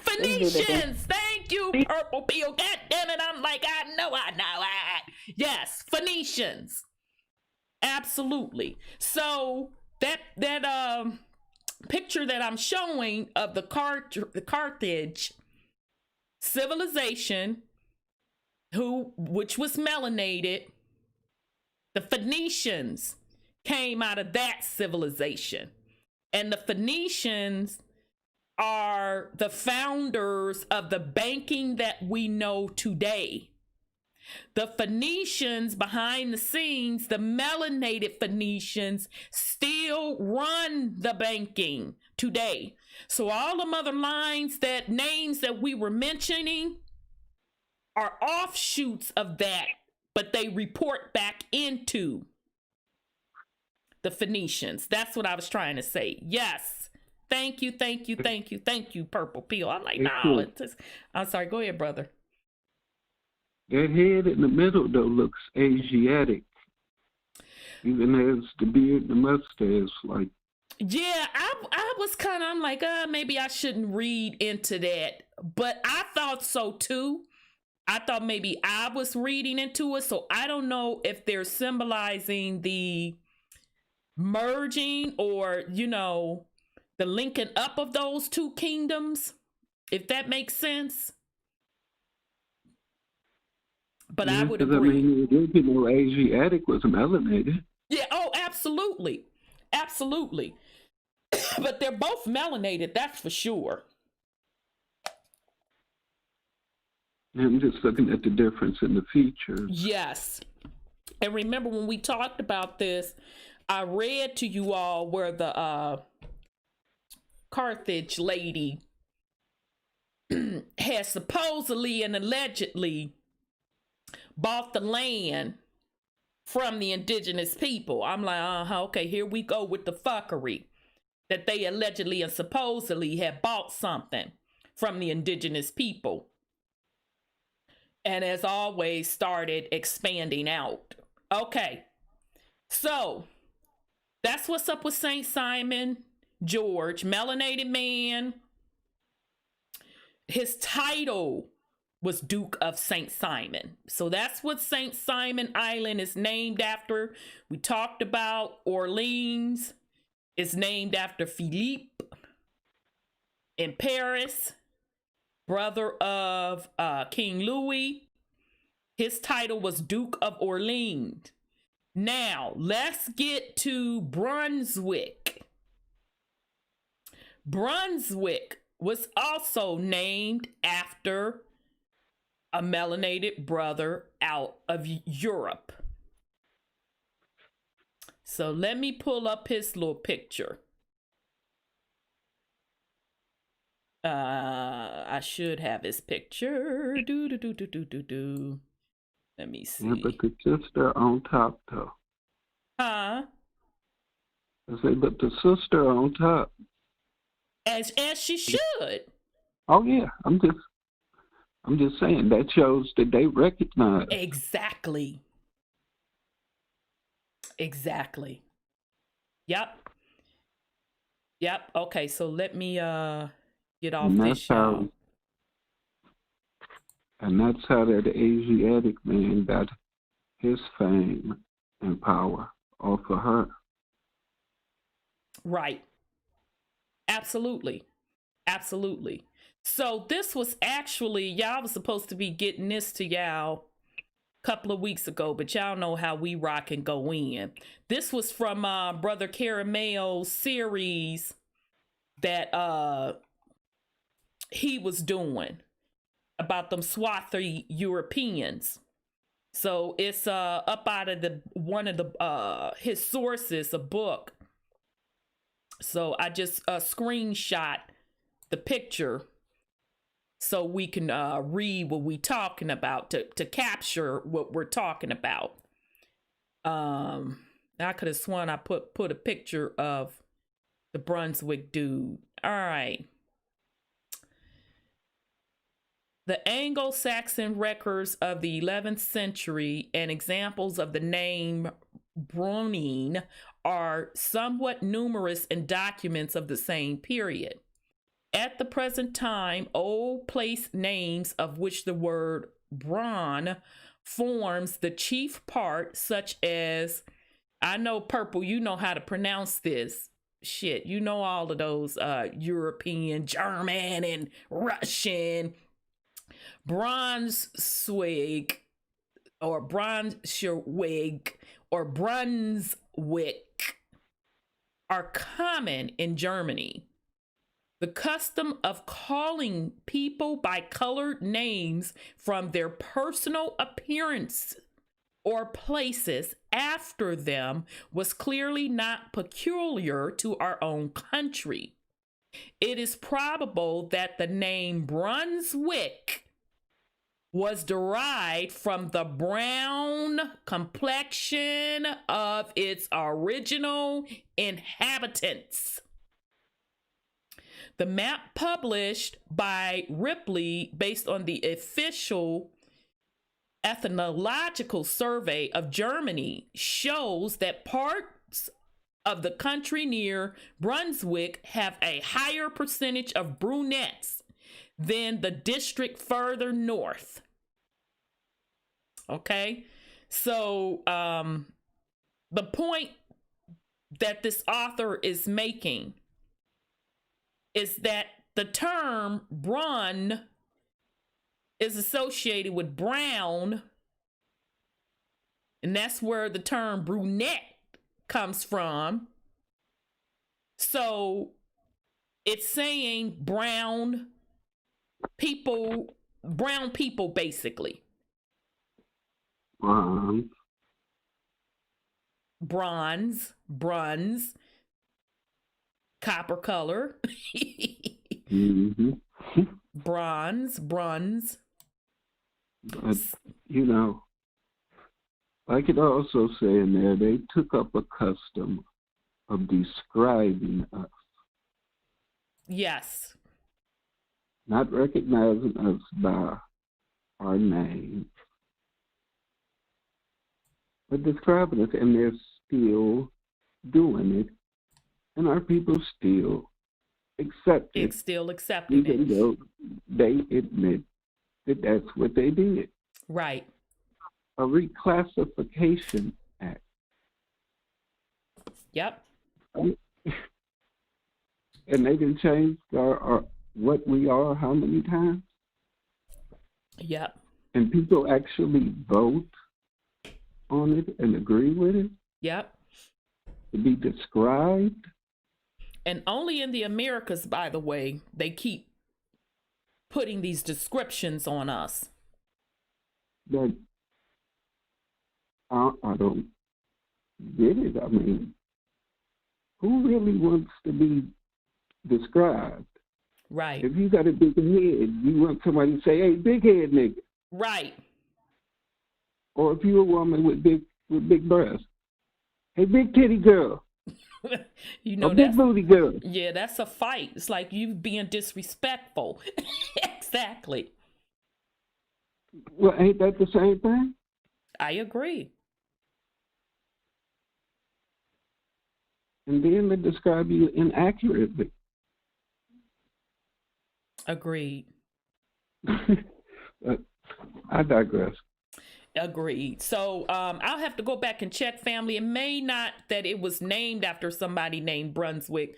Phoenicians. Thank you, Purple Peel. God damn it! I'm like, I know. Yes, Phoenicians. Absolutely. So that picture that I'm showing of the Carthage civilization, which was melanated, the Phoenicians came out of that civilization, and the Phoenicians are the founders of the banking that we know today. The Phoenicians behind the scenes, the melanated Phoenicians, still run the banking today. So all the other names that we were mentioning are offshoots of that, but they report back into the Phoenicians. That's what I was trying to say. Yes. Thank you, Purple Peel. I'm like, no, I'm sorry. Go ahead, brother. That head in the middle, though, looks Asiatic. Even as the beard and the mustache, like. Yeah, I was kind of, I'm like, maybe I shouldn't read into that. But I thought so, too. I thought maybe I was reading into it. So I don't know if they're symbolizing the merging or, the linking up of those two kingdoms, if that makes sense. But I would agree. I mean, the original Asiatic was melanated. Yeah, oh, absolutely. Absolutely. But they're both melanated, that's for sure. I'm just looking at the difference in the features. Yes. And remember when we talked about this, I read to you all where the Carthage lady has supposedly and allegedly bought the land from the indigenous people. I'm like, okay, here we go with the fuckery. That they allegedly and supposedly had bought something from the indigenous people. And as always, started expanding out. Okay, so that's what's up with St. Simon George, melanated man. His title was Duke of St. Simon. So that's what St. Simon Island is named after. We talked about Orleans. It's named after Philippe in Paris, brother of King Louis. His title was Duke of Orleans. Now, let's get to Brunswick. Brunswick was also named after a melanated brother out of Europe. So let me pull up his little picture. I should have his picture. Let me see. Yeah, but the sister on top, though. Huh? I say, but the sister on top. As she should. Oh yeah, I'm just saying that shows that they recognize. Exactly. Exactly. Yep. Okay, so let me get off this show. And that's how that Asiatic man got his fame and power off of her. Right. Absolutely. So this was actually, y'all was supposed to be getting this to y'all a couple of weeks ago, but y'all know how we rock and go in. This was from Brother Caramel's series that he was doing about them swarthy Europeans. So it's up out of one of the his sources, a book. So I just screenshot the picture so we can read what we talking about to capture what we're talking about. I could have sworn I put a picture of the Brunswick dude. All right. The Anglo-Saxon records of the 11th century and examples of the name Brunin are somewhat numerous in documents of the same period. At the present time, old place names of which the word Bron forms the chief part, such as, I know Purple, you know how to pronounce this. Shit, you know all of those European, German, and Russian. Brunswick or Brunswick or Brunswick are common in Germany. The custom of calling people by colored names from their personal appearance or places after them was clearly not peculiar to our own country. It is probable that the name Brunswick was derived from the brown complexion of its original inhabitants. The map published by Ripley, based on the official ethnological survey of Germany, shows that parts of the country near Brunswick have a higher percentage of brunettes than the district further north. Okay, so the point that this author is making is that the term brun is associated with brown, and that's where the term brunette comes from. So it's saying brown people basically. Bronze, copper color. Bronze. But, you know, I could also say in there, they took up a custom of describing us. Yes. Not recognizing us by our name, but describing us, and they're still doing it, and our people still accept it. It's still accepting even it. though they admit that that's what they did. Right. A reclassification act. Yep. And they can change our what we are how many times? Yep. And people actually vote on it and agree with it? Yep. To be described? And only in the Americas, by the way, they keep putting these descriptions on us. But I don't get it. I mean, who really wants to be described? Right. If you got a big head, you want somebody to say, "Hey, big head nigga." Right. Or if you're a woman with big breasts, "Hey, big titty girl." You know, a big booty girl. Yeah, that's a fight. It's like you being disrespectful. Exactly. Well, ain't that the same thing? I agree. And then they describe you inaccurately. Agreed. I digress. Agreed. So I'll have to go back and check, family. It may not that it was named after somebody named Brunswick,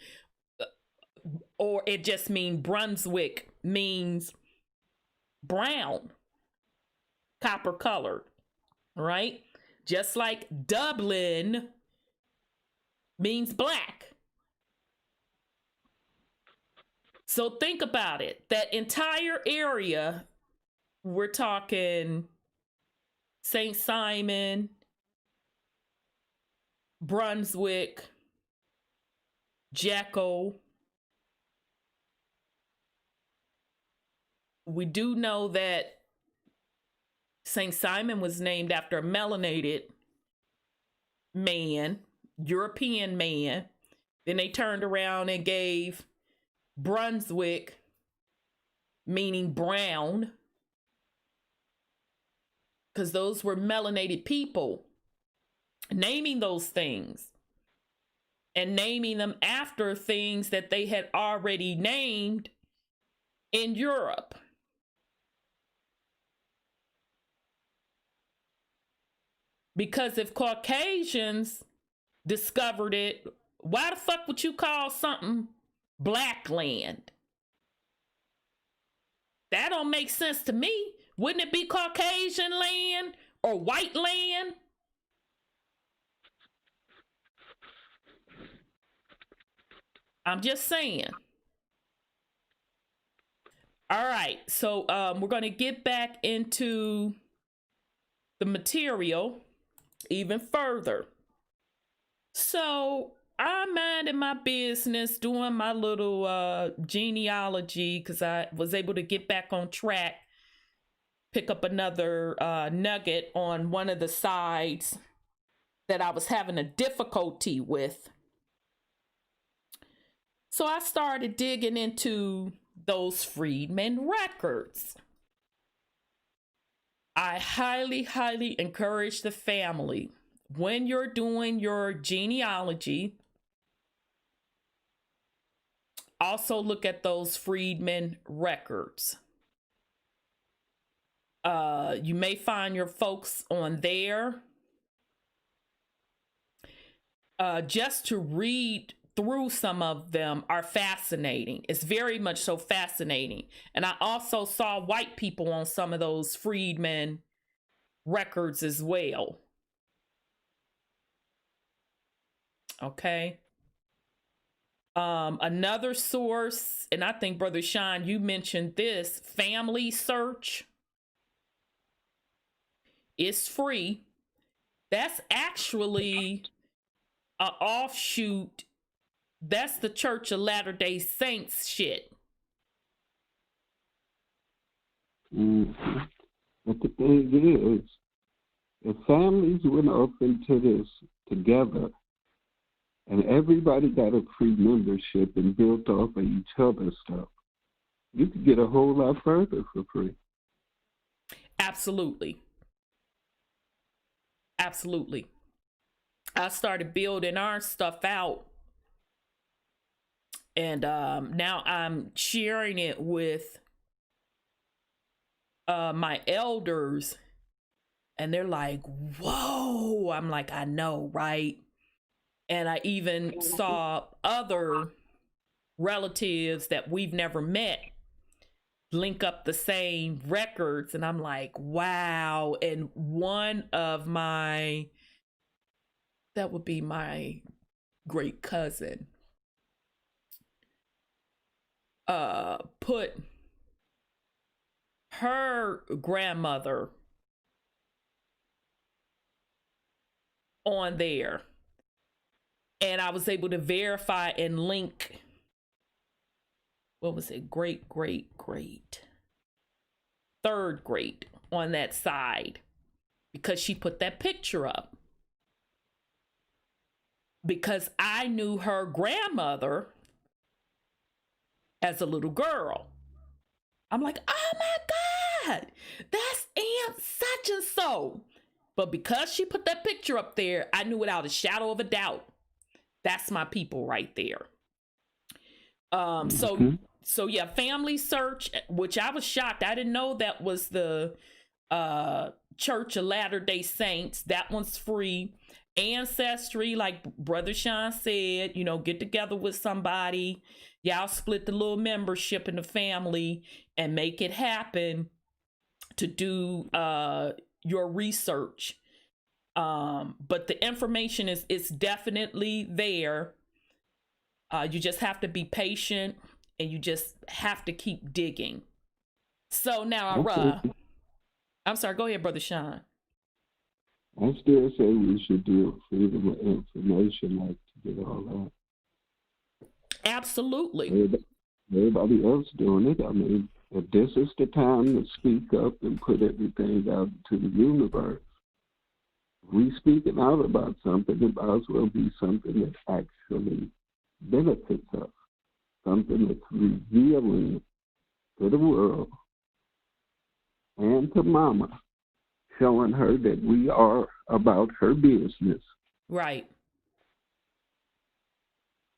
or it just means Brunswick means brown, copper colored, right? Just like Dublin means black. So think about it. That entire area, we're talking St. Simon, Brunswick, Jekyll. We do know that St. Simon was named after a melanated man, European man. Then they turned around and gave Brunswick, meaning brown, because those were melanated people, naming those things and naming them after things that they had already named in Europe. Because if Caucasians discovered it, why the fuck would you call something black land? That don't make sense to me. Wouldn't it be Caucasian land or white land? I'm just saying. All right, so we're going to get back into the material even further. So I'm minding my business, doing my little genealogy, because I was able to get back on track, pick up another nugget on one of the sides that I was having a difficulty with. So I started digging into those Freedmen records. I highly, highly encourage the family, when you're doing your genealogy, also look at those Freedmen records. You may find your folks on there. Just to read through some of them are fascinating. It's very much so fascinating. And I also saw white people on some of those Freedmen records as well. Okay. Another source, and I think Brother Sean, you mentioned this, Family Search. It's free. That's actually an offshoot. That's the Church of Latter-day Saints shit. Mm-hmm. But the thing is, if families went off into this together and everybody got a free membership and built off of each other's stuff, you could get a whole lot further for free. Absolutely. Absolutely. I started building our stuff out, and now I'm sharing it with my elders, and they're like, whoa. I'm like, I know, right? And I even saw other relatives that we've never met link up the same records, and I'm like, wow. And one of my, that would be my great cousin, put her grandmother on there, and I was able to verify and link, what was it, great third grade on that side, because she put that picture up, because I knew her grandmother as a little girl. I'm like, oh my God, that's Aunt such and so. But because she put that picture up there, I knew without a shadow of a doubt, that's my people right there. So yeah, Family Search, which I was shocked. I didn't know that was the Church of Latter-day Saints. That one's free. Ancestry, like Brother Sean said, you know, get together with somebody. Y'all split the little membership in the family and make it happen to do your research. But the information is definitely there. You just have to be patient, and you just have to keep digging. So now, I'm sorry, go ahead, Brother Sean. I still say we should do freedom of information, like, to get all that. Absolutely. Everybody else doing it. I mean, if this is the time to speak up and put everything out to the universe, we speaking out about something, it might as well be something that actually benefits us, something that's revealing to the world and to Mama, showing her that we are about her business. Right.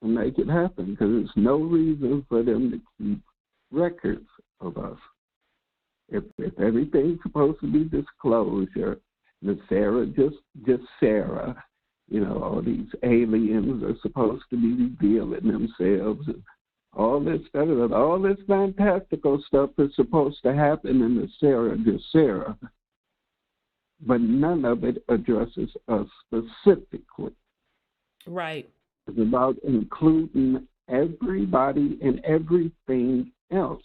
And make it happen, because there's no reason for them to keep records of us. If everything's supposed to be disclosure, that Sarah just Sarah, you know, all these aliens are supposed to be revealing themselves, and all this stuff, all this fantastical stuff is supposed to happen in the Sarah just Sarah, but none of it addresses us specifically. Right. It's about including everybody and everything else.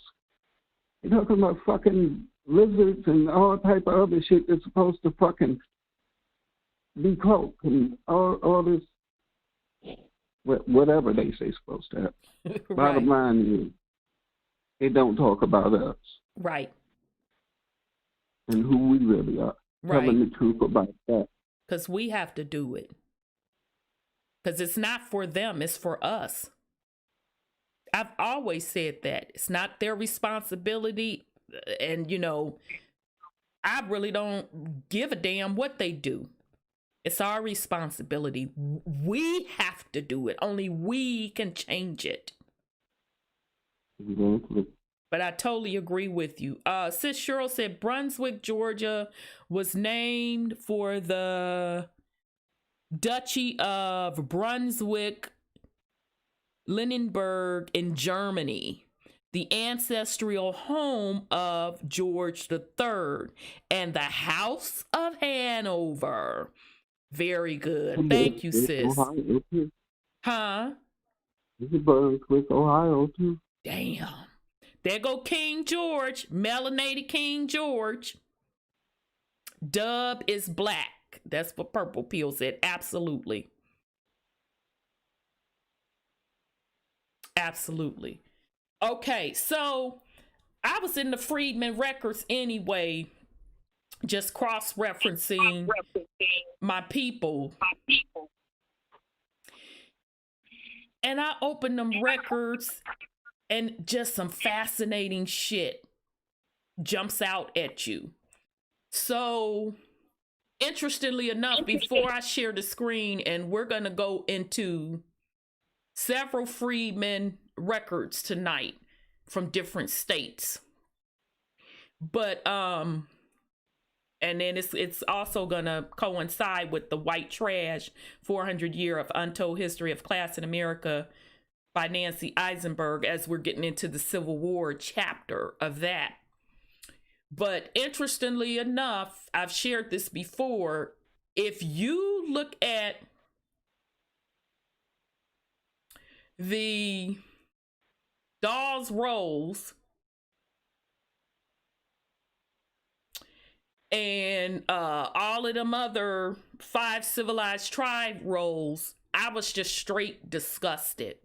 You're talking about fucking lizards and all type of other shit that's supposed to fucking be cloaked and all this, whatever they say supposed to happen. Right. Bottom line is, it don't talk about us. Right. And who we really are. Right. Telling the truth about that. Because we have to do it. Because it's not for them, it's for us. I've always said that. It's not their responsibility. And, you know, I really don't give a damn what they do. It's our responsibility. We have to do it. Only we can change it. Exactly. But I totally agree with you. Sis Cheryl said Brunswick, Georgia was named for the Duchy of Brunswick, Lunenburg in Germany, the ancestral home of George III and the House of Hanover. Very good. Thank you, sis. Huh? It's a Brunswick, Ohio, too. Damn. There go King George, melanated King George. Dub is black. That's what Purple Pill said. Absolutely. Absolutely. Okay, so I was in the Freedmen records anyway, just cross-referencing my people. And I opened them records and just some fascinating shit jumps out at you. So, interestingly enough, before I share the screen, and we're going to go into several Freedmen records tonight from different states. But and then it's also gonna coincide with the White Trash 400 Year of Untold History of Class in America by Nancy Eisenberg, as we're getting into the Civil War chapter of that. But interestingly enough, I've shared this before. If you look at the Dawes Rolls and all of them other 5 civilized tribe rolls, I was just straight disgusted.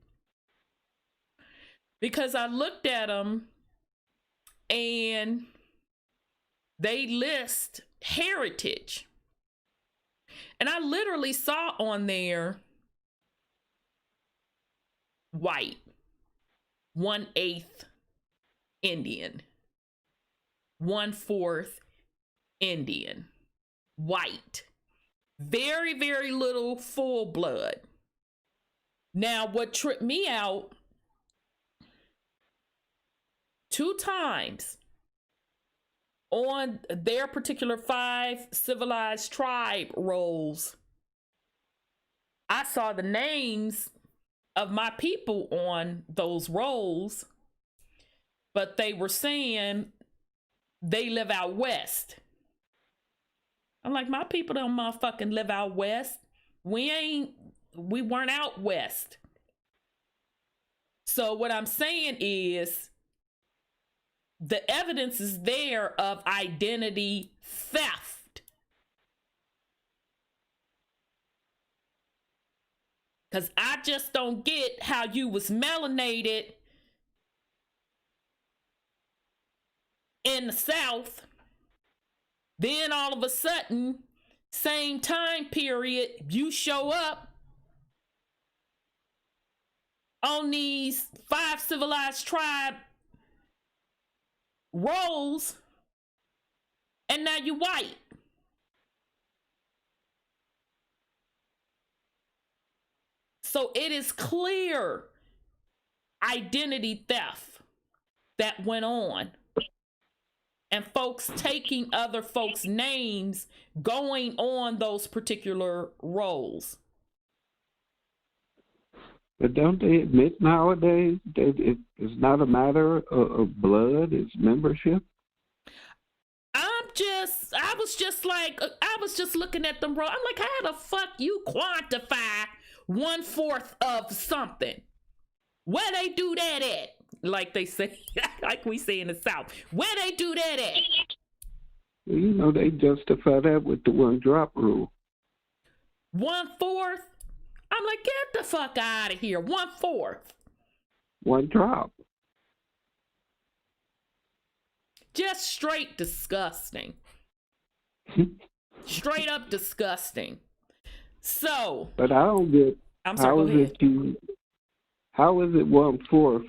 Because I looked at them and they list heritage. And I literally saw on there white, 1/8 Indian, 1/4 Indian, white, very, very little full blood. Now, what tripped me out 2 times on their particular 5 civilized tribe rolls, I saw the names of my people on those rolls, but they were saying they live out west. I'm like, my people don't motherfucking live out west. We weren't out west. So what I'm saying is the evidence is there of identity theft. Because I just don't get how you was melanated in the South. Then all of a sudden, same time period, you show up on these 5 civilized tribe rolls, and now you white. So it is clear identity theft that went on. And folks taking other folks' names, going on those particular roles. But don't they admit nowadays that it's not a matter of blood, it's membership? I was just looking at them roll. I'm like, how the fuck you quantify 1/4 of something? Where they do that at? Like they say, like we say in the South. Where they do that at? Well, you know, they justify that with the 1 drop rule. 1/4? I'm like, get the fuck out of here. 1/4. 1 drop. Just straight disgusting. Straight up disgusting. So. But I don't get. I'm sorry, how is it 1/4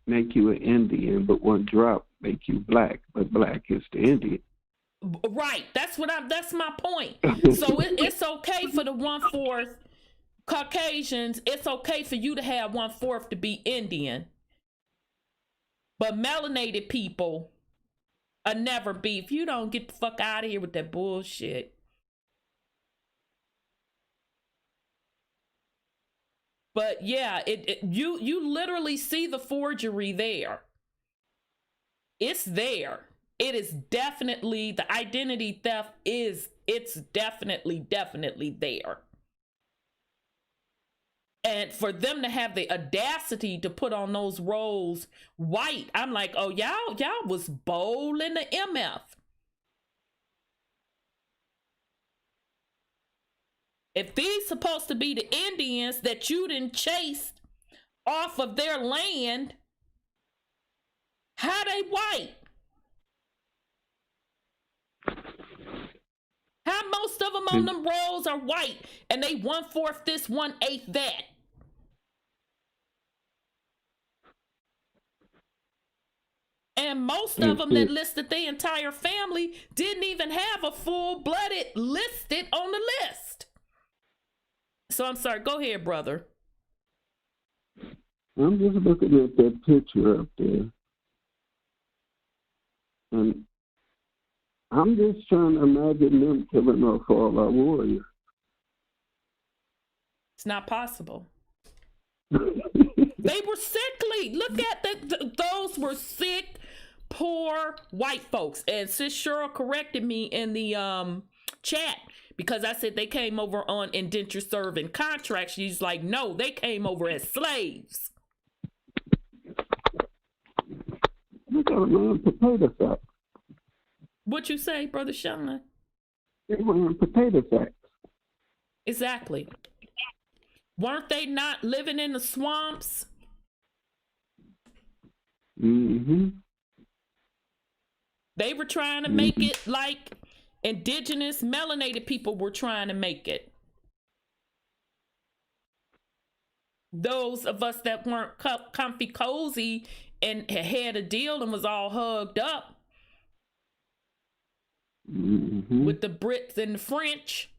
make you an Indian, but 1 drop make you black, but black is the Indian? Right. That's my point. So it's okay for the 1/4 Caucasians. It's okay for you to have 1/4 to be Indian. But melanated people will never be. If you don't get the fuck out of here with that bullshit. But yeah, you literally see the forgery there. It's there. It is definitely, the identity theft it's definitely there. And for them to have the audacity to put on those rolls white, I'm like, oh, y'all was bold in the MF. If these supposed to be the Indians that you didn't chase off of their land, how they white? How most of them on them rolls are white and they 1/4 this, 1/8 that? And most of them that listed their entire family didn't even have a full-blooded listed on the list. So I'm sorry, go ahead, brother. I'm just looking at that picture up there. And I'm just trying to imagine them killing off all our warriors. It's not possible. They were sickly. Look at those were sick, poor white folks. And Sis Cheryl corrected me in the chat because I said they came over on indentured servant contracts. She's like, no, they came over as slaves. Look at them wearing potato sacks. What you say, Brother Sean? They wearing potato sacks. Exactly. Weren't they not living in the swamps? Mm-hmm. They were trying to make it like indigenous melanated people were trying to make it. Those of us that weren't comfy cozy and had a deal and was all hugged up with the Brits and the French.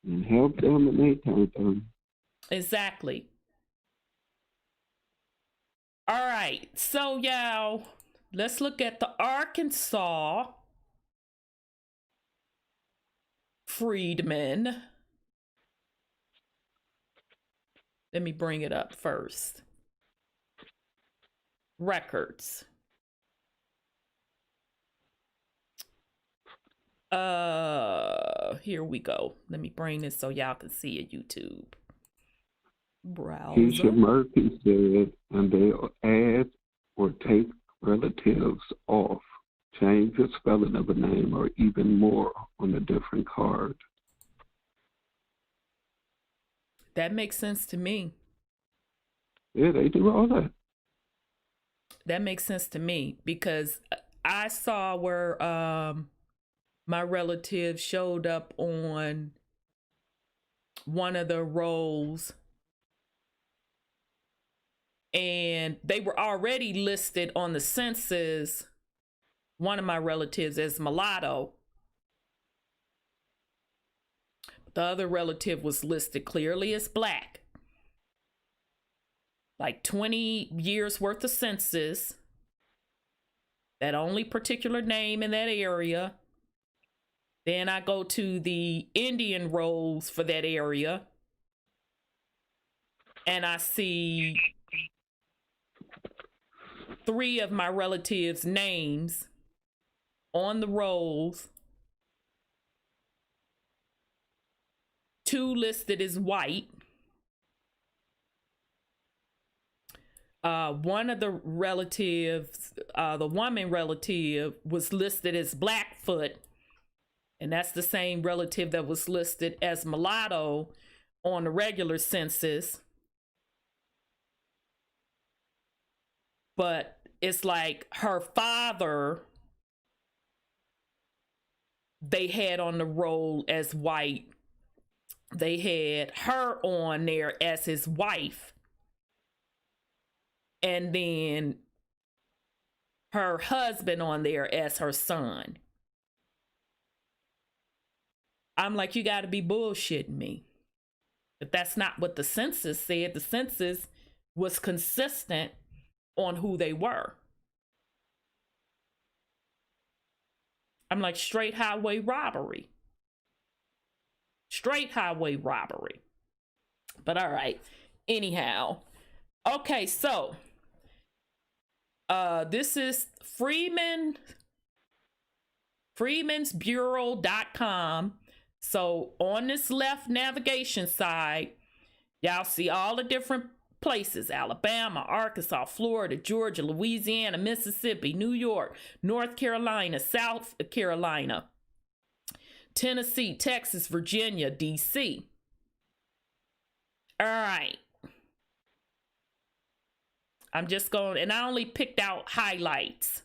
And help them and they count them. Exactly. All right, so y'all, let's look at the Arkansas Freedmen. Let me bring it up first. Records. Here we go. Let me bring this so y'all can see it. YouTube browser. Keisha Murphy said, and they'll add or take relatives off, change the spelling of a name, or even more on a different card. That makes sense to me. Yeah, they do all that. That makes sense to me because I saw where my relative showed up on one of the rolls and they were already listed on the census, one of my relatives as mulatto. The other relative was listed clearly as black. Like 20 years worth of census, that only particular name in that area. Then I go to the Indian rolls for that area and I see 3 of my relatives' names on the rolls. 2 listed as white. One of the relatives, the woman relative, was listed as Blackfoot. And that's the same relative that was listed as mulatto on the regular census. But it's like her father, they had on the roll as white. They had her on there as his wife. And then her husband on there as her son. I'm like, you got to be bullshitting me. But that's not what the census said. The census was consistent on who they were. I'm like, straight highway robbery. Straight highway robbery. But all right. Anyhow. Okay, so this is Freemansbureau.com. So on this left navigation side, y'all see all the different places: Alabama, Arkansas, Florida, Georgia, Louisiana, Mississippi, New York, North Carolina, South Carolina, Tennessee, Texas, Virginia, DC. All right. I'm just going, and I only picked out highlights.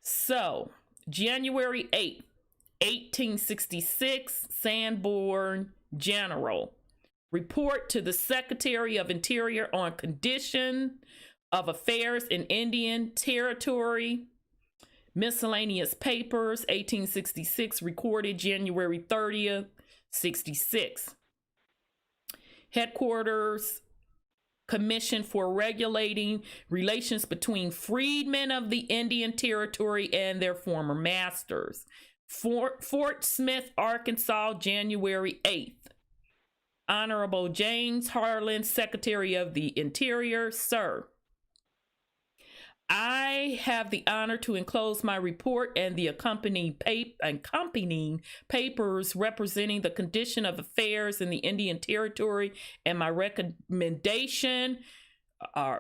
So, January 8th, 1866, Sanborn General. Report to the Secretary of Interior on condition of affairs in Indian Territory. Miscellaneous papers, 1866, recorded January 30th, 66. Headquarters, Commission for Regulating Relations Between Freedmen of the Indian Territory and their former masters. Fort Smith, Arkansas, January 8th. Honorable James Harlan, Secretary of the Interior. Sir, I have the honor to enclose my report and the accompanying papers representing the condition of affairs in the Indian Territory and my recommendation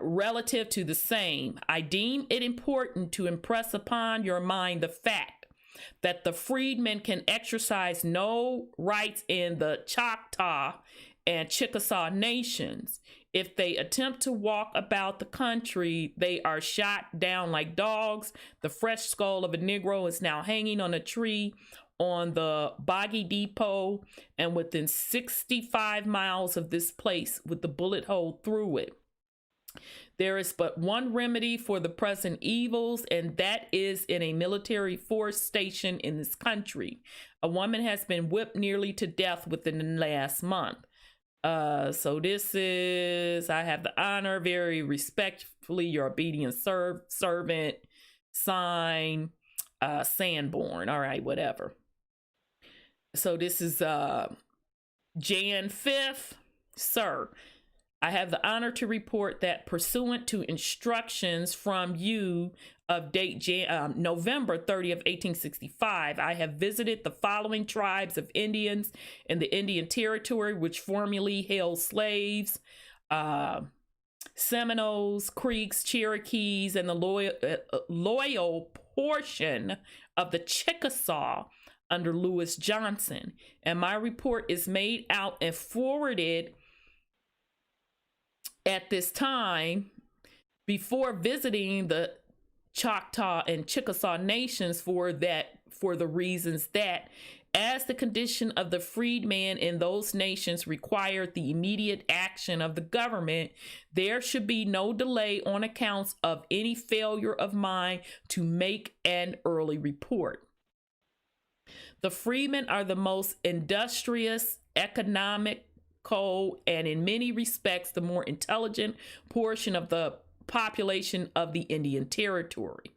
relative to the same. I deem it important to impress upon your mind the fact that the freedmen can exercise no rights in the Choctaw and Chickasaw nations. If they attempt to walk about the country, they are shot down like dogs. The fresh skull of a Negro is now hanging on a tree on the Boggy Depot and within 65 miles of this place with the bullet hole through it. There is but one remedy for the present evils, and that is in a military force station in this country. A woman has been whipped nearly to death within the last month. So this is, I have the honor, very respectfully, your obedient servant, sign, Sanborn. All right, whatever. So this is Jan 5th. Sir, I have the honor to report that pursuant to instructions from you of date November 30th, 1865, I have visited the following tribes of Indians in the Indian Territory, which formerly held slaves: Seminoles, Creeks, Cherokees, and the loyal portion of the Chickasaw under Lewis Johnson. And my report is made out and forwarded at this time before visiting the Choctaw and Chickasaw nations for the reasons that, as the condition of the freedman in those nations required the immediate action of the government, there should be no delay on accounts of any failure of mine to make an early report. The freedmen are the most industrious, economical, and in many respects the more intelligent portion of the population of the Indian Territory.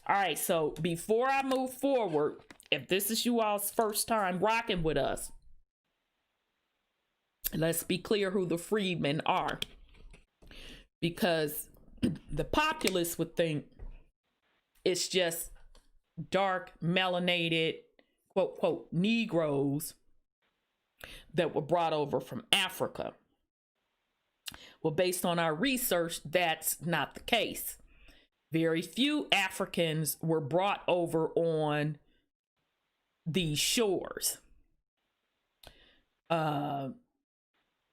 All right, so before I move forward, if this is you all's first time rocking with us, let's be clear who the freedmen are, because the populace would think it's just dark, melanated, quote, quote, Negroes that were brought over from Africa. Well, based on our research, that's not the case. Very few Africans were brought over on these shores.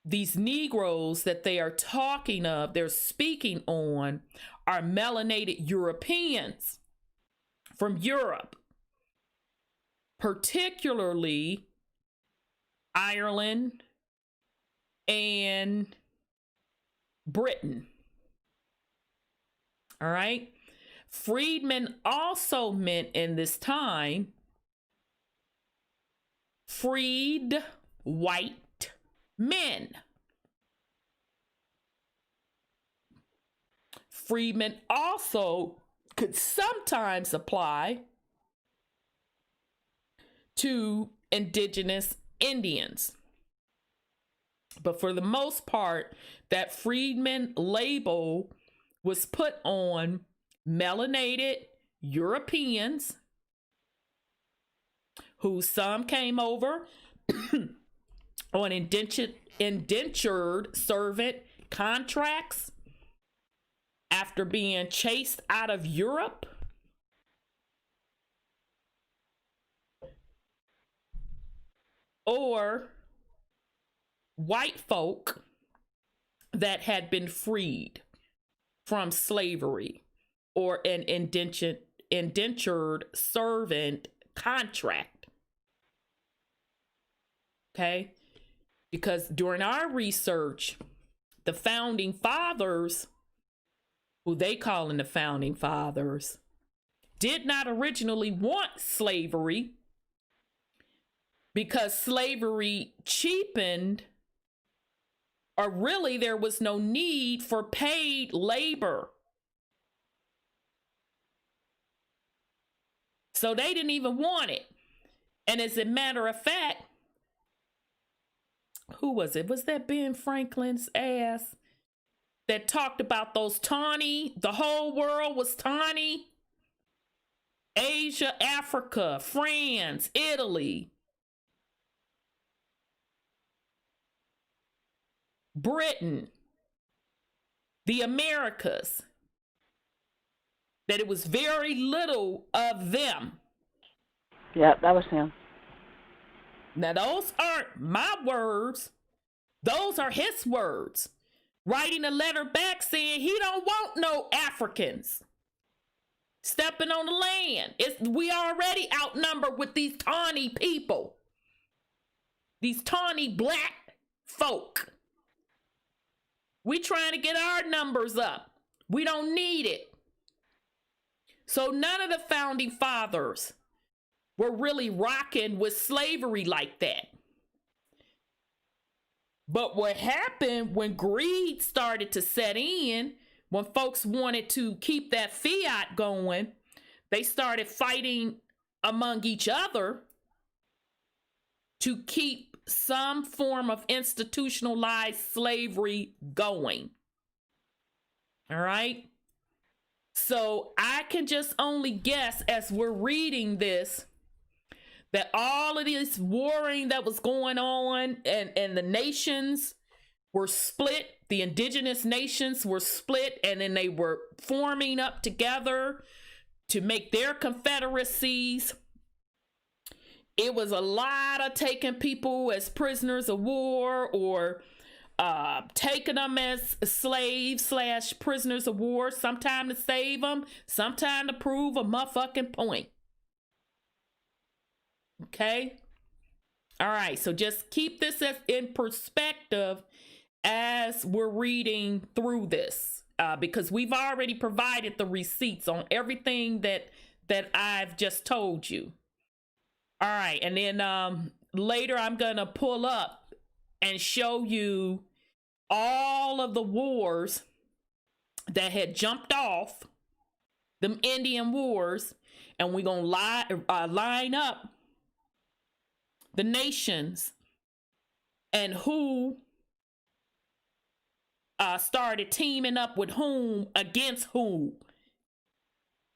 These Negroes that they are talking of, they're speaking on, are melanated Europeans from Europe, particularly Ireland and Britain. All right. Freedmen also meant in this time freed white men. Freedmen also could sometimes apply to indigenous Indians. But for the most part, that freedman label was put on melanated Europeans who some came over on indentured servant contracts after being chased out of Europe. Or white folk that had been freed from slavery or an indentured servant contract. Okay? Because during our research, the founding fathers, who they call in the founding fathers, did not originally want slavery because slavery cheapened, or really there was no need for paid labor. So they didn't even want it. And as a matter of fact, who was it? Was that Ben Franklin's ass that talked about those tawny, the whole world was tawny? Asia, Africa, France, Italy, Britain, the Americas, that it was very little of them. Yep, that was him. Now, those aren't my words. Those are his words. Writing a letter back saying he don't want no Africans stepping on the land. We already outnumbered with these tawny people. These tawny black folk. We trying to get our numbers up. We don't need it. So none of the founding fathers were really rocking with slavery like that. But what happened when greed started to set in, when folks wanted to keep that fiat going, they started fighting among each other to keep some form of institutionalized slavery going. All right? So I can just only guess as we're reading this that all of this warring that was going on and the nations were split, the indigenous nations were split, and then they were forming up together to make their confederacies. It was a lot of taking people as prisoners of war or taking them as slaves / prisoners of war, sometime to save them, sometime to prove a motherfucking point. Okay? All right, so just keep this in perspective as we're reading through this, because we've already provided the receipts on everything that I've just told you. All right, and then later I'm gonna pull up and show you all of the wars that had jumped off, them Indian wars, and we're gonna line up the nations and who started teaming up with whom against who.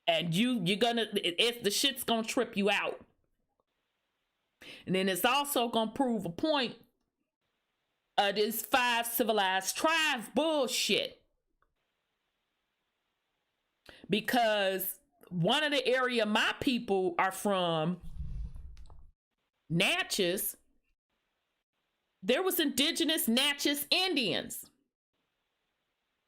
And you're gonna, the shit's gonna trip you out. And then it's also gonna prove a point of this 5 civilized tribes bullshit. Because one of the area my people are from, Natchez, there was indigenous Natchez Indians.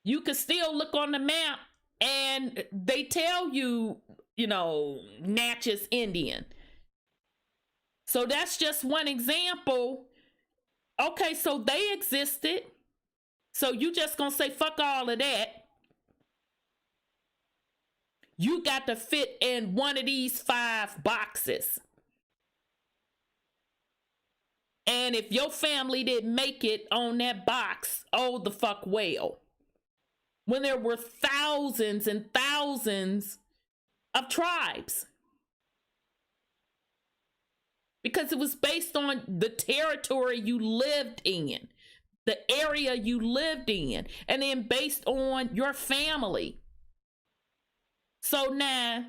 You could still look on the map and they tell you, Natchez Indian. So that's just one example. Okay, so they existed. So you just gonna say fuck all of that. You got to fit in one of these 5 boxes. And if your family didn't make it on that box, oh the fuck well. When there were thousands and thousands of tribes. Because it was based on the territory you lived in, the area you lived in, and then based on your family. So now,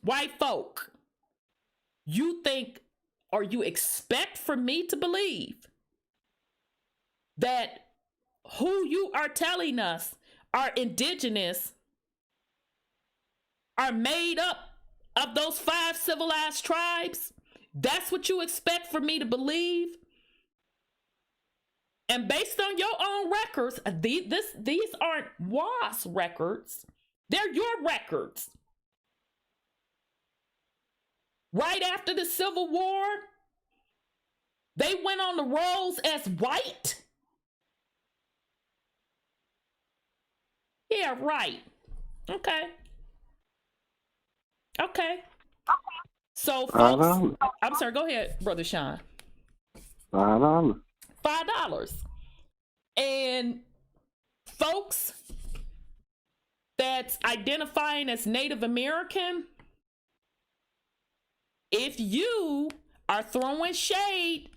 white folk, you think or you expect for me to believe that who you are telling us are indigenous are made up of those 5 civilized tribes? That's what you expect for me to believe? And based on your own records, these aren't WAS records. They're your records. Right after the Civil War, they went on the rolls as white. Yeah, right. Okay. So, folks, I'm sorry, go ahead, Brother Sean. $5. $5. And folks that's identifying as Native American, if you are throwing shade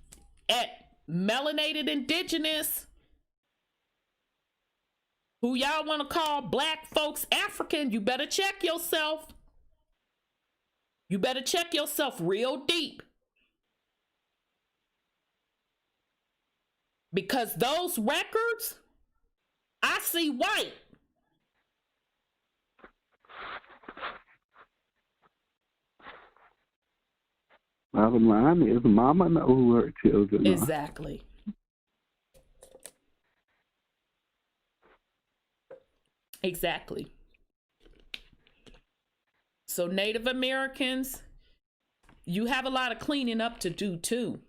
at melanated indigenous, who y'all want to call black folks African, you better check yourself. You better check yourself real deep. Because those records, I see white. Bottom line is, mama knows who her children are. Exactly. Exactly. So Native Americans, you have a lot of cleaning up to do too.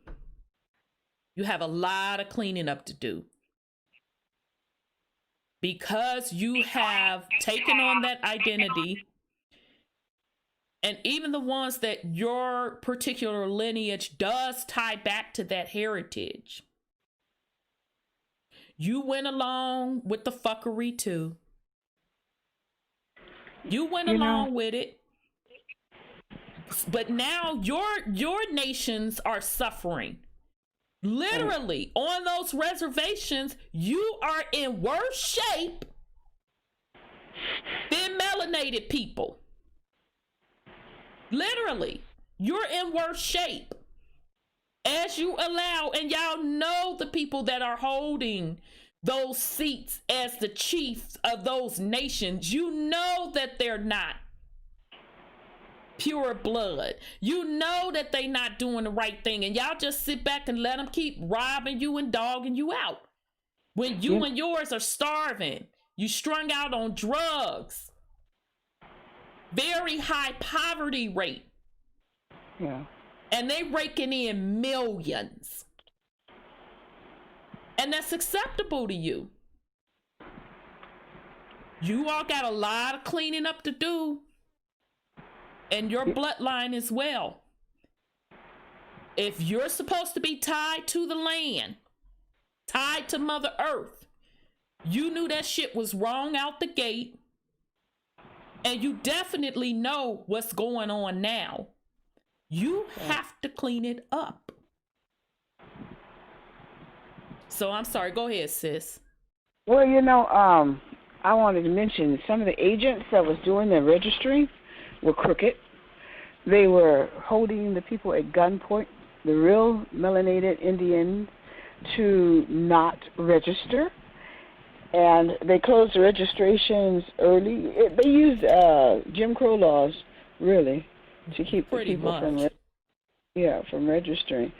You have a lot of cleaning up to do. Because you have taken on that identity, and even the ones that your particular lineage does tie back to that heritage. You went along with the fuckery too. You went along with it. But now your nations are suffering. Literally, on those reservations, you are in worse shape than melanated people. Literally, you're in worse shape. As you allow, and y'all know the people that are holding those seats as the chiefs of those nations, you know that they're not pure blood. You know that they not doing the right thing, and y'all just sit back and let them keep robbing you and dogging you out. When you and yours are starving, you strung out on drugs, very high poverty rate. Yeah. And they raking in millions. And that's acceptable to you. You all got a lot of cleaning up to do. And your bloodline as well. If you're supposed to be tied to the land, tied to Mother Earth, you knew that shit was wrong out the gate. And you definitely know what's going on now. You have to clean it up. So I'm sorry, go ahead, sis. Well, I wanted to mention some of the agents that was doing the registry were crooked. They were holding the people at gunpoint, the real melanated Indians, to not register. And they closed the registrations early. They used Jim Crow laws, really, to keep the people from registering.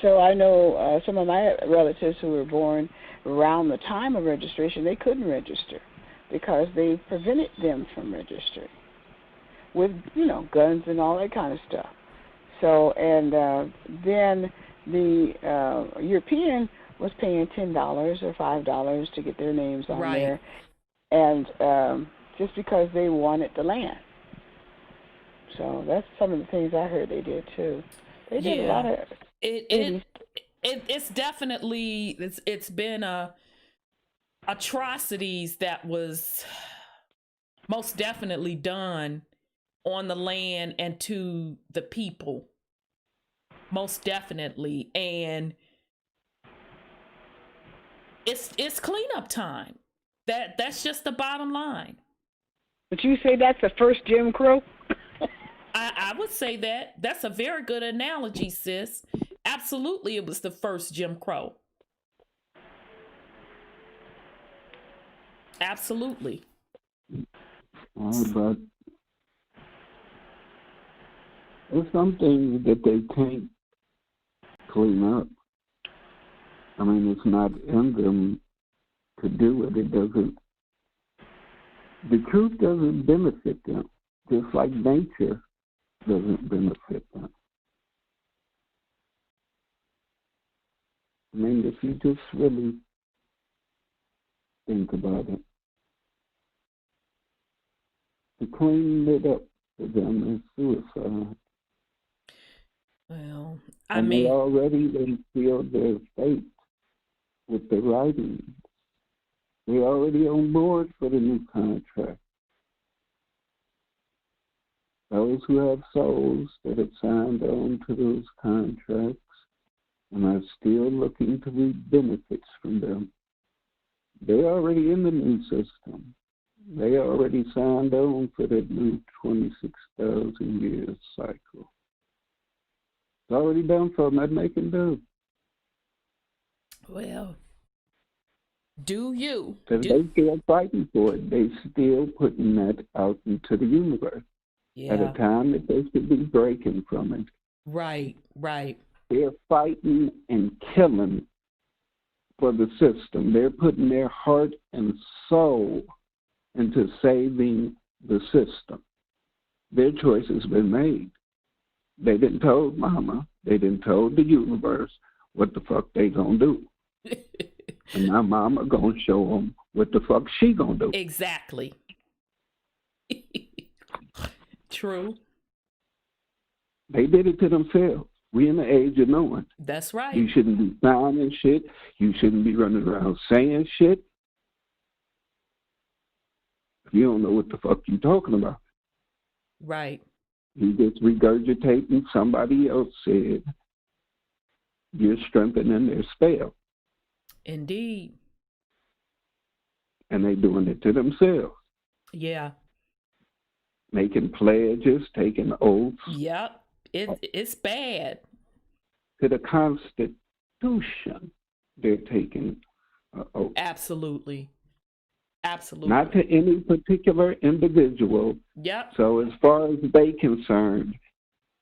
So I know some of my relatives who were born around the time of registration, they couldn't register because they prevented them from registering with, guns and all that kind of stuff. So, and then the European was paying $10 or $5 to get their names on there, and just because they wanted the land. So that's some of the things I heard they did too. They did a lot of it's definitely it's been atrocities that was most definitely done on the land and to the people, most definitely. And it's cleanup time. That's just the bottom line. But you say that's the first Jim Crow? I I would say that. That's a very good analogy, sis. Absolutely, it was the first Jim Crow. Absolutely. But there's some things that they can't clean up. I mean, it's not in them to do it. It doesn't. The truth doesn't benefit them, just like nature doesn't benefit them. I mean, if you just really think about it, to clean it up for them is suicide. Well, and they already feel their fate with the writings. They're already on board for the new contract. Those who have souls that have signed on to those contracts and are still looking to reap benefits from them, they're already in the new system. They already signed on for that new 26,000 years cycle. It's already done for them. Nothing they can do. Well, do you? Because they still fighting for it. They still putting that out into the universe at a time that they should be breaking from it. Right, right. They're fighting and killing for the system. They're putting their heart and soul into saving the system. Their choice has been made. They didn't told mama, they didn't told the universe what the fuck they gonna do. And now mama gonna show them what the fuck she gonna do. Exactly. True. They did it to themselves. We in the age of knowing. That's right. You shouldn't be signing shit. You shouldn't be running around saying shit. You don't know what the fuck you talking about. Right. You just regurgitating somebody else said. You're strengthening their spell. Indeed. And they doing it to themselves. Yeah. Making pledges, taking oaths. Yep. It's bad. To the Constitution, they're taking oaths. Absolutely. Absolutely. Not to any particular individual. Yep. So as far as they concerned,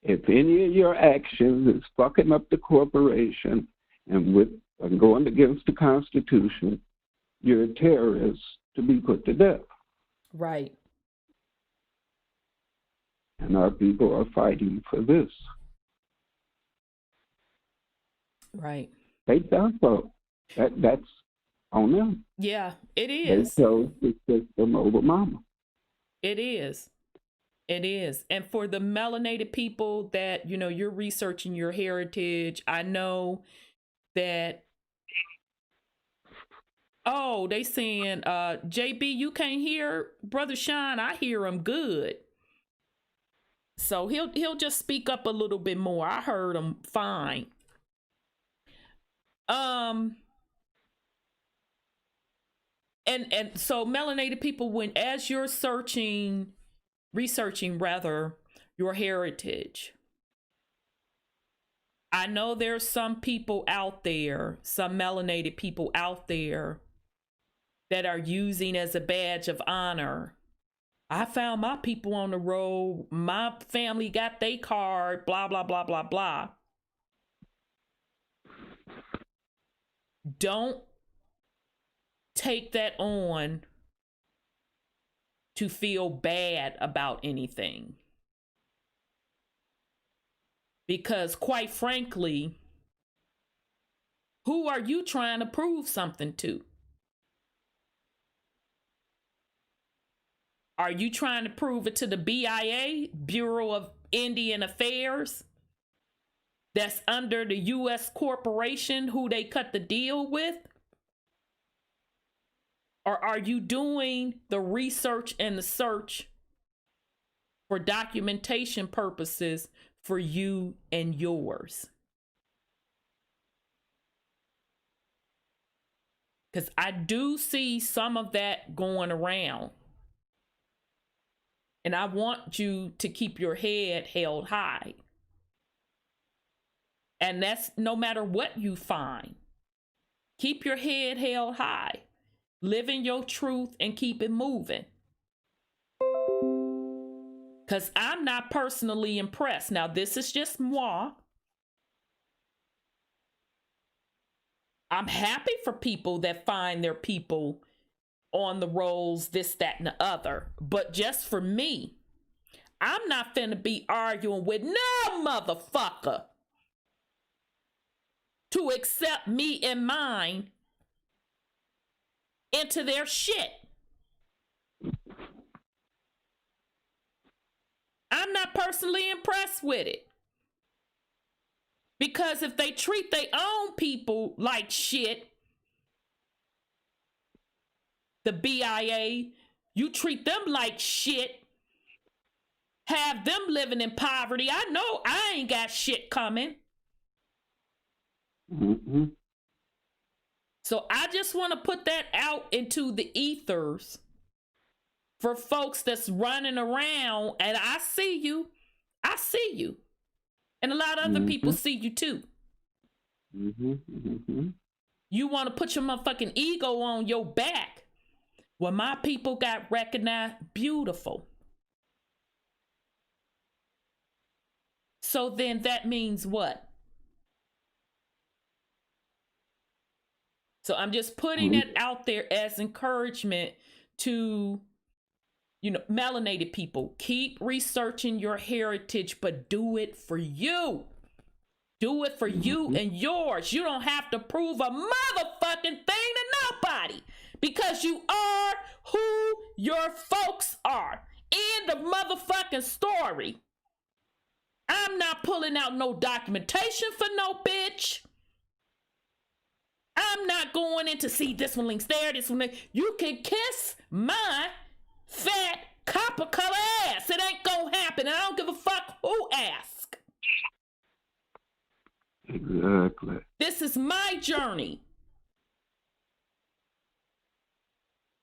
if any of your actions is fucking up the corporation and going against the Constitution, you're a terrorist to be put to death. Right. And our people are fighting for this. Right. They done so. That's on them. Yeah, it is. They chose the system over mama. It is. It is. And for the melanated people that, you're researching your heritage, I know that, they saying, JB, you can't hear Brother Sean. I hear him good. So he'll just speak up a little bit more. I heard him fine. And so melanated people, as you're researching your heritage, I know there's some people out there, some melanated people out there that are using as a badge of honor. I found my people on the road. My family got their card, blah, blah, blah, blah, blah. Don't take that on to feel bad about anything. Because quite frankly, who are you trying to prove something to? Are you trying to prove it to the BIA, Bureau of Indian Affairs, that's under the U.S. corporation who they cut the deal with? Or are you doing the research and the search for documentation purposes for you and yours? Because I do see some of that going around. And I want you to keep your head held high. And that's no matter what you find. Keep your head held high. Live in your truth and keep it moving. Because I'm not personally impressed. Now, this is just moi. I'm happy for people that find their people on the rolls, this, that, and the other. But just for me, I'm not finna be arguing with no motherfucker to accept me and mine into their shit. I'm not personally impressed with it. Because if they treat their own people like shit, the BIA, you treat them like shit, have them living in poverty. I know I ain't got shit coming. Mm-hmm. So I just want to put that out into the ethers for folks that's running around, and I see you. I see you. And a lot of other people see you too. You want to put your motherfucking ego on your back. Well, my people got recognized. Beautiful. So then that means what? So I'm just putting it out there as encouragement to, you know, melanated people. Keep researching your heritage, but do it for you. Do it for you and yours. You don't have to prove a motherfucking thing to nobody because you are who your folks are. End of motherfucking story. I'm not pulling out no documentation for no bitch. I'm not going in to see this one links there, this one. You can kiss my fat copper color ass. It ain't gonna happen. And I don't give a fuck who asked. Exactly. This is my journey.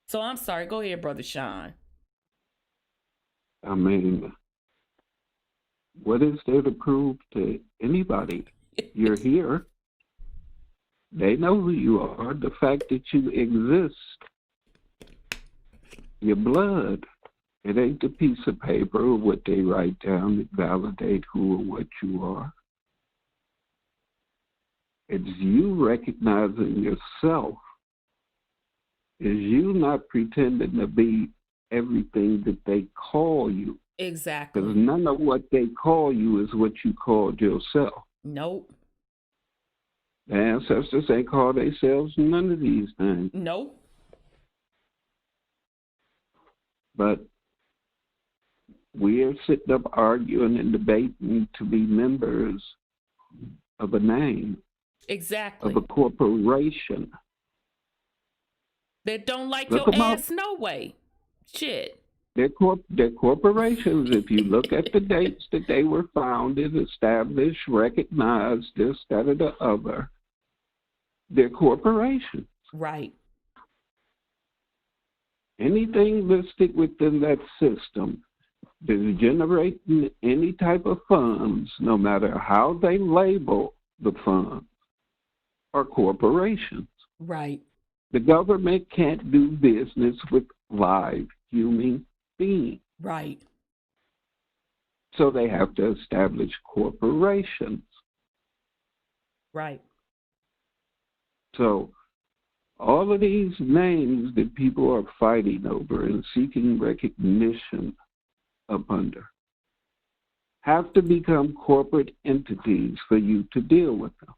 So I'm sorry. Go ahead, Brother Sean. I mean, what is there to prove to anybody? You're here. They know who you are. The fact that you exist, your blood, it ain't the piece of paper or what they write down that validate who or what you are. It's you recognizing yourself. It's you not pretending to be everything that they call you. Exactly. Because none of what they call you is what you called yourself. Nope. The ancestors ain't called themselves none of these things. Nope. But we are sitting up arguing and debating to be members of a name. Exactly. Of a corporation. That don't like your ass no way. Shit. They're corporations. If you look at the dates that they were founded, established, recognized, this, that, or the other, they're corporations. Right. Anything listed within that system that is generating any type of funds, no matter how they label the funds, are corporations. Right. The government can't do business with live human beings. Right. So they have to establish corporations. Right. So all of these names that people are fighting over and seeking recognition up under have to become corporate entities for you to deal with them.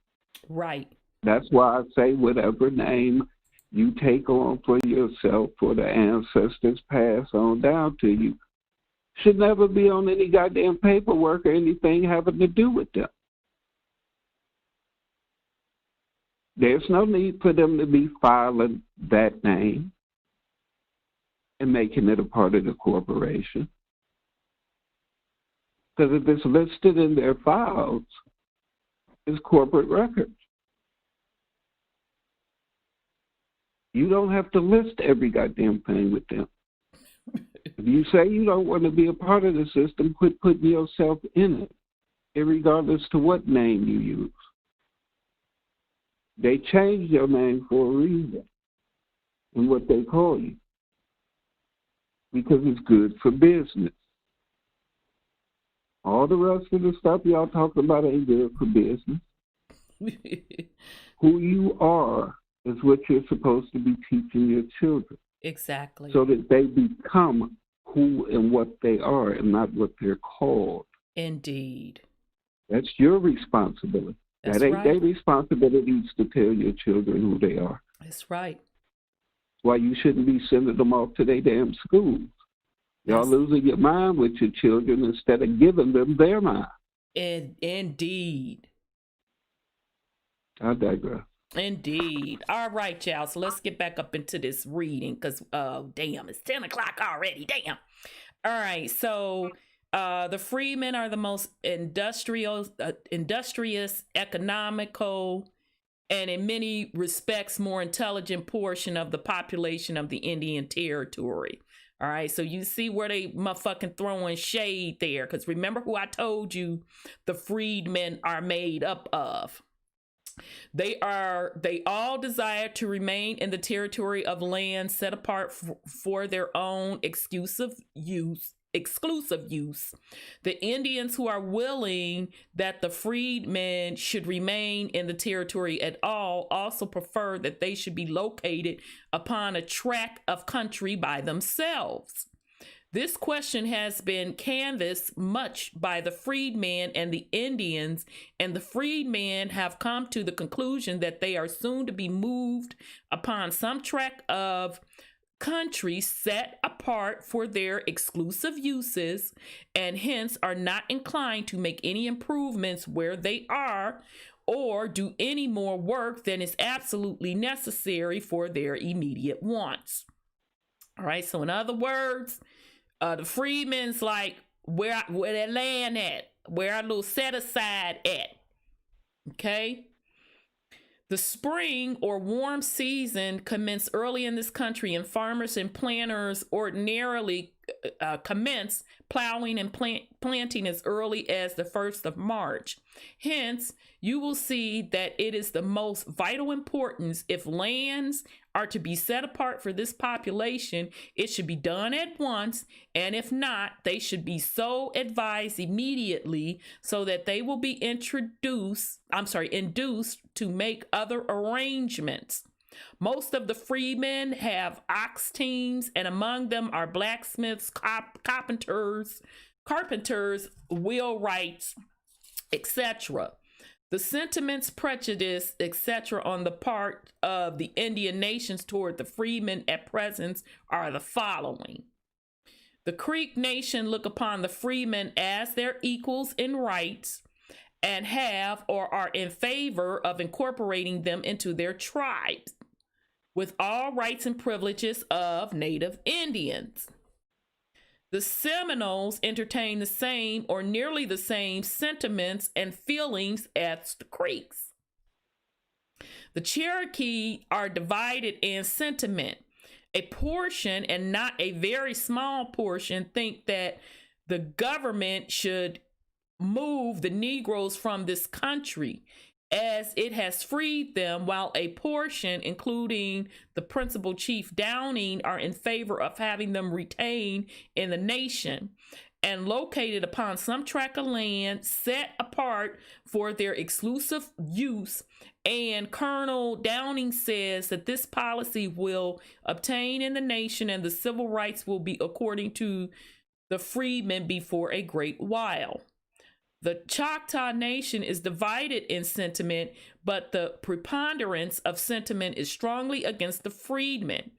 Right. That's why I say whatever name you take on for yourself or the ancestors pass on down to you should never be on any goddamn paperwork or anything having to do with them. There's no need for them to be filing that name and making it a part of the corporation. Because if it's listed in their files, it's corporate records. You don't have to list every goddamn thing with them. If you say you don't want to be a part of the system, quit putting yourself in it, irregardless to what name you use. They changed your name for a reason and what they call you, because it's good for business. All the rest of the stuff y'all talking about ain't good for business. Who you are is what you're supposed to be teaching your children. Exactly. So that they become who and what they are and not what they're called. Indeed. That's your responsibility. That's that ain't right. their responsibility to tell your children who they are. That's right. That's why you shouldn't be sending them off to their damn schools. Y'all losing your mind with your children instead of giving them their mind. Indeed. I digress. Indeed. All right, y'all. So let's get back up into this reading because, damn, it's 10 o'clock already. Damn. All right. So the Freemen are the most industrious, economical, and in many respects more intelligent portion of the population of the Indian Territory. All right, so you see where they motherfucking throwing shade there, because remember who I told you the freedmen are made up of. They all desire to remain in the territory of land set apart for their own exclusive use. The Indians who are willing that the freedmen should remain in the territory at all also prefer that they should be located upon a tract of country by themselves. This question has been canvassed much by the freedmen and the Indians, and the freedmen have come to the conclusion that they are soon to be moved upon some tract of country set apart for their exclusive uses, and hence are not inclined to make any improvements where they are or do any more work than is absolutely necessary for their immediate wants. All right, so in other words, the freedmen's like, where that land at? Where our little set aside at? Okay. The spring or warm season commenced early in this country, and farmers and planters ordinarily commence plowing and planting as early as the 1st of March. Hence, you will see that it is the most vital importance if lands are to be set apart for this population, it should be done at once, and if not, they should be so advised immediately so that they will be induced to make other arrangements. Most of the freemen have ox teams, and among them are blacksmiths, carpenters, wheelwrights, etc. The sentiments, prejudice, etc. on the part of the Indian nations toward the freemen at present are the following. The Creek nation look upon the freemen as their equals in rights and have or are in favor of incorporating them into their tribes with all rights and privileges of native Indians. The Seminoles entertain the same or nearly the same sentiments and feelings as the Creeks. The Cherokee are divided in sentiment. A portion, and not a very small portion, think that the government should move the Negroes from this country as it has freed them, while a portion, including the principal chief Downing, are in favor of having them retained in the nation and located upon some tract of land set apart for their exclusive use. And Colonel Downing says that this policy will obtain in the nation and the civil rights will be according to the freedmen before a great while. The Choctaw Nation is divided in sentiment, but the preponderance of sentiment is strongly against the freedmen,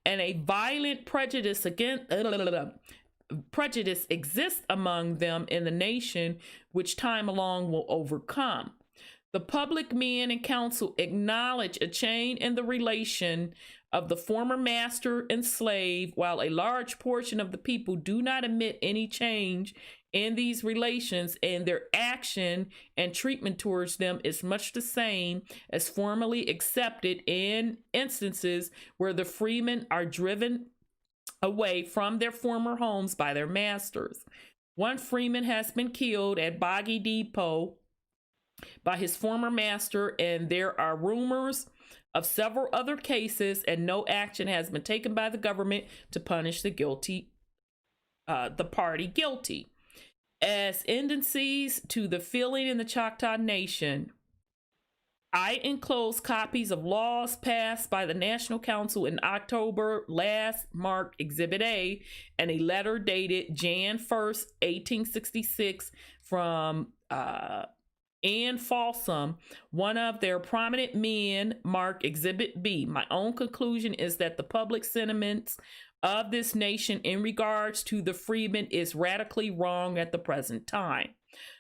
and a violent prejudice exists among them in the nation, which time alone will overcome. The public men and council acknowledge a change in the relation of the former master and slave, while a large portion of the people do not admit any change in these relations, and their action and treatment towards them is much the same as formerly accepted in instances where the freemen are driven away from their former homes by their masters. One freeman has been killed at Boggy Depot by his former master, and there are rumors of several other cases, and no action has been taken by the government to punish the party guilty. As indices to the feeling in the Choctaw Nation, I enclose copies of laws passed by the National Council in October last, marked Exhibit A, and a letter dated Jan 1st, 1866 from Ann Folsom, one of their prominent men, marked Exhibit B. My own conclusion is that the public sentiments of this nation in regards to the freedmen is radically wrong at the present time.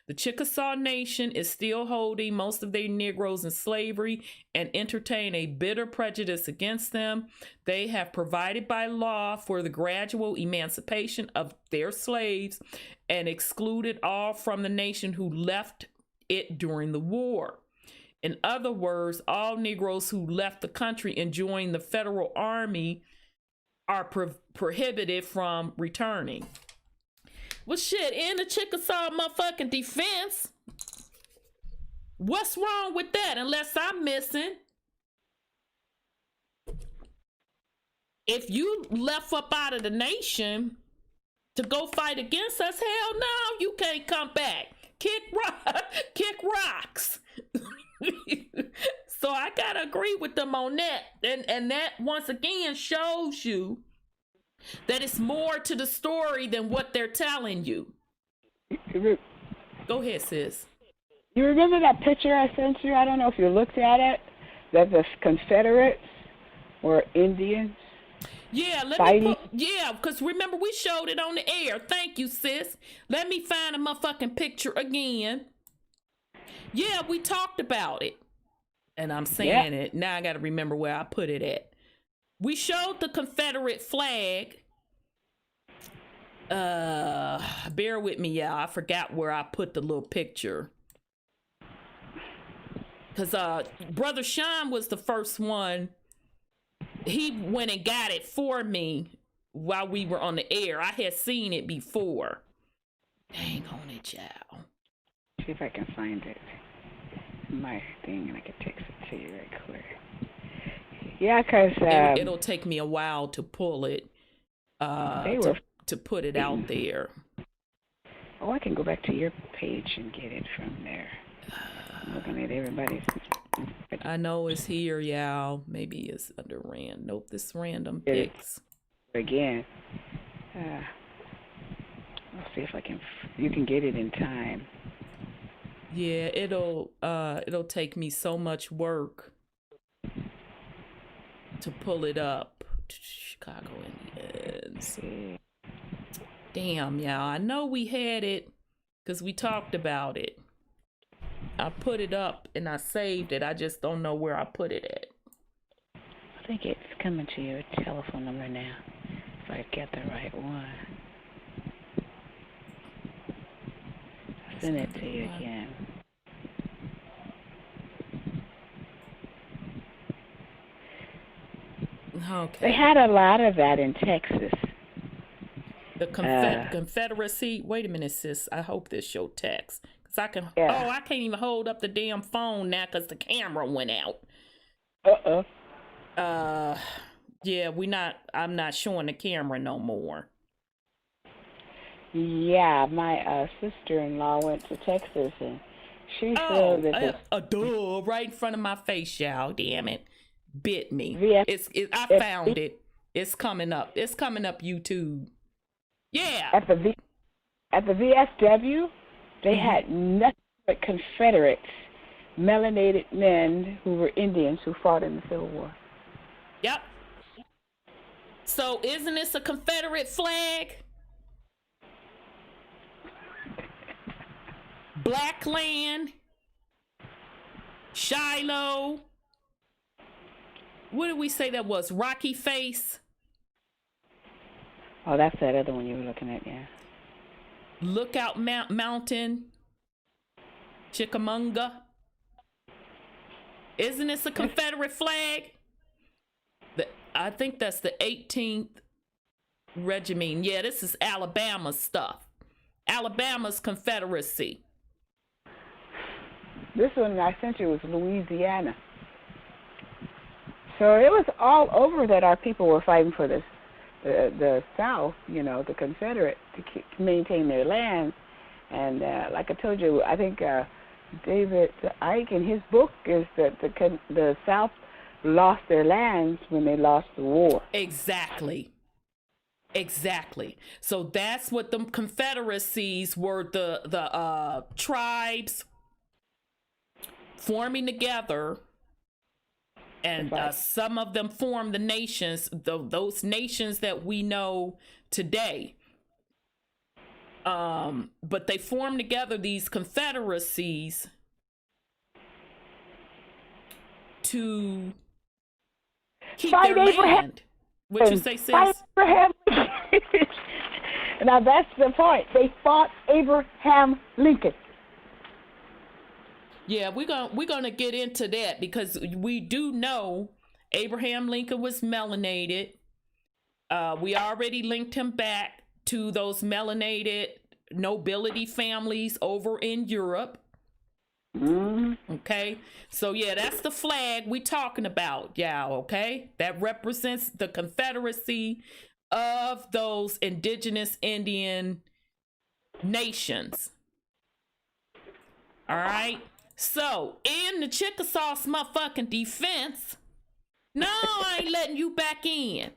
The Chickasaw Nation is still holding most of their Negroes in slavery and entertain a bitter prejudice against them. They have provided by law for the gradual emancipation of their slaves and excluded all from the nation who left it during the war. In other words, all Negroes who left the country and joined the federal army are prohibited from returning. Well, shit, in the Chickasaw motherfucking defense, what's wrong with that? Unless I'm missing. If you left up out of the nation to go fight against us, hell no, you can't come back. Kick rocks. So I gotta agree with them on that. And that once again shows you that it's more to the story than what they're telling you. Go ahead, sis. You remember that picture I sent you? I don't know if you looked at it. That the Confederates were Indians. Yeah, because remember we showed it on the air. Thank you, sis. Let me find a motherfucking picture again. Yeah, we talked about it. And I'm saying it. Now I got to remember where I put it at. We showed the Confederate flag. Bear with me, y'all. I forgot where I put the little picture. Because Brother Sean was the first one. He went and got it for me while we were on the air. I had seen it before. Hang on it, y'all. See if I can find it. My thing, and I can text it to you right quick. Yeah, because it'll take me a while to pull it, to put it out there. Oh, I can go back to your page and get it from there. I'm looking at everybody's. I know it's here, y'all. Maybe it's under random. Nope, this random picks. Again, let's see if I can. You can get it in time. Yeah, it'll take me so much work to pull it up. Chicago Indians. Damn, y'all. I know we had it because we talked about it. I put it up and I saved it. I just don't know where I put it at. I think it's coming to your telephone number now. If I get the right one. Send it to you again. Okay. They had a lot of that in Texas. The Confederacy. Wait a minute, sis. I hope this your text. Cause I can. Yeah. Oh, I can't even hold up the damn phone now because the camera went out. Yeah, I'm not showing the camera no more. Yeah, my sister-in-law went to Texas and she said that right in front of my face, y'all. Damn it, bit me. I found it. It's coming up. It's coming up YouTube. Yeah. At the VFW, they had nothing but Confederates, melanated men who were Indians who fought in the Civil War. Yep. So isn't this a Confederate flag? Black land, Shiloh. What did we say that was? Rocky Face. Oh, that's that other one you were looking at, yeah. Lookout Mountain, Chickamauga. Isn't this a Confederate flag? I think that's the 18th regime. Yeah, this is Alabama stuff. Alabama's Confederacy. This one I sent you was Louisiana. So it was all over that our people were fighting for this, the South, you know, the Confederate, to maintain their lands. And like I told you, I think David Icke in his book is that the South lost their lands when they lost the war. Exactly. So that's what the confederacies were, the tribes forming together, and some of them formed the nations, those nations that we know today. But they formed together these confederacies to keep Fight their Abraham. land. What you say, sis? Fight Abraham. Now that's the point. They fought Abraham Lincoln. Yeah, we're gonna get into that, because we do know Abraham Lincoln was melanated. We already linked him back to those melanated nobility families over in Europe. Okay, so yeah, that's the flag we talking about, y'all. Okay, that represents the Confederacy of those indigenous Indian nations. All right, so in the Chickasaws motherfucking defense, no, I ain't letting you back in.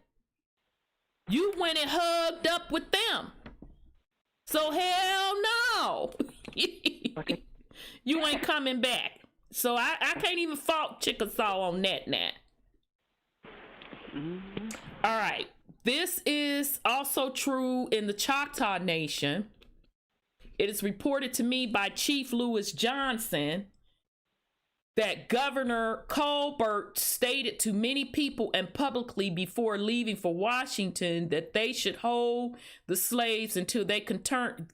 You went and hugged up with them, so hell no. You ain't coming back. So I can't even fault Chickasaw on that now. All right. This is also true in the Choctaw Nation. It is reported to me by Chief Lewis Johnson that Governor Colbert stated to many people and publicly before leaving for Washington that they should hold the slaves until they could determine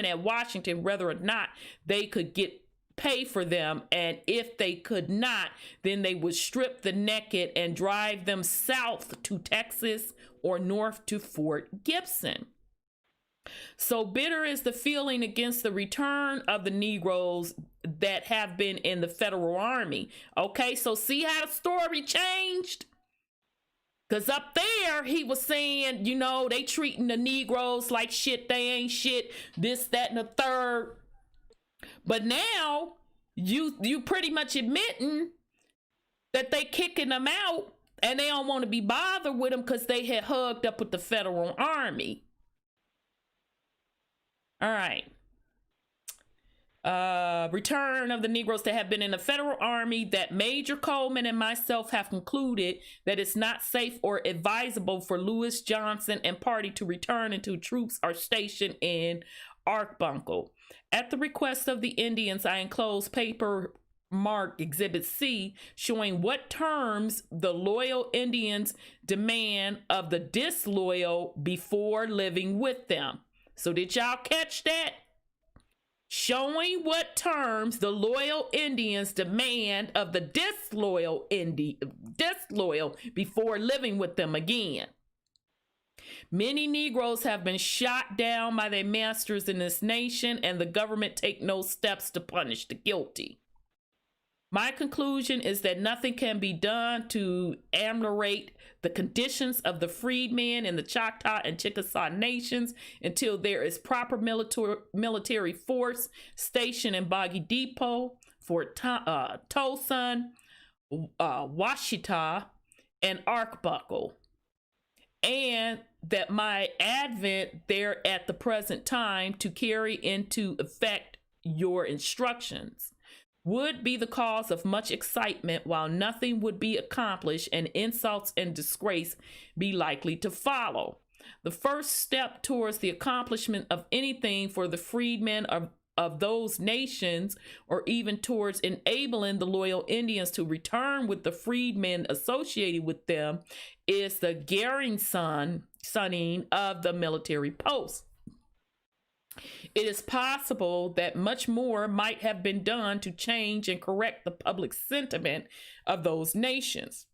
at Washington whether or not they could get pay for them, and if they could not, then they would strip the naked and drive them south to Texas or north to Fort Gibson. So bitter is the feeling against the return of the Negroes that have been in the Federal Army. Okay, so see how the story changed? Because up there, he was saying, you know, they treating the Negroes like shit, they ain't shit, this, that, and the third. But now, you pretty much admitting that they kicking them out, and they don't want to be bothered with them because they had hugged up with the Federal Army. All right. Return of the Negroes that have been in the Federal Army, that Major Coleman and myself have concluded that it's not safe or advisable for Lewis Johnson and party to return until troops are stationed in Archbuckle. At the request of the Indians, I enclosed paper marked Exhibit C showing what terms the loyal Indians demand of the disloyal before living with them. So did y'all catch that? Showing what terms the loyal Indians demand of the disloyal before living with them again. Many Negroes have been shot down by their masters in this nation, and the government take no steps to punish the guilty. My conclusion is that nothing can be done to ameliorate the conditions of the freedmen in the Choctaw and Chickasaw nations until there is proper military force stationed in Boggy Depot, Fort Towson, Washita, and Archbuckle, and that my advent there at the present time to carry into effect your instructions would be the cause of much excitement, while nothing would be accomplished, and insults and disgrace be likely to follow. The first step towards the accomplishment of anything for the freedmen of those nations, or even towards enabling the loyal Indians to return with the freedmen associated with them, is the garrisoning of the military posts. It is possible that much more might have been done to change and correct the public sentiment of those nations.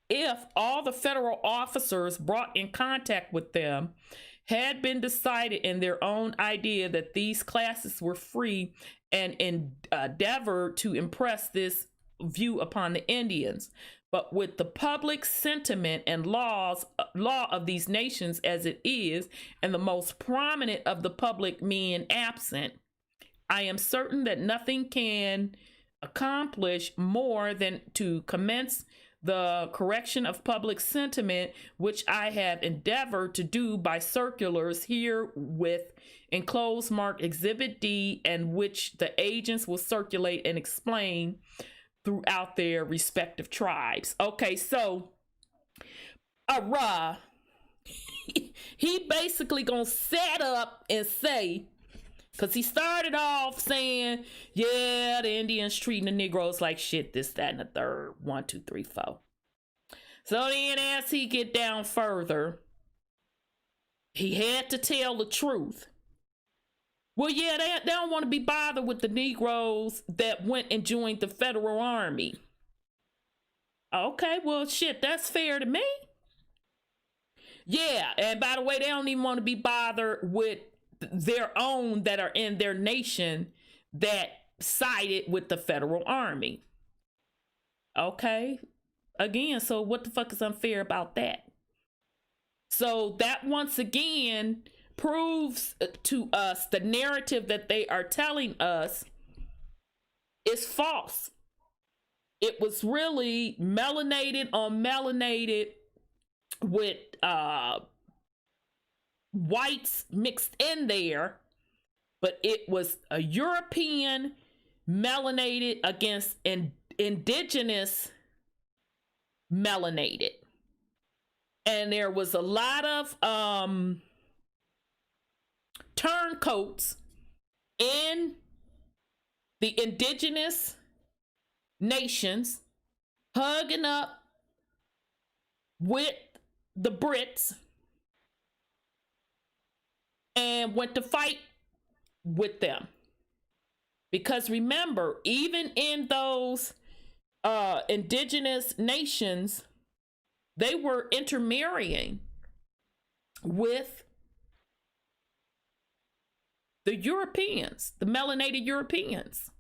if all the federal officers brought in contact with them had been decided in their own idea that these classes were free and endeavored to impress this view upon the Indians. But with the public sentiment and law of these nations as it is, and the most prominent of the public men absent, I am certain that nothing can accomplish more than to commence the correction of public sentiment, which I have endeavored to do by circulars here with enclosed marked Exhibit D, and which the agents will circulate and explain throughout their respective tribes. Okay, so he basically gonna set up and say, because he started off saying, yeah, the Indians treating the Negroes like shit, this, that, and the third. 1, 2, 3, 4. So then as he get down further, he had to tell the truth. Well, yeah, they don't want to be bothered with the Negroes that went and joined the Federal Army. Okay, well, shit, that's fair to me. Yeah, and by the way, they don't even want to be bothered with their own that are in their nation that sided with the Federal Army. Okay, again, so what the fuck is unfair about that? So that once again proves to us the narrative that they are telling us is false. It was really melanated on melanated with whites mixed in there, but it was a European melanated against indigenous melanated. And there was a lot of turncoats in the indigenous nations hugging up with the Brits and went to fight with them. Because remember, even in those indigenous nations, they were intermarrying with the Europeans, the melanated Europeans.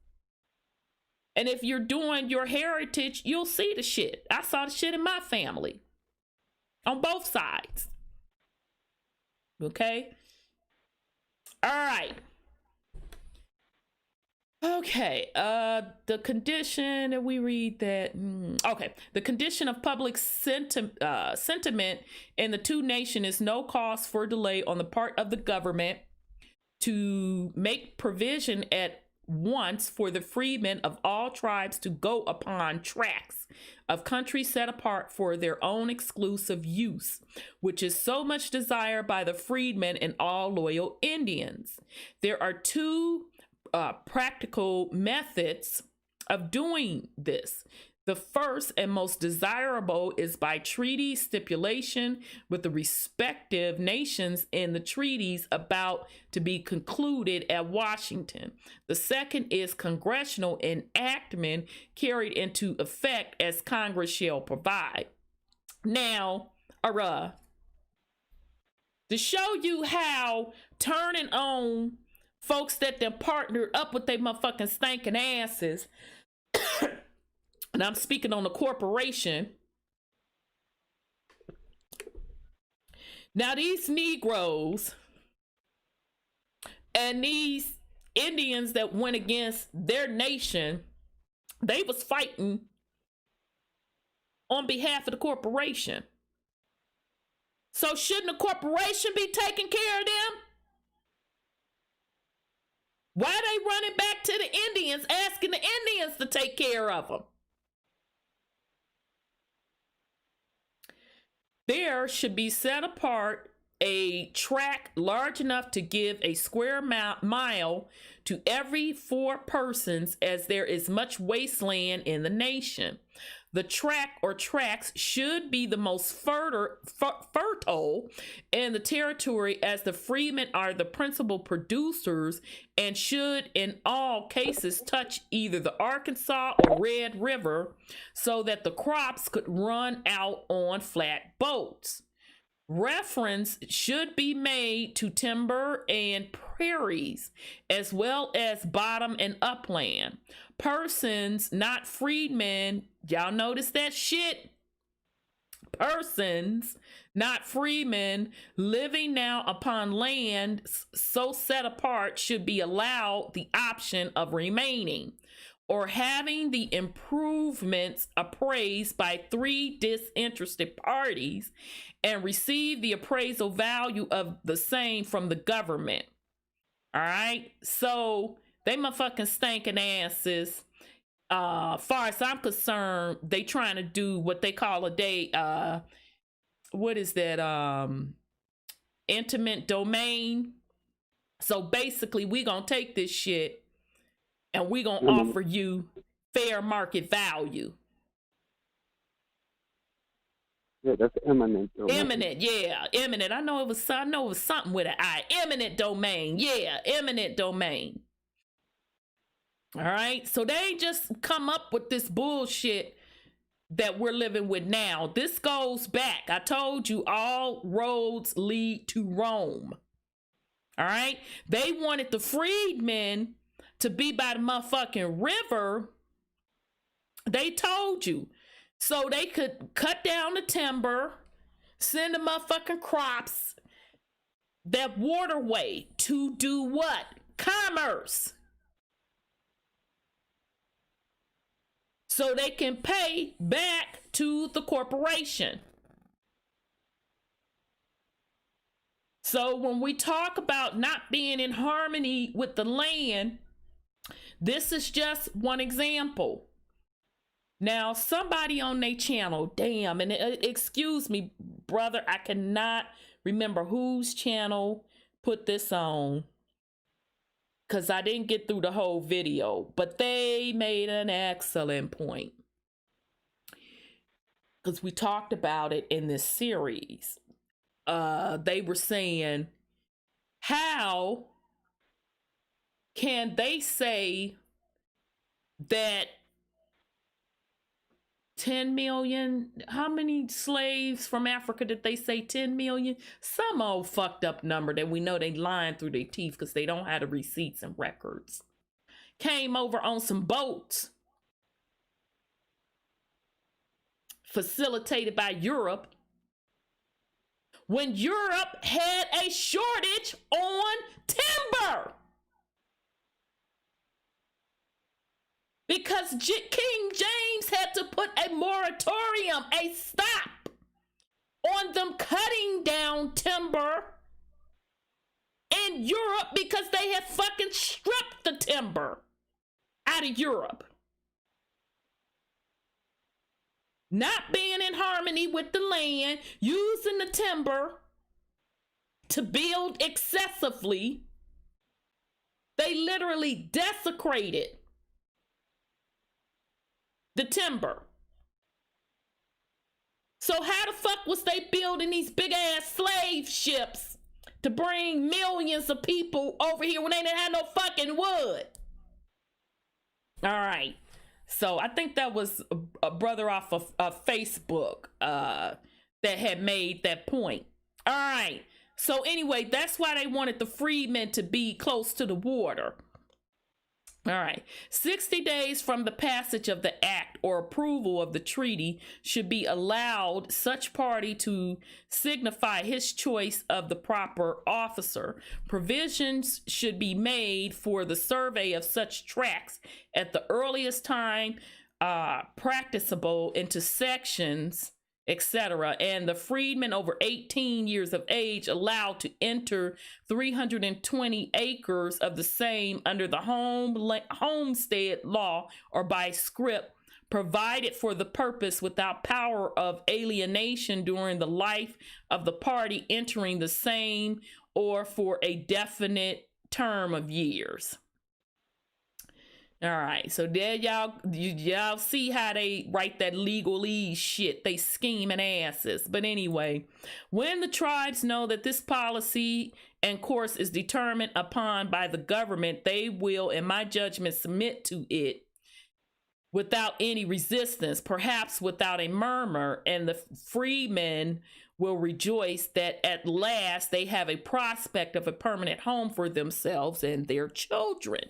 And if you're doing your heritage, you'll see the shit. I saw the shit in my family on both sides. Okay. All right. Okay. The condition that we read that. Okay. The condition of public sentiment in the two nations is no cause for delay on the part of the government to make provision at once for the freedmen of all tribes to go upon tracts of country set apart for their own exclusive use, which is so much desired by the freedmen and all loyal Indians. There are two practical methods of doing this. The first and most desirable is by treaty stipulation with the respective nations in the treaties about to be concluded at Washington. The second is congressional enactment carried into effect as Congress shall provide. Now, to show you how turning on folks that they're partnered up with their motherfucking stinking asses, and I'm speaking on the corporation. Now these Negroes and these Indians that went against their nation, they was fighting on behalf of the corporation. So shouldn't the corporation be taking care of them? Why are they running back to the Indians, asking the Indians to take care of them? There should be set apart a tract large enough to give a square mile to every 4 persons, as there is much wasteland in the nation. The tract or tracts should be the most fertile in the territory, as the freemen are the principal producers, and should in all cases touch either the Arkansas or Red River, so that the crops could run out on flat boats. Reference should be made to timber and prairies, as well as bottom and upland. Persons, not freedmen, y'all notice that shit? Persons, not freemen, living now upon land so set apart should be allowed the option of remaining, or having the improvements appraised by 3 disinterested parties, and receive the appraisal value of the same from the government. All right, so they motherfucking stinking asses. Far as I'm concerned, they trying to do what they call a day. What is that? Intimate domain. So basically, we gonna take this shit and we gonna offer you fair market value. Yeah, that's eminent domain. Eminent, yeah, eminent. I know it was something with an I. Eminent domain, yeah, eminent domain. All right, so they ain't just come up with this bullshit that we're living with now. This goes back. I told you all roads lead to Rome. All right, they wanted the freedmen to be by the motherfucking river. They told you. So they could cut down the timber, send the motherfucking crops, that waterway to do what? Commerce. So they can pay back to the corporation. So when we talk about not being in harmony with the land, this is just one example. Now, somebody on their channel, damn, and excuse me, brother, I cannot remember whose channel put this on, because I didn't get through the whole video, but they made an excellent point. Because we talked about it in this series. They were saying, how can they say that 10 million, how many slaves from Africa did they say? 10 million? Some old fucked up number that we know they lying through their teeth because they don't have the receipts and records. Came over on some boats facilitated by Europe, when Europe had a shortage on timber. Because King James had to put a moratorium, a stop on them cutting down timber in Europe, because they had fucking stripped the timber out of Europe. Not being in harmony with the land, using the timber to build excessively. They literally desecrated the timber. So how the fuck was they building these big ass slave ships to bring millions of people over here when they didn't have no fucking wood? All right. So I think that was a brother off of Facebook that had made that point. All right. So anyway, that's why they wanted the freedmen to be close to the water. All right. 60 days from the passage of the act or approval of the treaty should be allowed such party to signify his choice of the proper officer. Provisions should be made for the survey of such tracts at the earliest time practicable into sections, etc., and the freedmen over 18 years of age allowed to enter 320 acres of the same under the homestead law or by scrip provided for the purpose without power of alienation during the life of the party entering the same or for a definite term of years. All right, so there y'all see how they write that legalese shit. They scheming asses. But anyway, when the tribes know that this policy and course is determined upon by the government, they will, in my judgment, submit to it without any resistance, perhaps without a murmur, and the freemen will rejoice that at last they have a prospect of a permanent home for themselves and their children.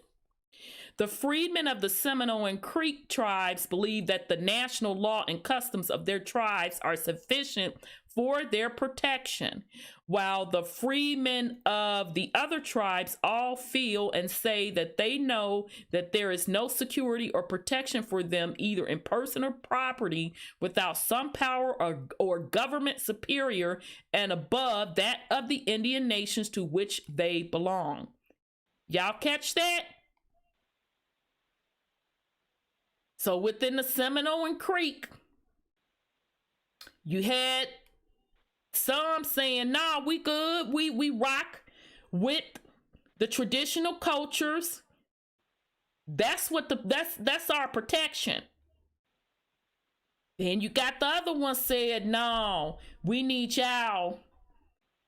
The freedmen of the Seminole and Creek tribes believe that the national law and customs of their tribes are sufficient for their protection, while the freemen of the other tribes all feel and say that they know that there is no security or protection for them, either in person or property, without some power or government superior and above that of the Indian nations to which they belong. Y'all catch that? So within the Seminole and Creek, you had some saying, nah, we good. We rock with the traditional cultures. That's our protection. Then you got the other one said, no, we need y'all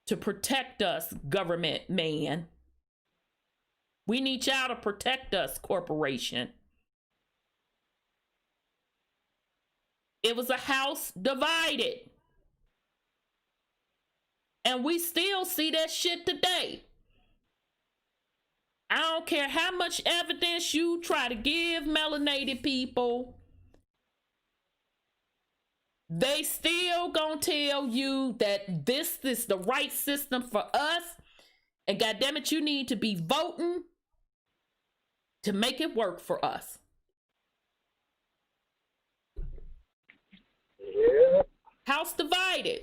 to protect us, government man. We need y'all to protect us, corporation. It was a house divided. And we still see that shit today. I don't care how much evidence you try to give melanated people. They still gonna tell you that this is the right system for us. And goddammit, you need to be voting to make it work for us. Yeah. House divided.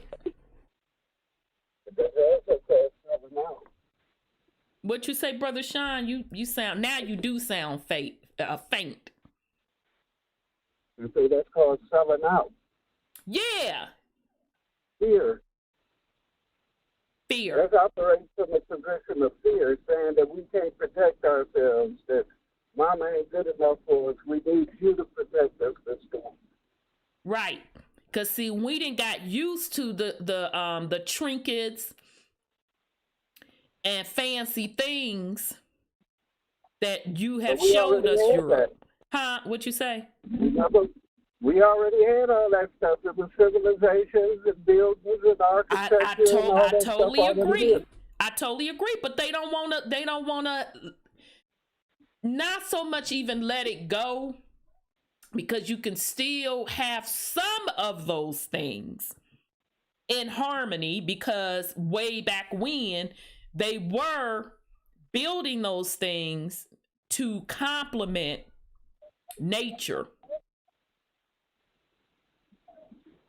What you say, Brother Sean? You sound, now you do sound faint. And so that's called selling out. Yeah. Fear. Fear. That operates from a position of fear, saying that we can't protect ourselves, that mama ain't good enough for us. We need you to protect us this time. Right. Cause see, we didn't got used to the trinkets and fancy things that you have showed us Europe. Huh? What you say? We already had all that stuff. It was civilizations and buildings and architecture. I totally agree. I totally agree. But they don't wanna not so much even let it go. Because you can still have some of those things in harmony, because way back when they were building those things to complement nature.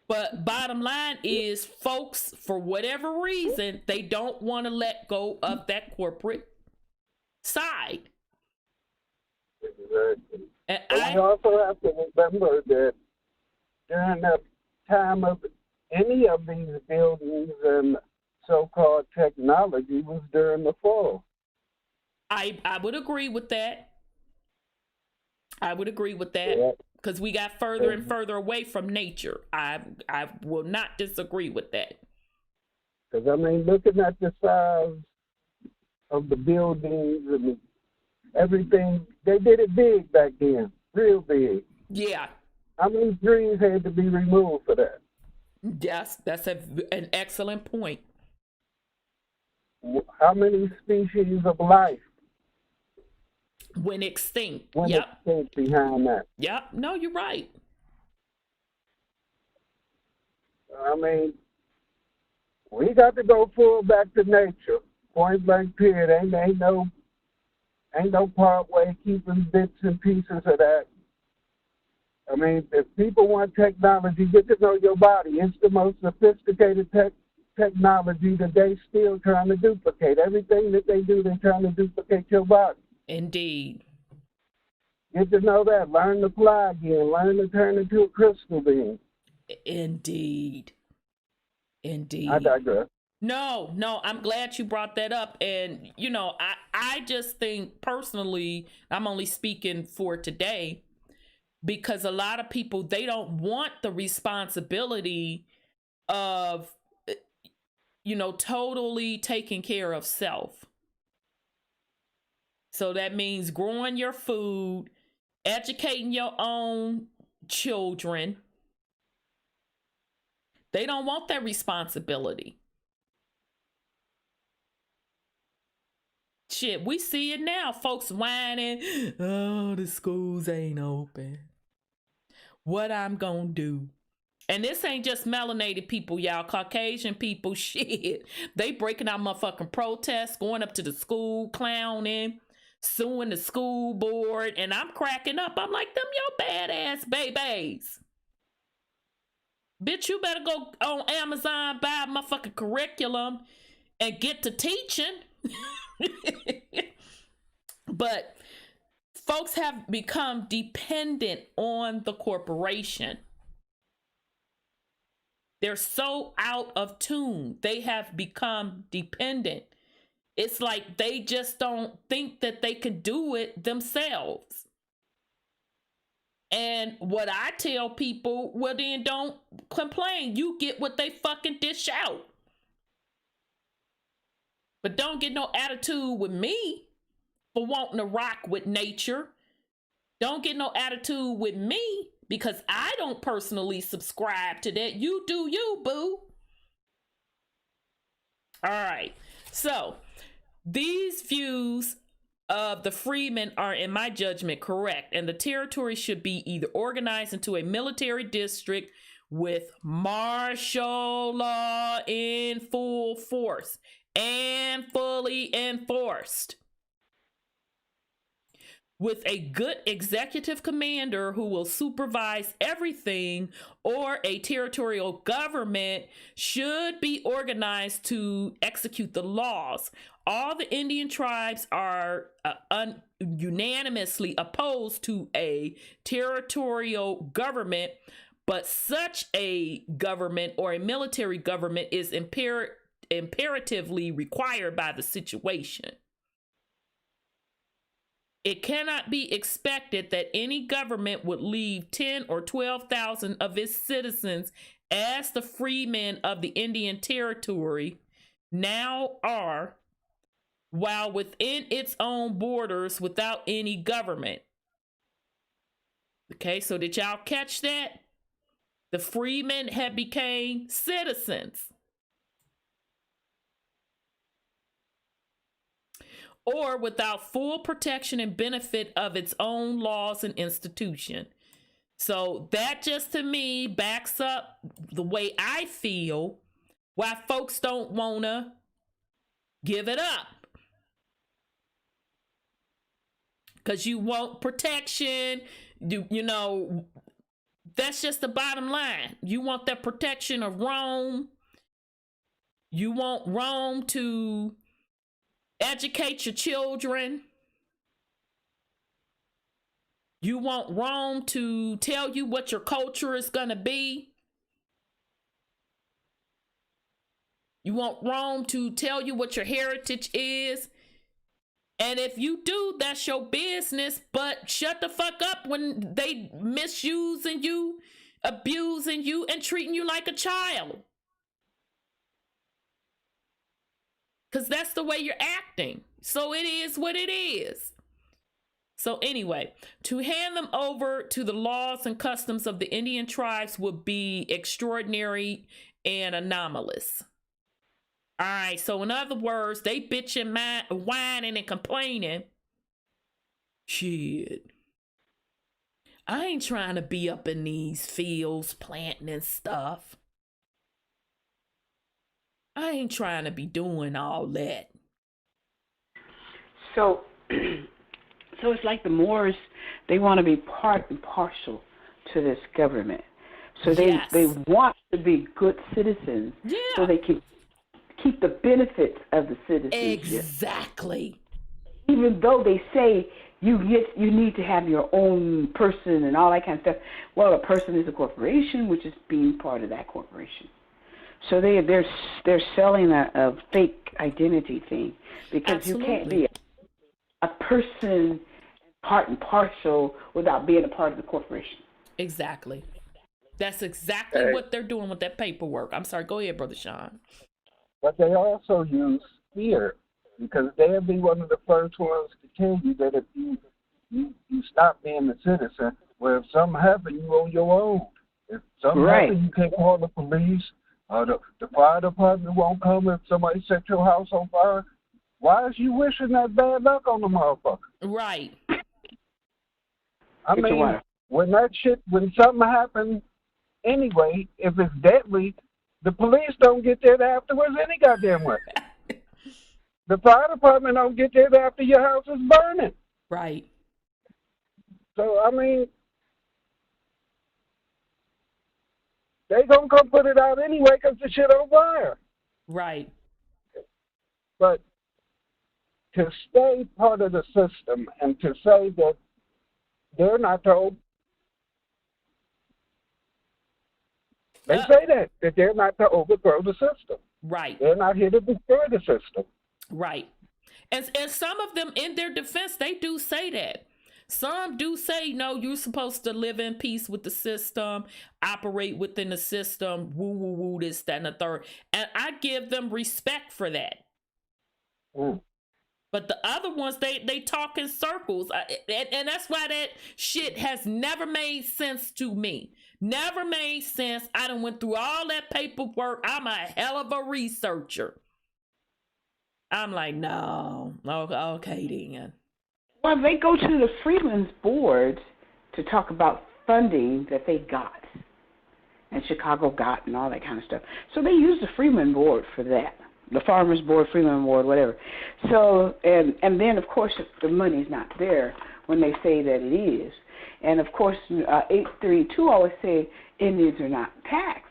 But bottom line is, folks, for whatever reason, they don't want to let go of that corporate side. Exactly. But we also have to remember that during the time of any of these buildings and so-called technology was during the fall. I would agree with that. I would agree with that, because we got further and further away from nature. I will not disagree with that. Because, I mean, looking at the size of the buildings and everything, they did it big back then, real big. Yeah. How many trees had to be removed for that? Yes, that's an excellent point. How many species of life went extinct? Went extinct behind that? Yep. No, you're right. I mean, we got to go full back to nature. Point blank period. Ain't no part way keeping bits and pieces of that. I mean, if people want technology, get to know your body. It's the most sophisticated technology that they still trying to duplicate. Everything that they do, they're trying to duplicate your body. Indeed. Get to know that. Learn to fly again. Learn to turn into a crystal being. Indeed. I digress. No, I'm glad you brought that up. And, you know, I just think personally, I'm only speaking for today, because a lot of people, they don't want the responsibility of, you know, totally taking care of self. So that means growing your food, educating your own children. They don't want that responsibility. Shit, we see it now. Folks whining, oh, the schools ain't open. What I'm gonna do? And this ain't just melanated people, y'all. Caucasian people, shit. They breaking out motherfucking protests, going up to the school, clowning, suing the school board. And I'm cracking up. I'm like, them your badass babies. Bitch, you better go on Amazon, buy a motherfucking curriculum and get to teaching. But folks have become dependent on the corporation. They're so out of tune. They have become dependent. It's like they just don't think that they can do it themselves. And what I tell people, well, then don't complain. You get what they fucking dish out. But don't get no attitude with me for wanting to rock with nature. Don't get no attitude with me because I don't personally subscribe to that. You do you, boo. All right. So these views of the Freemen are, in my judgment, correct. And the territory should be either organized into a military district with martial law in full force and fully enforced, with a good executive commander who will supervise everything, or a territorial government should be organized to execute the laws. All the Indian tribes are unanimously opposed to a territorial government, but such a government or a military government is imperatively required by the situation. It cannot be expected that any government would leave 10 or 12,000 of its citizens as the freemen of the Indian Territory now are, while within its own borders without any government. Okay, so did y'all catch that? The freemen had became citizens. Or without full protection and benefit of its own laws and institution. So that just to me backs up the way I feel why folks don't want to give it up. Because you want protection, you know, that's just the bottom line. You want that protection of Rome. You want Rome to educate your children. You want Rome to tell you what your culture is going to be. You want Rome to tell you what your heritage is. And if you do, that's your business. But shut the fuck up when they misusing you, abusing you, and treating you like a child. Because that's the way you're acting. So it is what it is. So anyway, to hand them over to the laws and customs of the Indian tribes would be extraordinary and anomalous. All right, so in other words, they bitching, whining, and complaining. Shit. I ain't trying to be up in these fields planting and stuff. I ain't trying to be doing all that. So it's like the Moors, they want to be part and parcel to this government. So they want to be good citizens, so they can keep the benefits of the citizenship. Exactly. Even though they say you need to have your own person and all that kind of stuff. Well, a person is a corporation, which is being part of that corporation. So they're selling a fake identity thing, because Absolutely. you can't be a person part and parcel without being a part of the corporation. Exactly. That's exactly what they're doing with that paperwork. I'm sorry. Go ahead, Brother Sean. But they also use fear, because they'll be one of the first ones to tell you that if you stop being a citizen, well, if something happens, you on your own. If something happens, you can't call the police. The fire department won't come if somebody set your house on fire. Why is you wishing that bad luck on the motherfucker? Right. I mean, when something happens, anyway, if it's deadly, the police don't get there afterwards any goddamn way. The fire department don't get there after your house is burning. Right. So, I mean, they gonna come put it out anyway because the shit on fire. Right. But to stay part of the system and to say that they're not told, they say that they're not to overthrow the system. Right. They're not here to destroy the system. Right. And some of them, in their defense, they do say that. Some do say, no, you're supposed to live in peace with the system, operate within the system, woo, woo, woo, this, that, and the third. And I give them respect for that. Mm. But the other ones, they talk in circles. And that's why that shit has never made sense to me. Never made sense. I done went through all that paperwork. I'm a hell of a researcher. I'm like, no. Okay, then. Well, they go to the Freemen's board to talk about funding that they got, and Chicago got, and all that kind of stuff. So they use the Freemen board for that, the Farmers Board, Freemen board, whatever. So, and then, of course, the money's not there when they say that it is. And, of course, 832 always say Indians are not taxed.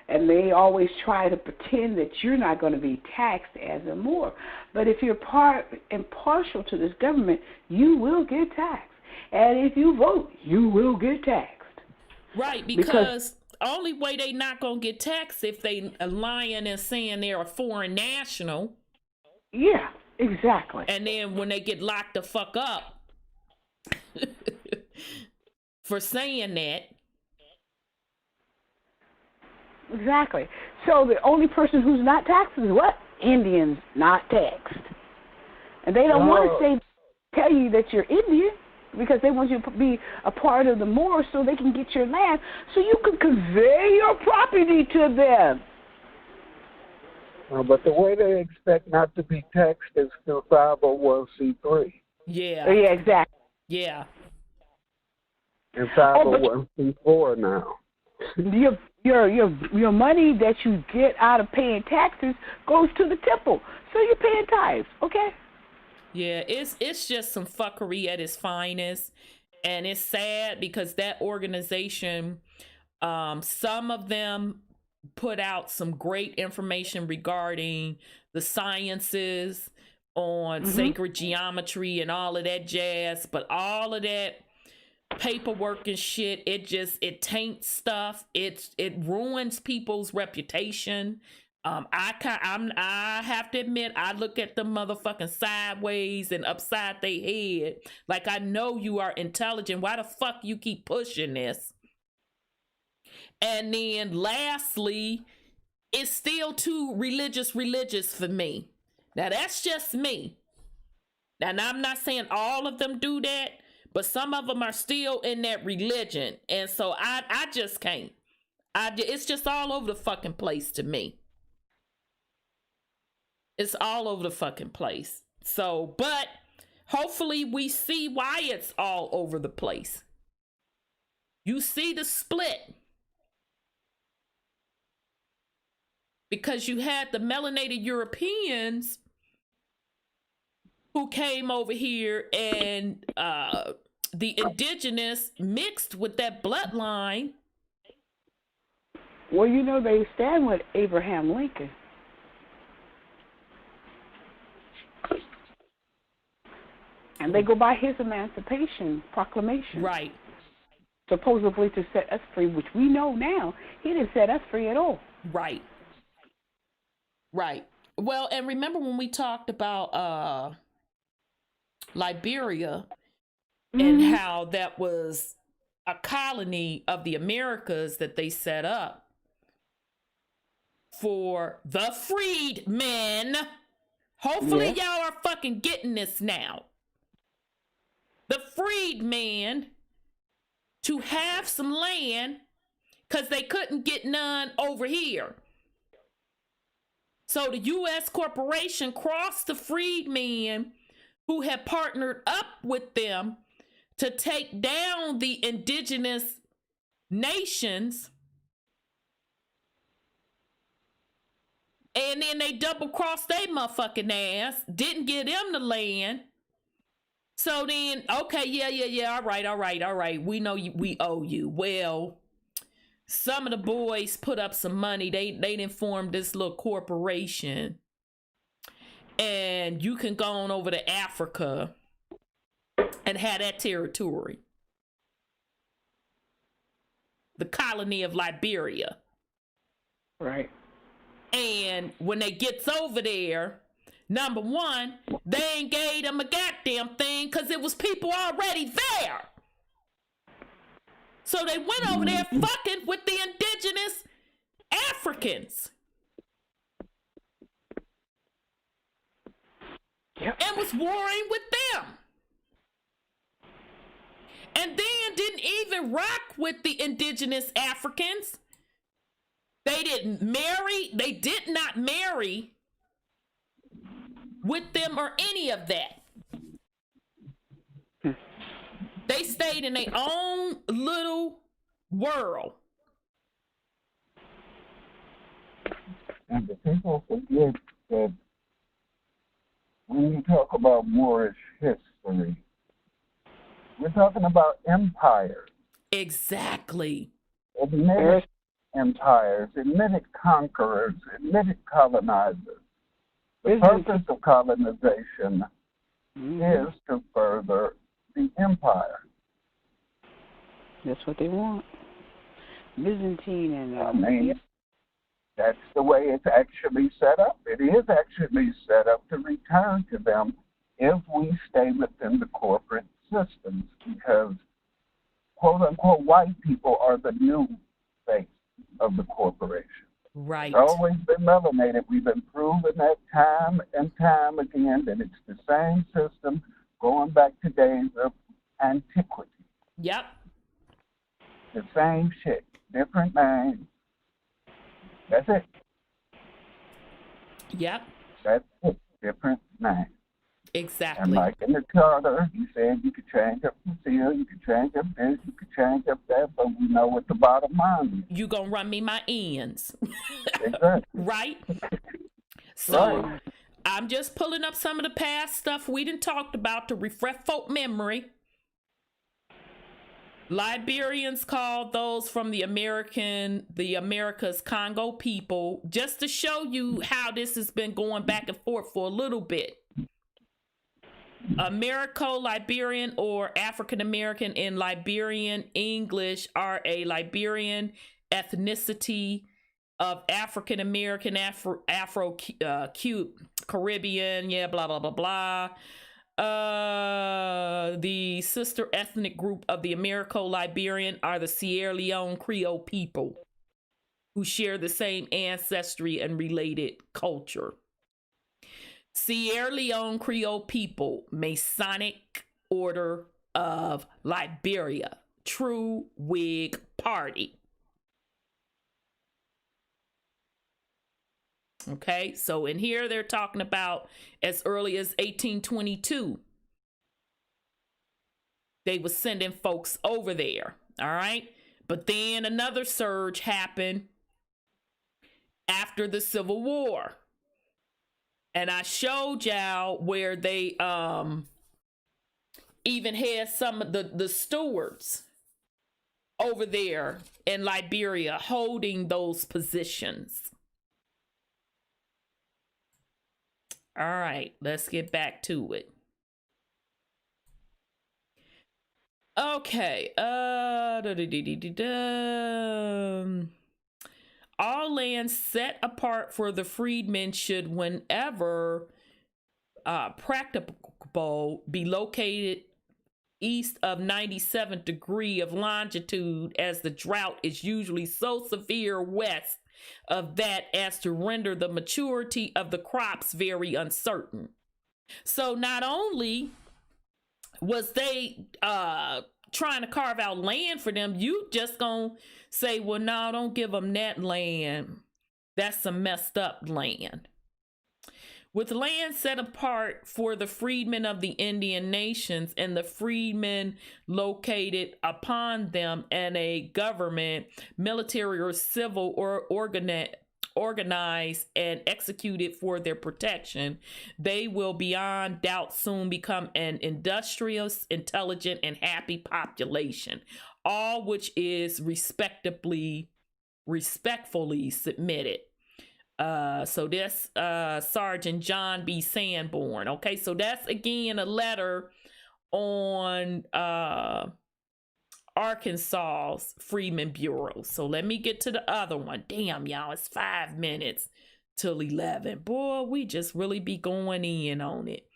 And they always try to pretend that you're not going to be taxed as a Moor. But if you're part and partial to this government, you will get taxed. And if you vote, you will get taxed. Right, because only way they not going to get taxed if they are lying and saying they're a foreign national. Yeah, exactly. And then when they get locked the fuck up for saying that. Exactly. So the only person who's not taxed is what? Indians not taxed. And they don't want to tell you that you're Indian, because they want you to be a part of the Moors so they can get your land so you can convey your property to them. But the way they expect not to be taxed is through 501c3. Yeah. Yeah, exactly. Yeah. And 501c4 now. Your money that you get out of paying taxes goes to the temple, so you're paying tithes, okay? Yeah, it's just some fuckery at its finest, and it's sad because that organization, some of them put out some great information regarding the sciences on sacred geometry and all of that jazz, but all of that paperwork and shit, it taints stuff. It ruins people's reputation. I have to admit, I look at them motherfucking sideways and upside their head. Like, I know you are intelligent. Why the fuck you keep pushing this? And then lastly, it's still too religious for me. Now that's just me. And I'm not saying all of them do that, but some of them are still in that religion. And so I just can't. It's just all over the fucking place to me. It's all over the fucking place. So, but hopefully we see why it's all over the place. You see the split. Because you had the melanated Europeans who came over here, and the indigenous mixed with that bloodline. Well, you know, they stand with Abraham Lincoln. And they go by his Emancipation Proclamation. Right. Supposedly to set us free, which we know now he didn't set us free at all. Right. Right. Well, and remember when we talked about Liberia and how that was a colony of the Americas that they set up for the freedmen. Hopefully y'all are fucking getting this now. The freedmen to have some land because they couldn't get none over here. So the U.S. corporation crossed the freedmen who had partnered up with them to take down the indigenous nations. And then they double-crossed their motherfucking ass, didn't get them the land. So then, okay, yeah, all right. We know we owe you. Well, some of the boys put up some money. They didn't form this little corporation. And you can go on over to Africa and have that territory. The colony of Liberia. Right. And when they gets over there, number one, they ain't gave them a goddamn thing because it was people already there. So they went over there fucking with the indigenous Africans. And was warring with them. And then didn't even rock with the indigenous Africans. They didn't marry. They did not marry with them or any of that. They stayed in their own little world. And the people forget that when you talk about Moorish history, we're talking about empires. Exactly. Admitted empires, admitted conquerors, admitted colonizers. The purpose of colonization is to further the empire. That's what they want. Byzantine and I mean, that's the way it's actually set up. It is actually set up to return to them if we stay within the corporate systems, because quote unquote white people are the new face of the corporation. Right. It's always been melanated. We've been proven that time and time again that it's the same system going back to days of antiquity. Yep. The same shit, different names. That's it. Yep. That's it. Different names. Exactly. And like in the charter, you said you could change up the seal, you could change up this, you could change up that, but we know what the bottom line is. You gonna run me my ends. Exactly. Right? So right. I'm just pulling up some of the past stuff we done talked about to refresh folk memory. Liberians called those from the Americas Congo people, just to show you how this has been going back and forth for a little bit. Americo-Liberian or African-American in Liberian English are a Liberian ethnicity of African-American, Caribbean, blah, blah, blah, blah. The sister ethnic group of the Americo-Liberian are the Sierra Leone Creole people who share the same ancestry and related culture. Sierra Leone Creole people, Masonic Order of Liberia, True Whig Party. Okay, so in here they're talking about as early as 1822. They were sending folks over there, all right? But then another surge happened after the Civil War. And I showed y'all where they even had some of the stewards over there in Liberia holding those positions. All right, let's get back to it. Okay. All land set apart for the freedmen should, whenever practicable, be located east of 97th degree of longitude, as the drought is usually so severe west of that as to render the maturity of the crops very uncertain. So not only was they trying to carve out land for them, you just gonna say, well, no, don't give them that land. That's some messed up land. With land set apart for the freedmen of the Indian nations and the freedmen located upon them, and a government, military or civil, or organized and executed for their protection, they will beyond doubt soon become an industrious, intelligent, and happy population, all which is respectfully submitted. So this Sergeant John B. Sanborn. Okay, so that's again a letter on Arkansas's Freedmen Bureau. So let me get to the other one. Damn, y'all, it's 5 minutes till 11. Boy, we just really be going in on it.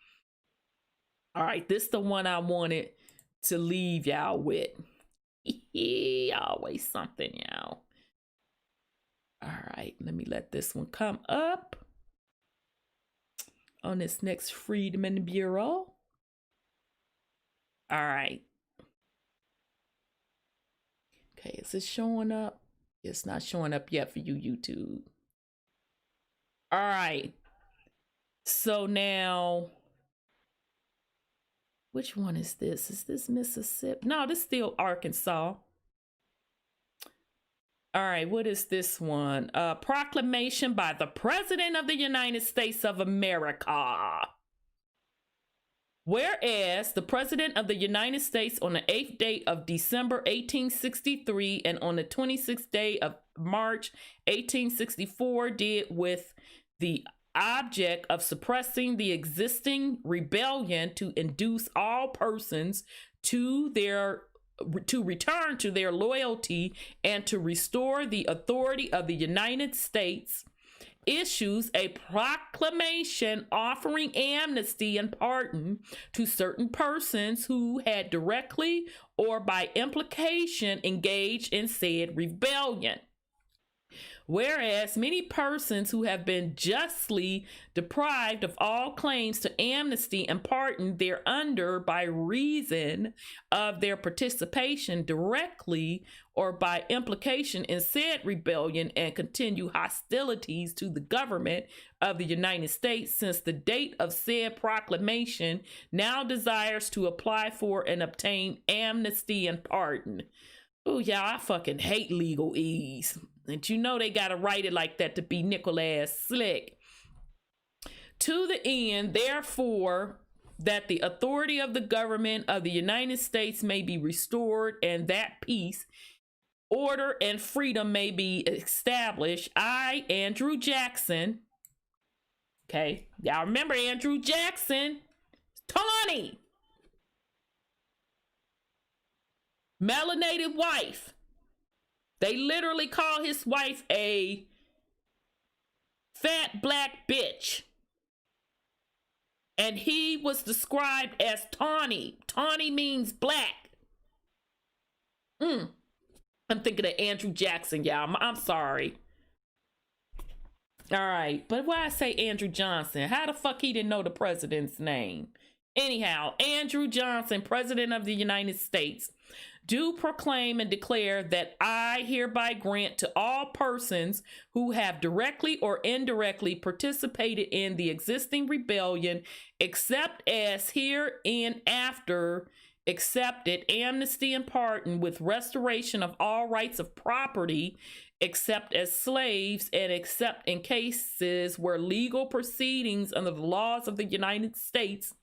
All right, this is the one I wanted to leave y'all with. Always something, y'all. All right, let me let this one come up on this next Freedmen Bureau. All right. Okay, is it showing up? It's not showing up yet for you, YouTube. All right. So now, which one is this? Is this Mississippi? No, this is still Arkansas. All right, what is this one? Proclamation by the President of the United States of America. Whereas the President of the United States on the 8th day of December 1863 and on the 26th day of March 1864 did with the object of suppressing the existing rebellion to induce all persons to return to their loyalty and to restore the authority of the United States, issues a proclamation offering amnesty and pardon to certain persons who had directly or by implication engaged in said rebellion. Whereas many persons who have been justly deprived of all claims to amnesty and pardon thereunder by reason of their participation directly or by implication in said rebellion and continue hostilities to the government of the United States since the date of said proclamation, now desires to apply for and obtain amnesty and pardon. Oh, y'all, I fucking hate legalese. And you know they gotta write it like that to be nickel-ass slick. To the end, therefore, that the authority of the government of the United States may be restored and that peace, order, and freedom may be established, I, Andrew Jackson, okay, y'all remember Andrew Jackson, Tawny, melanated wife. They literally call his wife a fat black bitch. And he was described as tawny. Tawny means black. I'm thinking of Andrew Jackson, y'all. I'm sorry. All right. But why I say Andrew Johnson? How the fuck he didn't know the president's name? Anyhow, Andrew Johnson, President of the United States, do proclaim and declare that I hereby grant to all persons who have directly or indirectly participated in the existing rebellion, except as hereinafter accepted, amnesty and pardon with restoration of all rights of property, except as slaves and except in cases where legal proceedings under the laws of the United States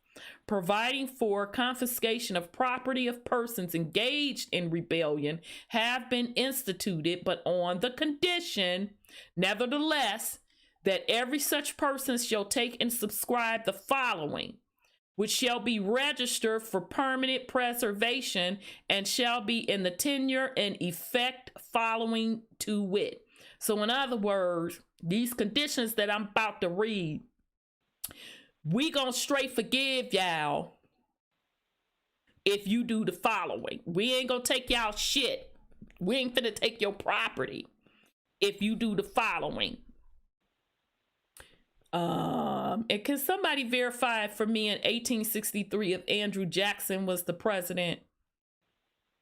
providing for confiscation of property of persons engaged in rebellion have been instituted, but on the condition, nevertheless, that every such person shall take and subscribe the following: which shall be registered for permanent preservation and shall be in the tenure and effect following to wit. So in other words, these conditions that I'm about to read, we gonna straight forgive y'all if you do the following. We ain't gonna take y'all shit. We ain't finna take your property if you do the following. And can somebody verify for me in 1863 if Andrew Jackson was the president?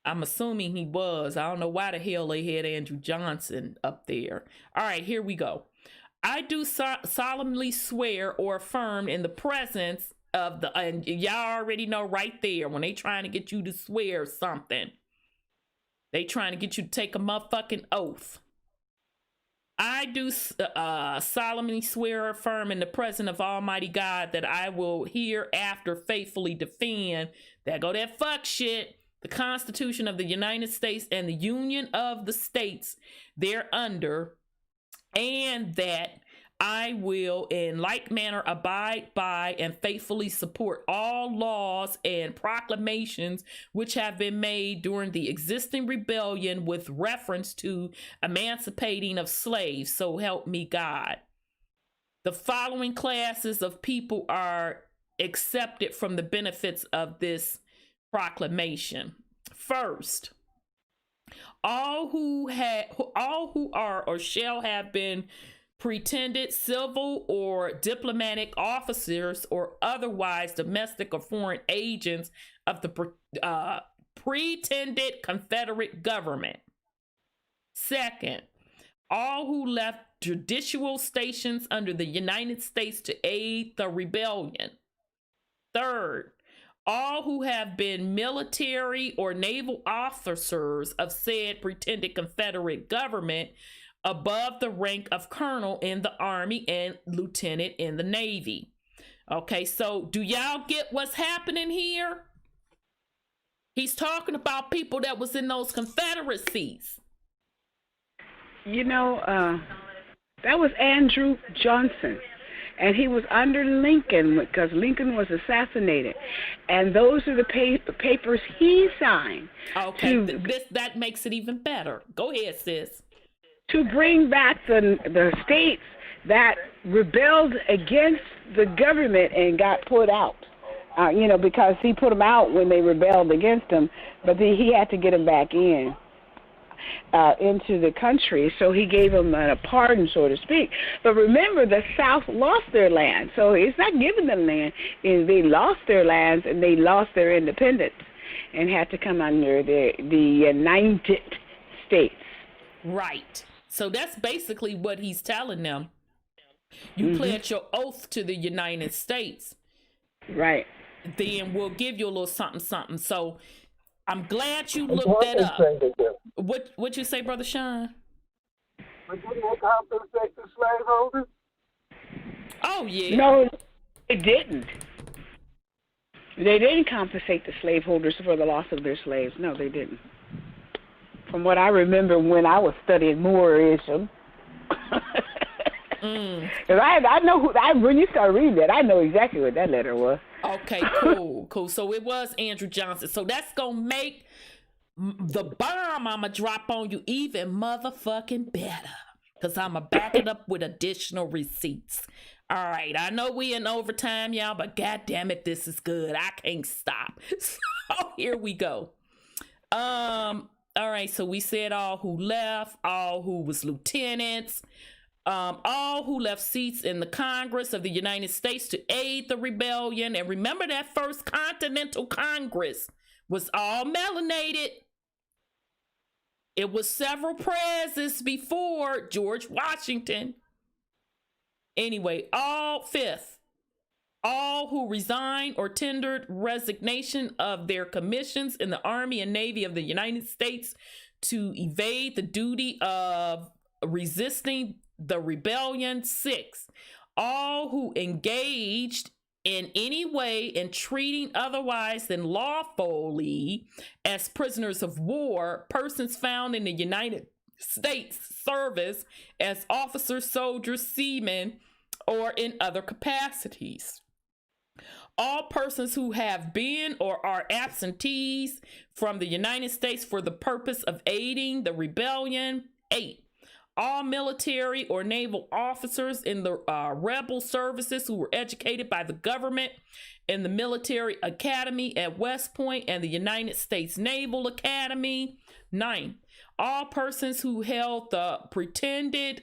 I'm assuming he was. I don't know why the hell they had Andrew Johnson up there. All right, here we go. I do solemnly swear or affirm in the presence of the, and y'all already know right there, when they trying to get you to swear something, they trying to get you to take a motherfucking oath. I do solemnly swear or affirm in the presence of Almighty God that I will hereafter faithfully defend, that go that fuck shit, the Constitution of the United States and the Union of the States thereunder, and that I will in like manner abide by and faithfully support all laws and proclamations which have been made during the existing rebellion with reference to emancipating of slaves. So help me God. The following classes of people are accepted from the benefits of this proclamation. First, all who are or shall have been pretended civil or diplomatic officers or otherwise domestic or foreign agents of the pretended Confederate government. Second, all who left judicial stations under the United States to aid the rebellion. Third, all who have been military or naval officers of said pretended Confederate government above the rank of colonel in the Army and lieutenant in the Navy. Okay, so do y'all get what's happening here? He's talking about people that was in those confederacies. You know, that was Andrew Johnson. And he was under Lincoln because Lincoln was assassinated. And those are the papers he signed. Okay, that makes it even better. Go ahead, sis. To bring back the states that rebelled against the government and got put out. Because he put them out when they rebelled against him, but he had to get them back in. Into the country, so he gave them a pardon, so to speak. But remember, the South lost their land, so it's not giving them land. They lost their lands and they lost their independence and had to come under the United States. Right. So that's basically what he's telling them. You pledge your oath to the United States. Right. Then we'll give you a little something, something. So I'm glad you looked that up. What you say, Brother Sean? But didn't they compensate the slaveholders? Oh, yeah. No, they didn't. They didn't compensate the slaveholders for the loss of their slaves. No, they didn't. From what I remember when I was studying Moorism. Because I know when you start reading that, I know exactly what that letter was. Okay, cool. So it was Andrew Johnson. So that's going to make the bomb I'm going to drop on you even motherfucking better. Because I'm going to back it up with additional receipts. All right, I know we in overtime, y'all, but God damn it, this is good. I can't stop. So here we go. All right, so we said all who left, all who was lieutenants, all who left seats in the Congress of the United States to aid the rebellion. And remember that first Continental Congress was all melanated. It was several presidents before George Washington. Anyway, all who resigned or tendered resignation of their commissions in the Army and Navy of the United States to evade the duty of resisting the rebellion. 6, all who engaged in any way in treating otherwise than lawfully as prisoners of war persons found in the United States service as officers, soldiers, seamen, or in other capacities. all persons who have been or are absentees from the United States for the purpose of aiding the rebellion. 8. All military or naval officers in the rebel services who were educated by the government in the military academy at West Point and the United States Naval Academy. 9. All persons who held the pretended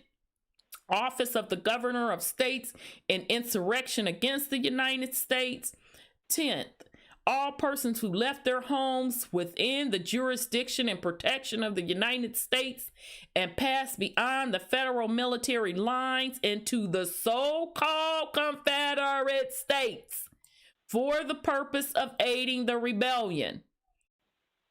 office of the governor of states in insurrection against the United States. 10th, all persons who left their homes within the jurisdiction and protection of the United States and passed beyond the federal military lines into the so-called Confederate States for the purpose of aiding the rebellion.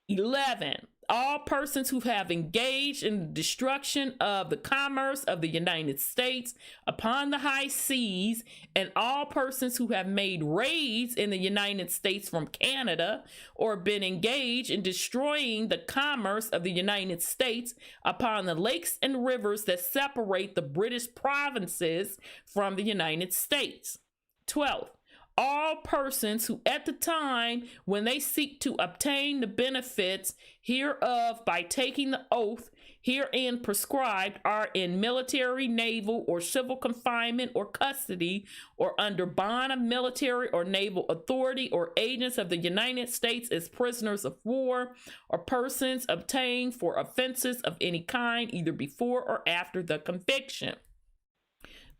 11, all persons who have engaged in the destruction of the commerce of the United States upon the high seas, and all persons who have made raids in the United States from Canada or been engaged in destroying the commerce of the United States upon the lakes and rivers that separate the British provinces from the United States. 12, all persons who at the time when they seek to obtain the benefits hereof by taking the oath herein prescribed are in military, naval, or civil confinement or custody, or under bond of military or naval authority, or agents of the United States as prisoners of war, or persons obtained for offenses of any kind, either before or after the conviction.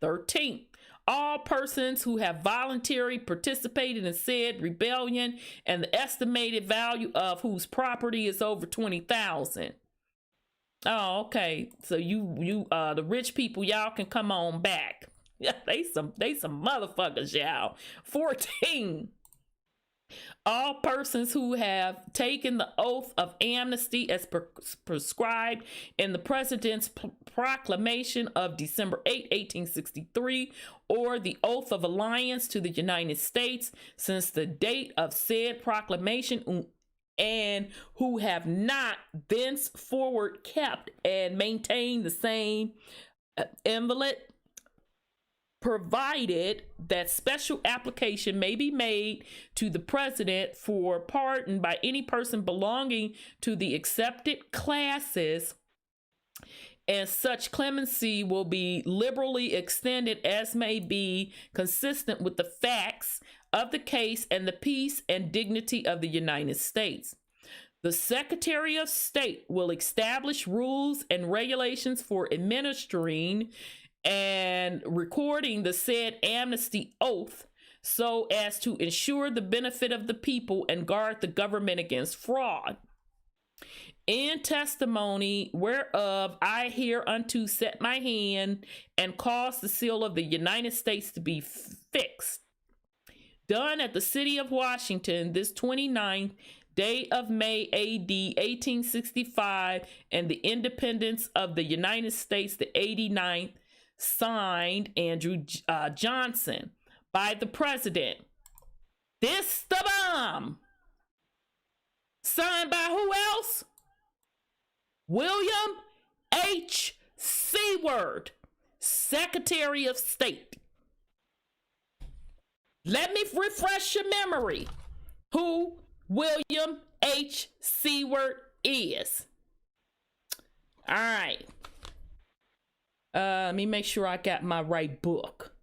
13, all persons who have voluntarily participated in said rebellion and the estimated value of whose property is over 20,000. Oh, okay. So you the rich people, y'all can come on back. Yeah, they some motherfuckers, y'all. 14, all persons who have taken the oath of amnesty as prescribed in the President's proclamation of December 8, 1863, or the oath of alliance to the United States since the date of said proclamation, and who have not thenceforward kept and maintained the same inviolate, provided that special application may be made to the president for pardon by any person belonging to the accepted classes, and such clemency will be liberally extended as may be consistent with the facts of the case and the peace and dignity of the United States. The Secretary of State will establish rules and regulations for administering and recording the said amnesty oath so as to ensure the benefit of the people and guard the government against fraud. In testimony whereof I hereunto set my hand and cause the seal of the United States to be fixed. Done at the city of Washington this 29th day of May, AD 1865, and the independence of the United States the 89th, signed Andrew Johnson by the president. This the bomb. Signed by who else? William H. Seward, Secretary of State. Let me refresh your memory who William H. Seward is. All right. Let me make sure I got my right book.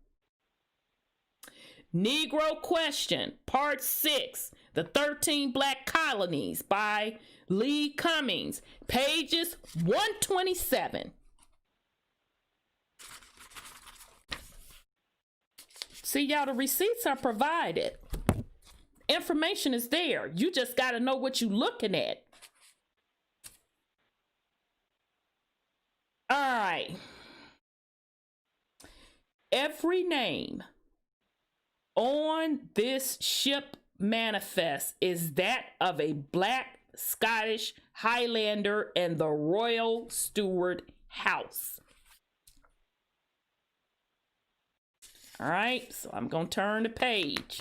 Negro Question, Part 6, The 13 Black Colonies by Lee Cummings, pages 127. See, y'all, the receipts are provided. Information is there. You just got to know what you're looking at. All right. Every name on this ship manifest is that of a Black Scottish Highlander and the Royal Stewart House. All right, so I'm going to turn the page.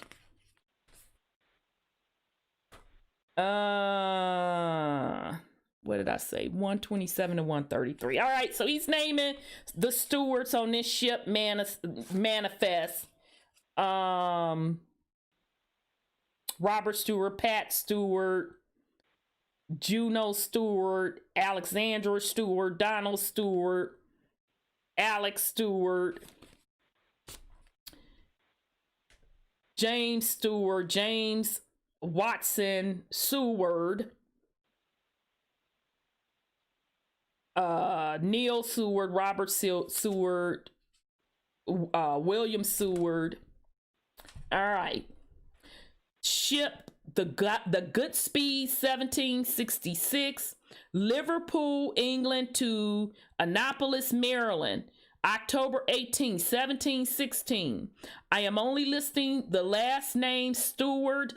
What did I say? 127 to 133. All right, so he's naming the stewards on this ship manifest. Robert Stewart, Pat Stewart, Juno Stewart, Alexandra Stewart, Donald Stewart, Alex Stewart, James Stewart, James Watson Seward, Neil Seward, Robert Seward, William Seward. All right. Ship the Goodspeed 1766, Liverpool, England to Annapolis, Maryland, October 18, 1716. I am only listing the last name Steward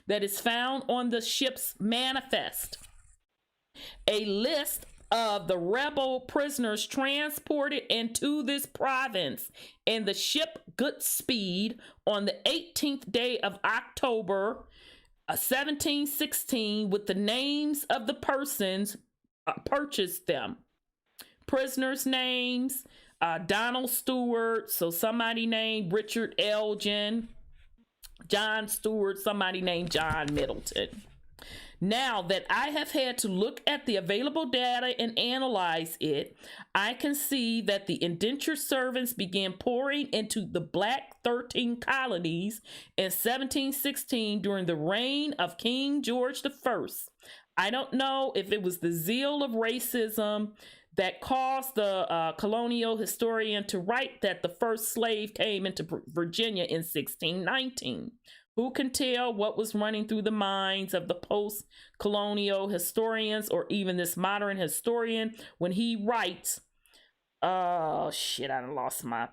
that is found on the ship's manifest. A list of the rebel prisoners transported into this province in the ship Goodspeed on the 18th day of October 1716 with the names of the persons purchased them. Prisoners' names, Donald Stewart, so somebody named Richard Elgin, John Stewart, somebody named John Middleton. Now that I have had to look at the available data and analyze it, I can see that the indentured servants began pouring into the Black 13 colonies in 1716 during the reign of King George I. I don't know if it was the zeal of racism that caused the colonial historian to write that the first slave came into Virginia in 1619. Who can tell what was running through the minds of the post-colonial historians or even this modern historian when he writes, oh shit, I done lost my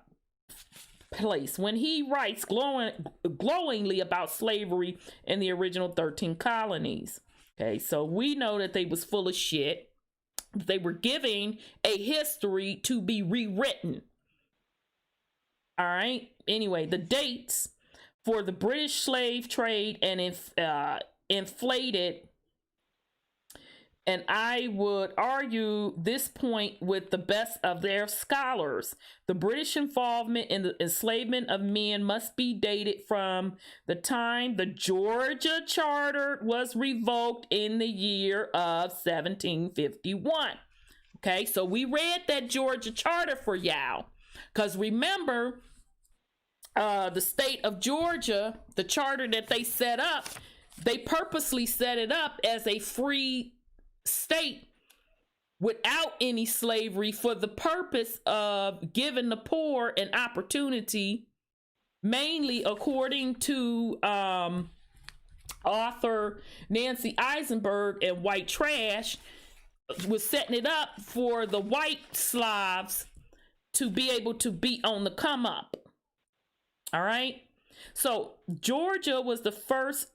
place. When he writes glowingly about slavery in the original 13 colonies. Okay, so we know that they was full of shit. They were giving a history to be rewritten. All right, anyway, the dates for the British slave trade and inflated, and I would argue this point with the best of their scholars. The British involvement in the enslavement of men must be dated from the time the Georgia Charter was revoked in the year of 1751. Okay, so we read that Georgia Charter for y'all, because remember, the state of Georgia, the charter that they set up, they purposely set it up as a free state without any slavery for the purpose of giving the poor an opportunity, mainly according to author Nancy Eisenberg and White Trash, was setting it up for the white Slavs to be able to be on the come up. All right. So Georgia was the first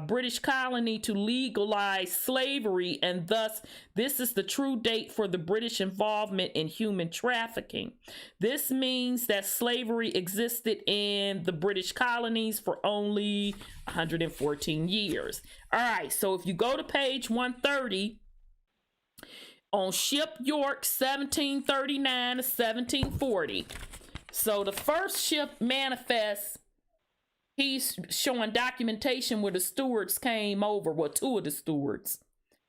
British colony to legalize slavery, and thus this is the true date for the British involvement in human trafficking. This means that slavery existed in the British colonies for only 114 years. All right. So if you go to page 130, on Ship York 1739 to 1740. So the first ship manifest, he's showing documentation where the stewards came over. Well, two of the stewards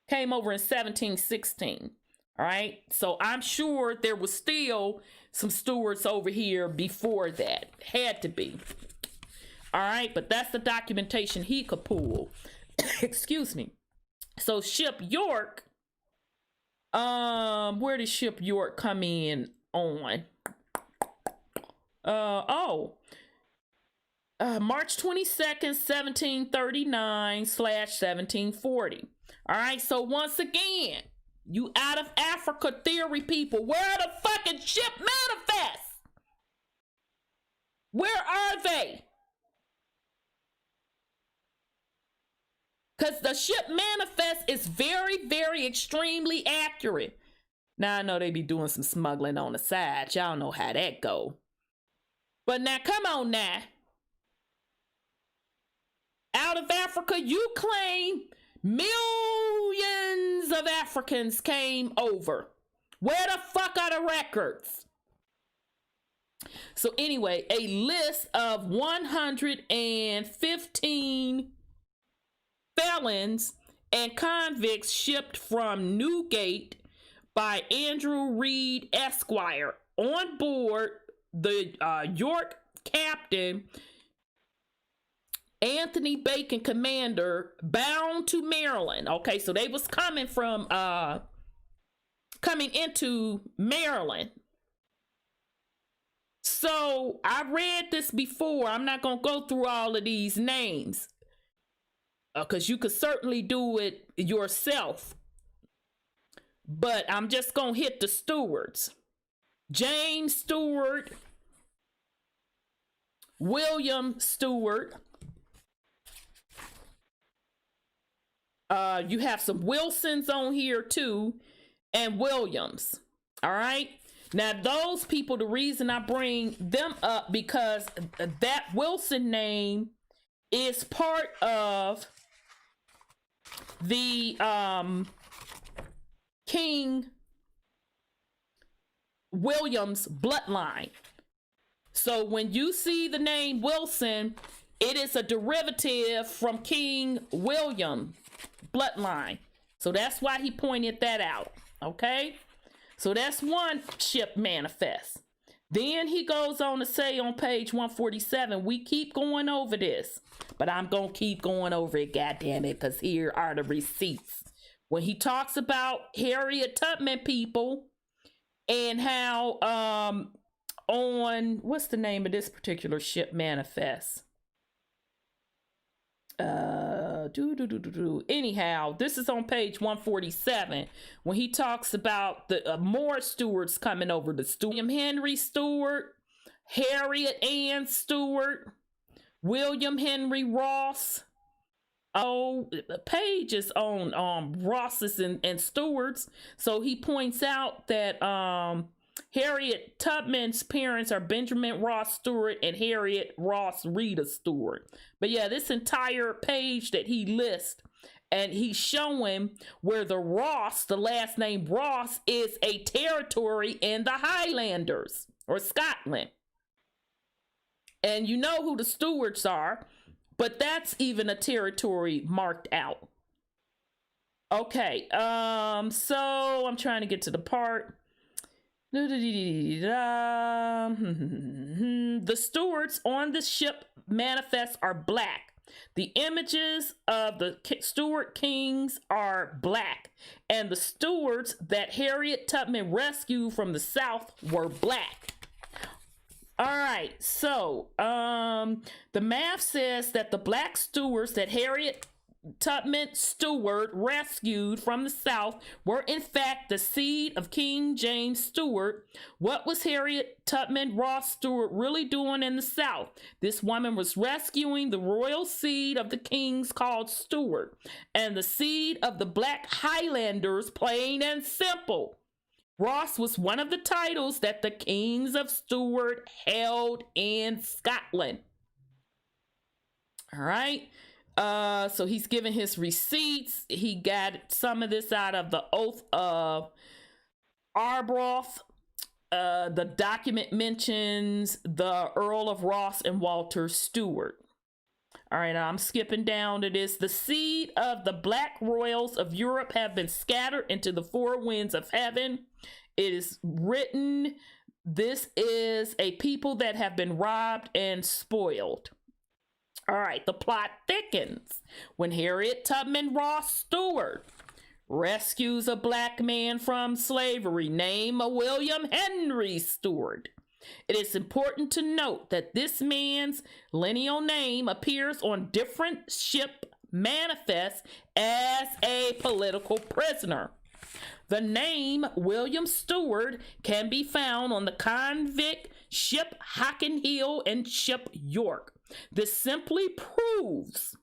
came over in 1716. All right. So I'm sure there was still some stewards over here before that. Had to be. All right. But that's the documentation he could pull. Excuse me. So Ship York, where did Ship York come in on? March 22nd, 1739/1740. All right, so once again, you out of Africa theory people, where the fucking ship manifests? Where are they? Because the ship manifest is very, very extremely accurate. Now, I know they be doing some smuggling on the side. Y'all know how that go. But now, come on now. Out of Africa, you claim millions of Africans came over. Where the fuck are the records? So anyway, a list of 115 felons and convicts shipped from Newgate by Andrew Reed Esquire on board the York captain Anthony Bacon commander, bound to Maryland. Okay, so they was coming into Maryland. So I read this before. I'm not gonna go through all of these names because you could certainly do it yourself, but I'm just gonna hit the stewards: James Stewart, William Stewart. You have some Wilsons on here too, and Williams. All right. Now, those people, the reason I bring them up because that Wilson name is part of the King Williams bloodline. So when you see the name Wilson, it is a derivative from King William bloodline. So that's why he pointed that out. Okay. So that's one ship manifest. Then he goes on to say on page 147, we keep going over this, but I'm going to keep going over it, goddammit, because here are the receipts. When he talks about Harriet Tubman people and how on, what's the name of this particular ship manifest? Anyhow, this is on page 147 when he talks about the more stewards coming over the William Henry Stewart, Harriet Ann Stewart, William Henry Ross. Oh, the page is on Rosses and Stewarts. So he points out that Harriet Tubman's parents are Benjamin Ross Stewart and Harriet Ross Rita Stewart. But yeah, this entire page that he lists, and he's showing where the Ross, the last name Ross, is a territory in the Highlanders or Scotland. And you know who the Stewarts are, but that's even a territory marked out. Okay, so I'm trying to get to the part. The stewards on the ship manifest are black. The images of the Stuart kings are black, and the stewards that Harriet Tubman rescued from the south were black. All right, so the math says that the black stewards that Harriet Tubman Stewart rescued from the south were in fact the seed of King James Stewart. What was Harriet Tubman Ross Stewart really doing in the south? This woman was rescuing the royal seed of the kings called Stewart and the seed of the black Highlanders, plain and simple. Ross was one of the titles that the kings of Stewart held in Scotland. All right. So he's given his receipts. He got some of this out of the Oath of Arbroath. The document mentions the Earl of Ross and Walter Stewart. All right, I'm skipping down to this. The seed of the black royals of Europe have been scattered into the four winds of heaven. It is written, this is a people that have been robbed and spoiled. All right, the plot thickens when Harriet Tubman Ross Stewart rescues a black man from slavery named William Henry Stewart. It is important to note that this man's lineal name appears on different ship manifests as a political prisoner. The name William Stewart can be found on the convict ship Hockenhill and ship York. This simply proves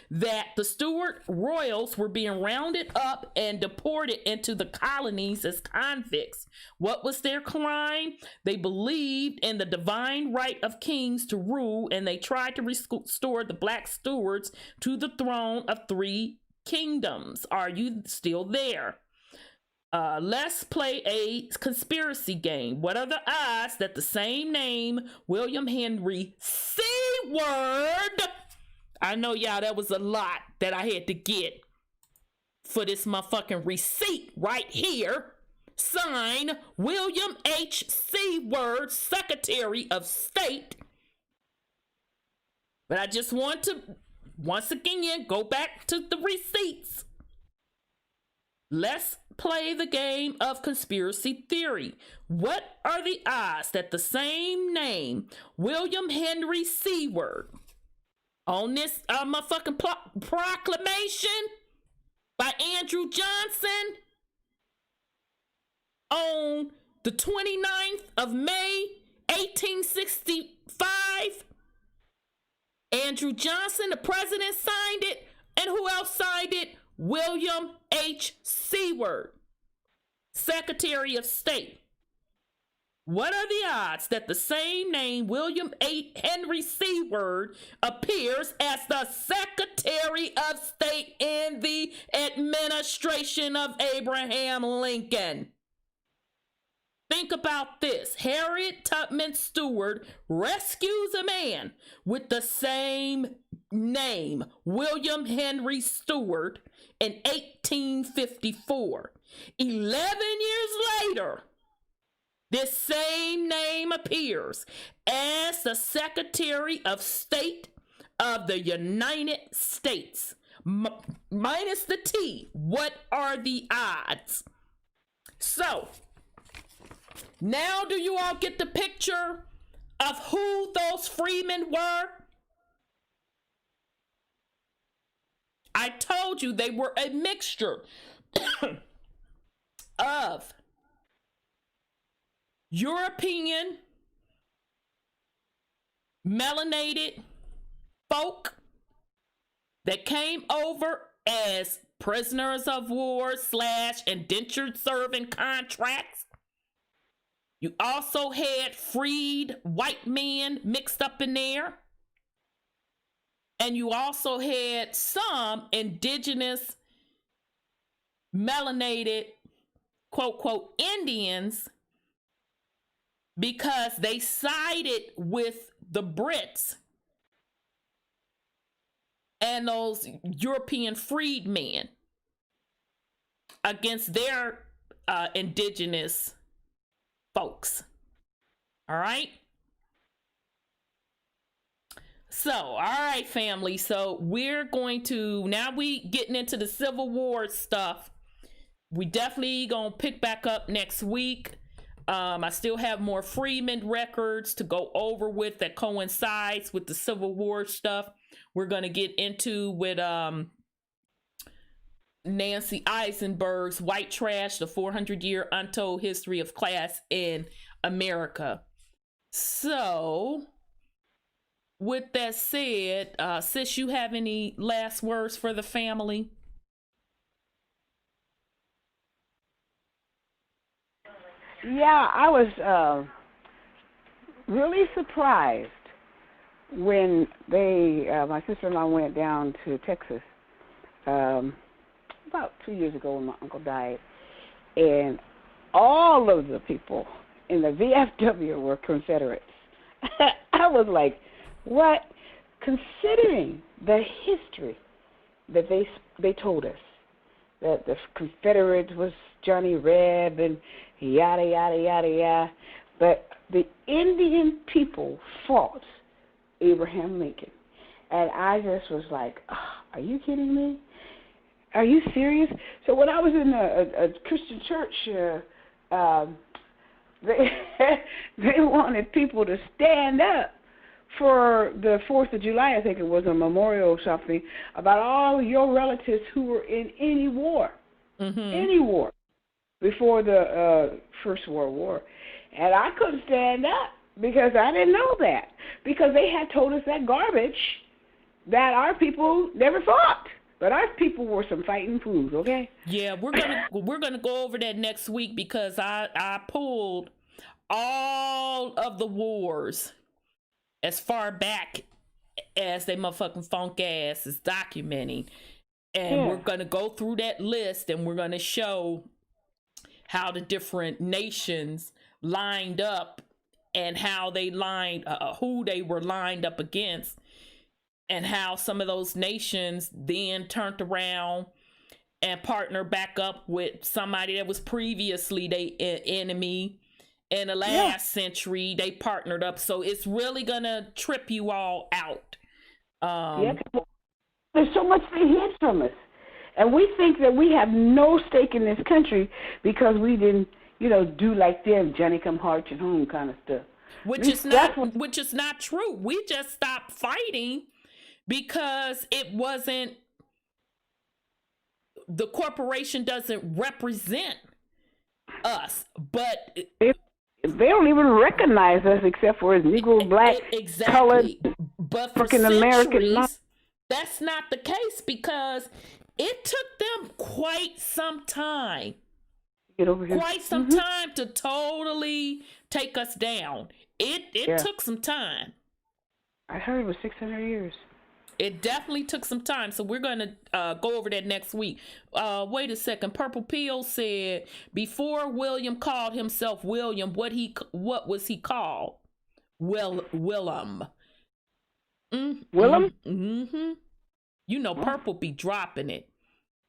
that the Stuart royals were being rounded up and deported into the colonies as convicts. What was their crime? They believed in the divine right of kings to rule, and they tried to restore the black stewards to the throne of three kingdoms. Are you still there? Let's play a conspiracy game. What are the odds that the same name, William Henry Seward, I know y'all, that was a lot that I had to get for this motherfucking receipt right here. Sign William H. Seward, Secretary of State. But I just want to, once again, go back to the receipts. Let's play the game of conspiracy theory. What are the odds that the same name, William Henry Seward, on this motherfucking proclamation by Andrew Johnson on the 29th of May, 1865, Andrew Johnson, the president, signed it, and who else signed it? William H. Seward, Secretary of State. What are the odds that the same name, William H. Henry Seward, appears as the Secretary of State in the administration of Abraham Lincoln? Think about this. Harriet Tubman Stewart rescues a man with the same name, William Henry Stewart, in 1854. 11 years later, this same name appears as the Secretary of State of the United States. Minus the T. What are the odds? So, now do you all get the picture of who those freemen were? I told you they were a mixture of European melanated folk that came over as prisoners of war / indentured servant contracts. You also had freed white men mixed up in there. And you also had some indigenous melanated, quote, quote, Indians, because they sided with the Brits and those European freedmen against their indigenous folks. All right. So, all right, family. So we're going to, now we getting into the Civil War stuff. We definitely gonna pick back up next week. I still have more Freeman records to go over with that coincides with the Civil War stuff. We're gonna get into with Nancy Eisenberg's White Trash, the 400-year untold history of class in America. So, with that said, sis, you have any last words for the family? Yeah, I was really surprised when my sister-in-law went down to Texas about 2 years ago when my uncle died, and all of the people in the VFW were Confederates. I was like, what? Considering the history that they told us, that the Confederates was Johnny Reb and yada, yada, yada, yada. But the Indian people fought Abraham Lincoln. And I just was like, oh, are you kidding me? Are you serious? So when I was in a Christian church, they wanted people to stand up for the 4th of July, I think it was, a memorial or something, about all your relatives who were in any war, any war, before the First World War. And I couldn't stand up because I didn't know that, because they had told us that garbage that our people never fought. But our people were some fighting fools, okay? Yeah, we're gonna go over that next week, because I pulled all of the wars as far back as they motherfucking funk ass is documenting. And we're going to go through that list, and we're going to show how the different nations lined up and how they lined, who they were lined up against, and how some of those nations then turned around and partnered back up with somebody that was previously their enemy. In the last century, they partnered up. So it's really going to trip you all out. There's so much they hid from us. And we think that we have no stake in this country because we didn't, do like them, Johnny come marching home kind of stuff. Which is not true. We just stopped fighting because it wasn't, the corporation doesn't represent us. But they don't even recognize us except for as Negro, Black, colored, but for freaking American. That's not the case because it took them quite some time. Get over here. Quite some time to totally take us down. It took some time. I heard it was 600 years. It definitely took some time. So we're going to go over that next week. Wait a second. Purple Pill said, before William called himself William, what was he called? Willem. Willem? Mm-hmm. Purple be dropping it.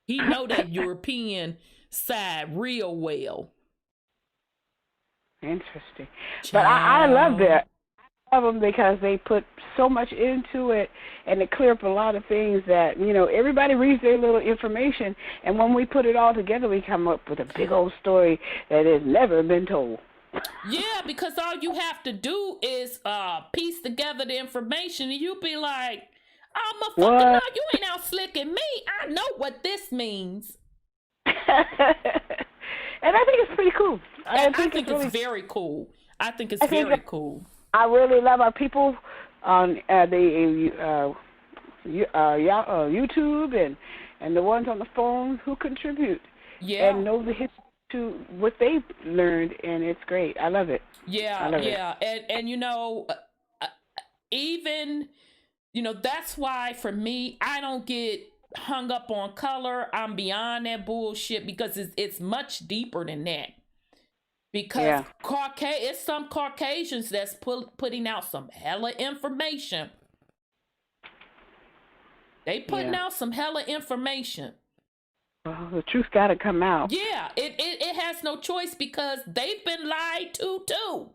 He know that European side real well. Interesting. But I love that. I love them because they put so much into it and they clear up a lot of things that, everybody reads their little information, and when we put it all together, we come up with a big old story that has never been told. Yeah, because all you have to do is piece together the information, and you'll be like, oh, motherfucker, no, you ain't out slicking me. I know what this means. And I think it's pretty cool. I think it's very cool. I think it's very cool. I really love our people on the YouTube and the ones on the phone who contribute and know the history to what they've learned, and it's great. I love it. Yeah. And even, that's why for me, I don't get hung up on color. I'm beyond that bullshit because it's much deeper than that. Because it's some Caucasians that's putting out some hella information. They putting out some hella information. Well, the truth got to come out. Yeah, it has no choice because they've been lied to too.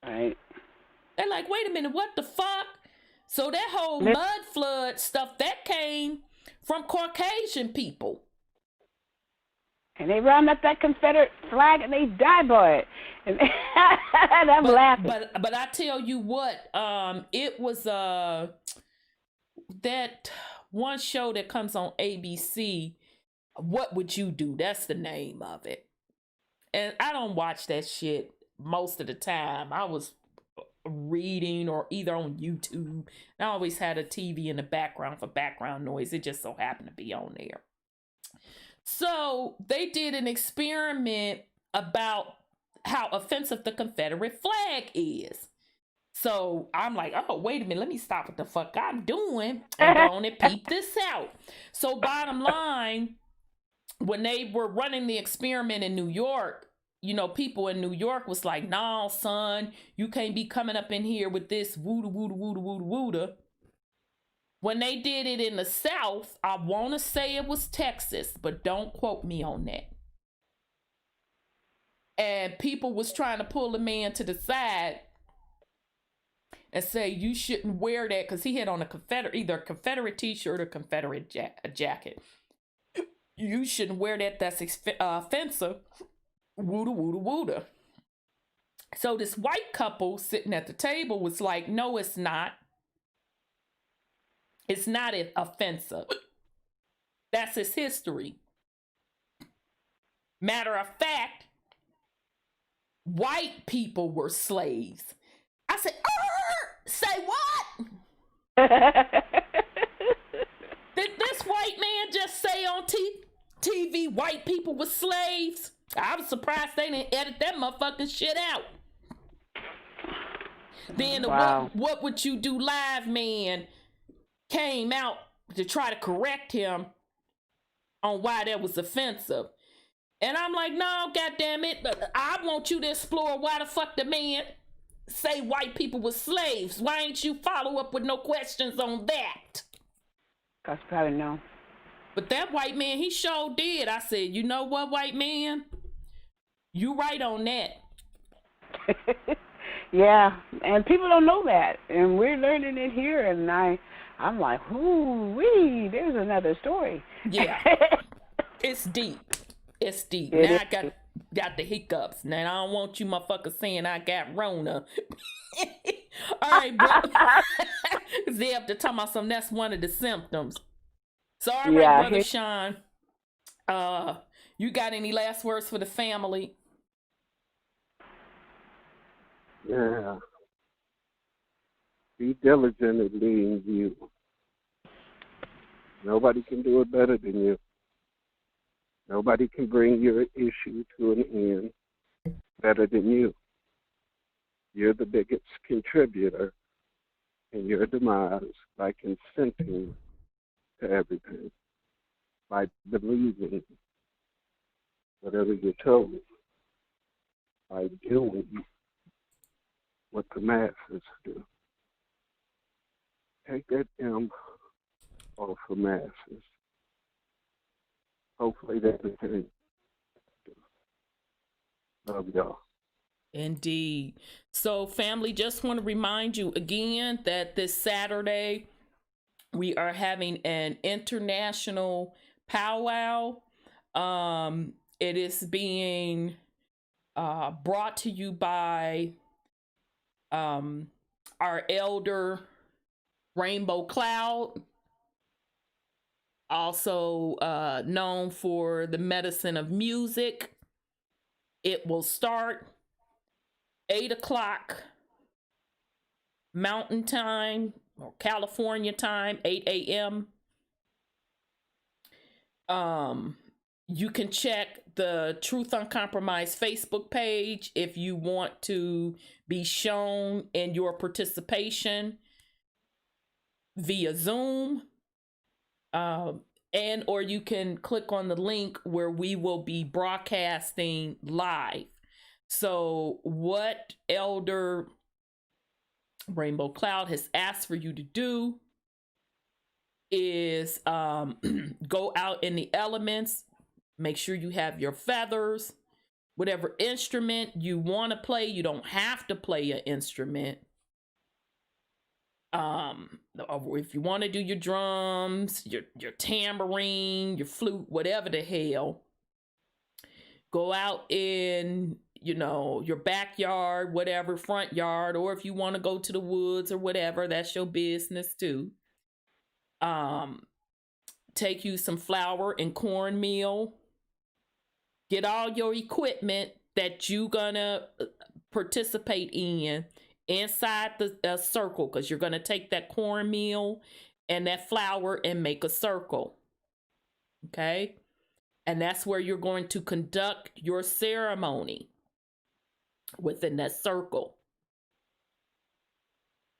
Right. They're like, wait a minute, what the fuck? So that whole mud flood stuff, that came from Caucasian people. And they round up that Confederate flag and they die by it. And I'm laughing. But I tell you what, it was that one show that comes on ABC, What Would You Do? That's the name of it. And I don't watch that shit most of the time. I was reading or either on YouTube. I always had a TV in the background for background noise. It just so happened to be on there. So they did an experiment about how offensive the Confederate flag is. So I'm like, oh, wait a minute, let me stop what the fuck I'm doing and go on and peep this out. So bottom line, when they were running the experiment in New York, people in New York was like, nah, son, you can't be coming up in here with this wooda. When they did it in the South, I want to say it was Texas, but don't quote me on that. And people was trying to pull the man to the side and say, you shouldn't wear that, because he had on either a Confederate t-shirt or Confederate jacket. You shouldn't wear that. That's offensive. Wooda. So this white couple sitting at the table was like, no, it's not. It's not offensive. That's his history. Matter of fact, white people were slaves. I said, say what? Did this white man just say on TV white people were slaves? I was surprised they didn't edit that motherfucking shit out. Then the what Would You Do live man came out to try to correct him on why that was offensive. And I'm like, no, goddamn it, I want you to explore why the fuck the man say white people were slaves. Why ain't you follow up with no questions on that? Cause probably no. But that white man, he sure did. I said, you know what, white man? You right on that. Yeah, and people don't know that, and we're learning it here. And I'm like, ooh wee, there's another story. Yeah, it's deep. It's deep. It Now is. I got the hiccups. Now I don't want you motherfuckers saying I got Rona. All right, bro. Because they have to talk about something. That's one of the symptoms. So, all right, Yeah, Brother Sean. You got any last words for the family? Yeah. Be diligent in being you. Nobody can do it better than you. Nobody can bring your issue to an end better than you. You're the biggest contributor in your demise by consenting to everything, by believing whatever you're told, by doing what the masses do. Take that M off the masses. Hopefully that is it. Love y'all. Indeed. So, family, just want to remind you again that this Saturday we are having an international powwow. It is being brought to you by our elder Rainbow Cloud, also known for the medicine of music. It will start 8 o'clock Mountain Time or California time, 8 a.m. You can check the Truth Uncompromised Facebook page if you want to be shown in your participation via Zoom. And or you can click on the link where we will be broadcasting live. So what Elder Rainbow Cloud has asked for you to do is go out in the elements, make sure you have your feathers, whatever instrument you want to play. You don't have to play an instrument. If you want to do your drums, your tambourine, your flute, whatever the hell, go out in, your backyard, whatever, front yard, or if you want to go to the woods or whatever, that's your business too. Take you some flour and cornmeal. Get all your equipment that you gonna participate in inside the circle, because you're gonna take that cornmeal and that flour and make a circle. Okay? And that's where you're going to conduct your ceremony within that circle.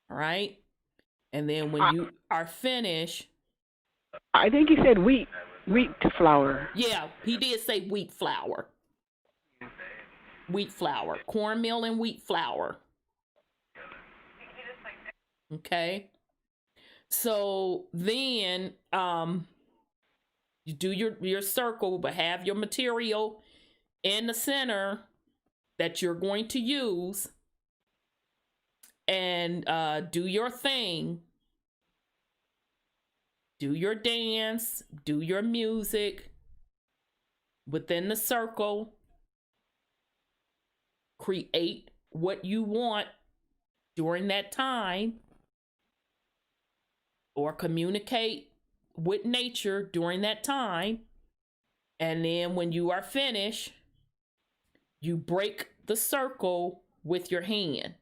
All right? And then when you are finished, I think he said wheat flour. Yeah, he did say wheat flour. Wheat flour. Cornmeal and wheat flour. Okay. So then you do your circle, but have your material in the center that you're going to use, and do your thing. Do your dance, do your music within the circle. Create what you want during that time, or communicate with nature during that time. And then when you are finished, you break the circle with your hand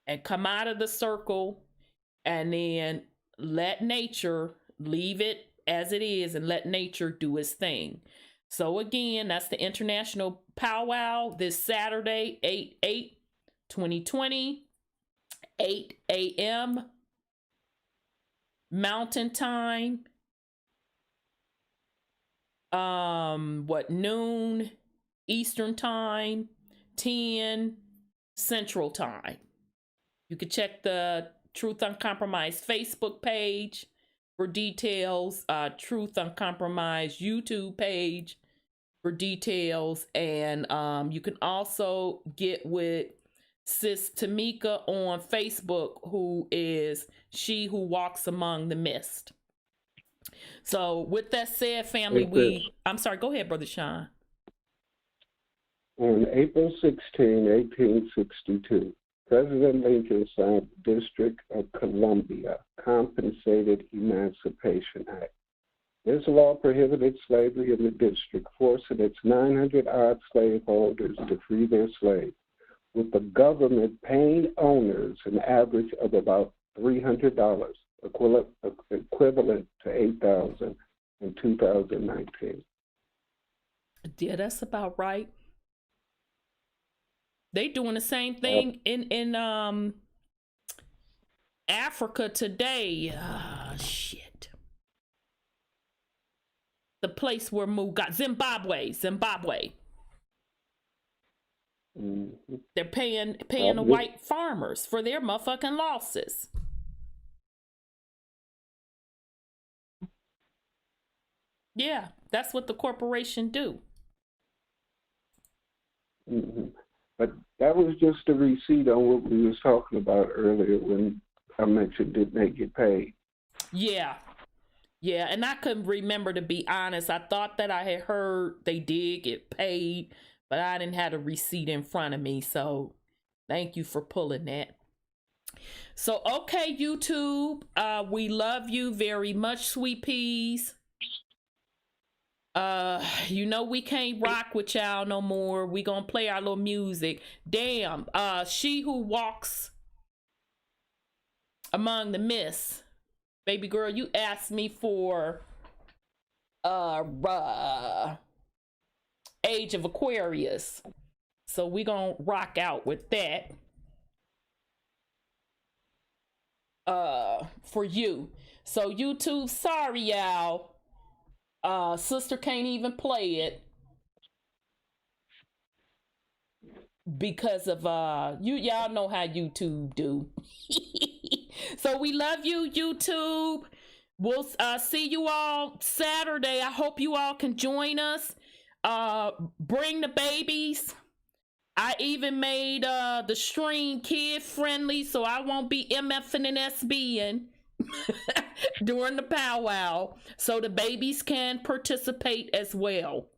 and come out of the circle, and then let nature, leave it as it is, and let nature do its thing. So again, that's the International Powwow this Saturday, 8/8/2020, 8 a.m. Mountain Time, Noon Eastern time, 10 Central time. You can check the Truth Uncompromised Facebook page for details, Truth Uncompromised YouTube page for details, and you can also get with Sis Tamika on Facebook, who is She Who Walks Among the Mist. So with that said, family, I'm sorry, go ahead, Brother Sean. On April 16, 1862, President Lincoln signed the District of Columbia Compensated Emancipation Act. This law prohibited slavery in the district, forcing its 900-odd slaveholders to free their slaves, with the government paying owners an average of about $300, equivalent to $8,000 in 2019. Yeah, that's about right. They doing the same thing in Africa today. Shit. The place where Mu got Zimbabwe. Mm-hmm. They're paying the white farmers for their motherfucking losses. Yeah, that's what the corporation do. Mm-hmm. But that was just a receipt on what we was talking about earlier when I mentioned didn't they get paid. Yeah, and I couldn't remember, to be honest. I thought that I had heard they did get paid, but I didn't have a receipt in front of me, so thank you for pulling that. So, okay, YouTube, we love you very much, sweet peas. You know we can't rock with y'all no more. We gonna play our little music. Damn, She Who Walks Among the Mist. Baby girl, you asked me for Age of Aquarius. So we gonna rock out with that. For you. So YouTube, sorry y'all. Sister can't even play it because of y'all know how YouTube do. So we love you, YouTube. We'll see you all Saturday. I hope you all can join us. Bring the babies. I even made the stream kid friendly, so I won't be MFing and SBing during the powwow, so the babies can participate as well.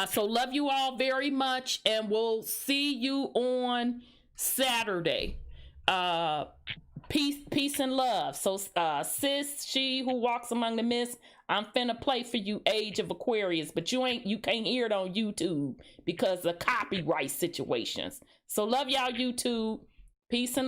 So love you all very much, and we'll see you on Saturday. Peace and love. So sis, She Who Walks Among the Mist, I'm finna play for you Age of Aquarius, but you can't hear it on YouTube because of copyright situations. So love y'all, YouTube. Peace and